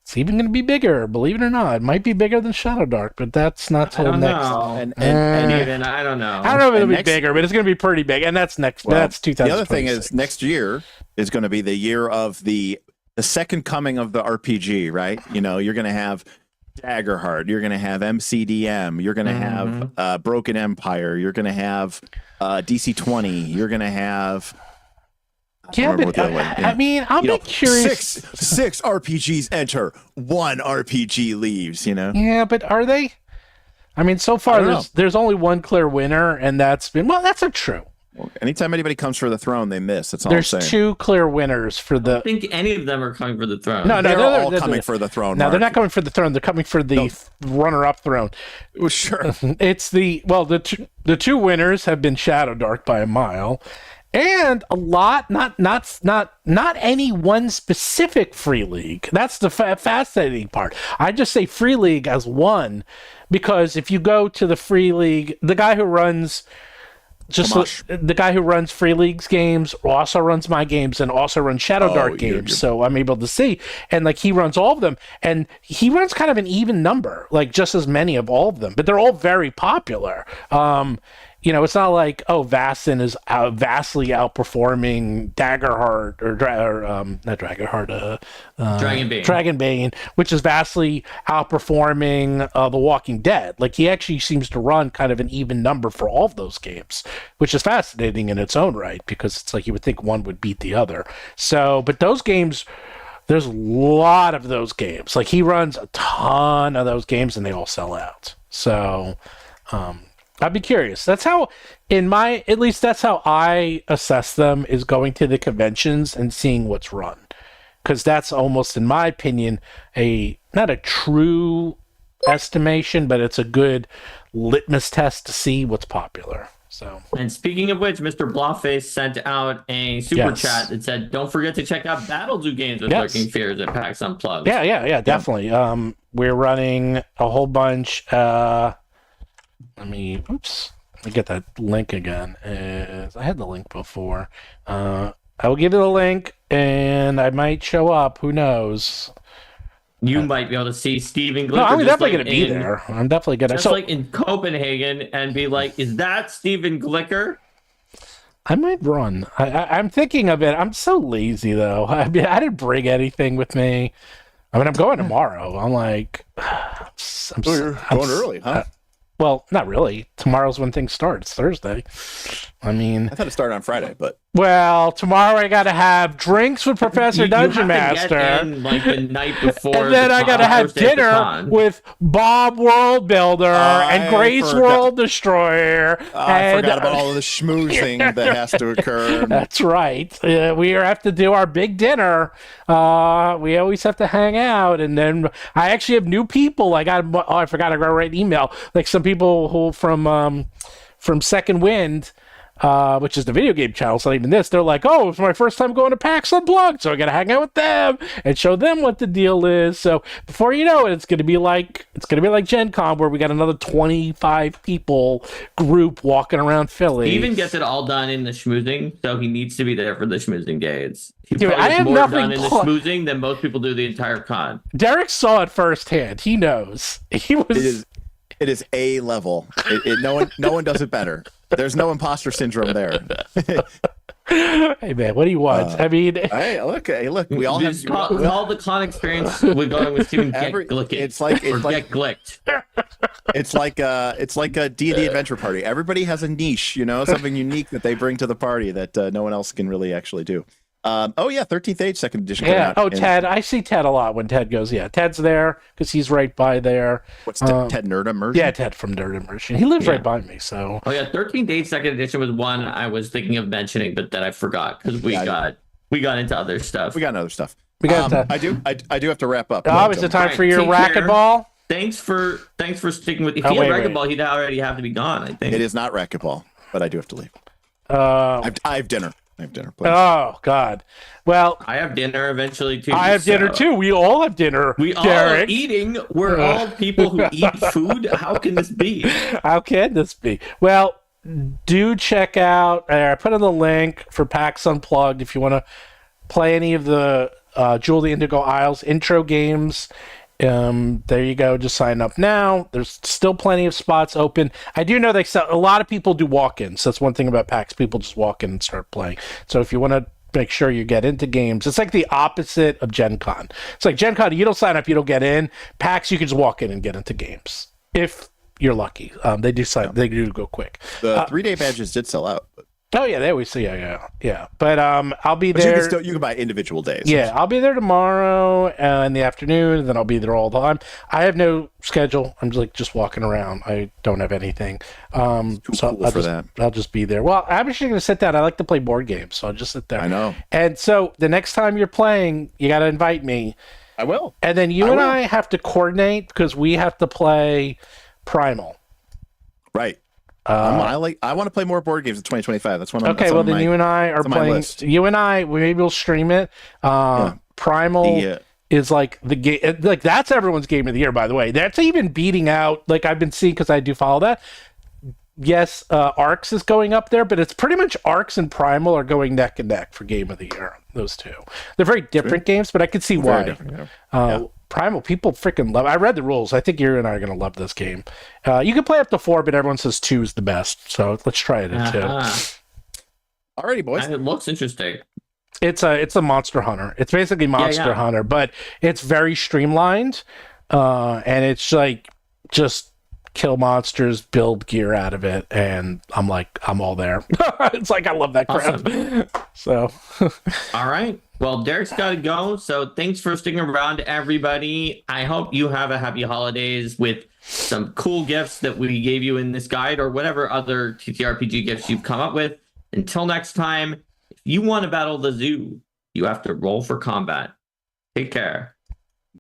It's even going to be bigger, believe it or not. It might be bigger than Shadow Dark, but that's not till next. And I don't know. I don't know if it'll be bigger, but it's going to be pretty big, and that's next. Well, that's 2026. The other thing is next year is going to be the year of the second coming of the RPG, right? You're going to have Daggerheart, you're going to have MCDM, you're going to have Broken Empire, you're going to have DC-20, you're going to have. Yeah, but I mean, I'm curious. Six RPGs enter, one RPG leaves. Yeah, but are they? I mean, so far there's only one clear winner, and that's not true. Anytime anybody comes for the throne, they miss. That's all There's I'm saying. 2 clear winners for the. I don't think any of them are coming for the throne. No, They're all coming for the throne. No, Mark. they're not coming for the throne. They're coming for the runner-up throne. Well, sure. It's the 2 winners have been shadow dark by a mile, and a lot not any one specific free league. That's the fascinating part. I just say free league as one because if you go to the free league, the guy who runs. The guy who runs Free Leagues games also runs my games and also runs Shadow Dark games. So I'm able to see. And like he runs all of them. And he runs kind of an even number, like just as many of all of them. But they're all very popular. It's not like, Vastin is vastly outperforming Daggerheart not Daggerheart, Dragonbane, which is vastly outperforming The Walking Dead. Like he actually seems to run kind of an even number for all of those games, which is fascinating in its own right because it's like you would think one would beat the other. So, but those games. There's a lot of those games. Like he runs a ton of those games and they all sell out. So, I'd be curious. That's how, at least that's how I assess them, is going to the conventions and seeing what's run. Because that's almost, in my opinion, not a true estimation, but it's a good litmus test to see what's popular. So. And speaking of which, Mr. Blawface sent out a super chat that said, "Don't forget to check out Battlezoo games with Lurking Fears at PAX Unplugged." Yeah, definitely. We're running a whole bunch. Let me get that link again. I had the link before. I will give you the link, and I might show up. Who knows? You might be able to see Stephen Glicker. No, I'm definitely going to be there. I'm definitely going to. Just like in Copenhagen and be like, is that Stephen Glicker? I might run. I'm thinking of it. I'm so lazy, though. I didn't bring anything with me. I mean, I'm going tomorrow. I'm like... You're going early, huh? Well, not really. Tomorrow's when things start. It's Thursday. I mean... I thought it started on Friday, but... Well, tomorrow I got to have drinks with Professor Dungeon Master. Get in, like the night before. And then I got to have dinner with Bob World Builder and Grace World Destroyer. I forgot about all of the schmoozing that has to occur. That's right. We have to do our big dinner. We always have to hang out. And then I actually have new people. I forgot I got to write an email. Like some people who from Second Wind, which is the video game channel, it's not even this. They're like, "Oh, it's my first time going to PAX Unplugged, so I got to hang out with them and show them what the deal is." So before you know it, it's gonna be like Gen Con, where we got another 25 people group walking around Philly. He even gets it all done in the schmoozing, so he needs to be there for the schmoozing day. Dude, I have more nothing done in the schmoozing than most people do the entire con. Derek saw it firsthand. He knows. It is A level. No one does it better. There's no imposter syndrome there. Hey man, what do you want? I mean, hey, look. We all have all the con experience with going with Steven get Glicket. It's like get glicked. It's like a D&D adventure party. Everybody has a niche, something unique that they bring to the party that no one else can really actually do. 13th Age second edition. Yeah. Ted. I see Ted a lot when Ted goes. Yeah, Ted's there because he's right by there. What's Ted Nerd Immersion? Yeah, Ted from Nerd Immersion. He lives right by me. So. 13th Age second edition was one I was thinking of mentioning, but then I forgot because we got into other stuff. We got other stuff. I do have to wrap up. Oh, is it time for your racquetball? Thanks for sticking with. If he had racquetball, he'd already have to be gone. I think it is not racquetball, but I do have to leave. I have dinner. Please. Oh God! Well, I have dinner eventually too. I have dinner too. We all have dinner. We all are eating. We're all people who eat food. How can this be? How can this be? Well, do check out. I put in the link for PAX Unplugged if you want to play any of the Jewel of the Indigo Isles intro games. There you go. Just sign up now. There's still plenty of spots open. I do know a lot of people do walk-ins. That's one thing about PAX. People just walk in and start playing. So if you want to make sure you get into games, it's like the opposite of Gen Con. It's like Gen Con, you don't sign up, you don't get in. PAX, you can just walk in and get into games if you're lucky. They do go quick. The 3-day badges did sell out. Oh yeah, they always say yeah. But I'll be But there. you can buy individual days. Yeah, I'll be there tomorrow in the afternoon, and then I'll be there all the time. I have no schedule. I'm just walking around. I don't have anything. So Cool I'll just be there. Well, I'm actually going to sit down. I like to play board games, so I'll just sit there. I know. And so the next time you're playing, you got to invite me. I will. And then you and I have to coordinate because we have to play Primal. Right. I want to play more board games in 2025. That's one. Okay, well then you and I are playing. You and I, maybe we'll stream it. Primal is like the game. Like that's everyone's game of the year, by the way. That's even beating out. Like I've been seeing because I do follow that. Yes, Arcs is going up there, but it's pretty much Arcs and Primal are going neck and neck for game of the year. Those two, they're very different games, but I could see why. Primal, people freaking love it. I read the rules. I think you and I are going to love this game. You can play up to 4, but everyone says 2 is the best. So let's try it in 2. Alrighty, boys. And it looks interesting. It's a Monster Hunter. It's basically Monster Hunter, but it's very streamlined. And it's like just kill monsters, build gear out of it, and I'm all there. It's like I love that crap. Awesome. So all right. Well, Derek's got to go. So thanks for sticking around, everybody. I hope you have a happy holidays with some cool gifts that we gave you in this guide or whatever other TTRPG gifts you've come up with. Until next time, if you want to battle the zoo, you have to roll for combat. Take care.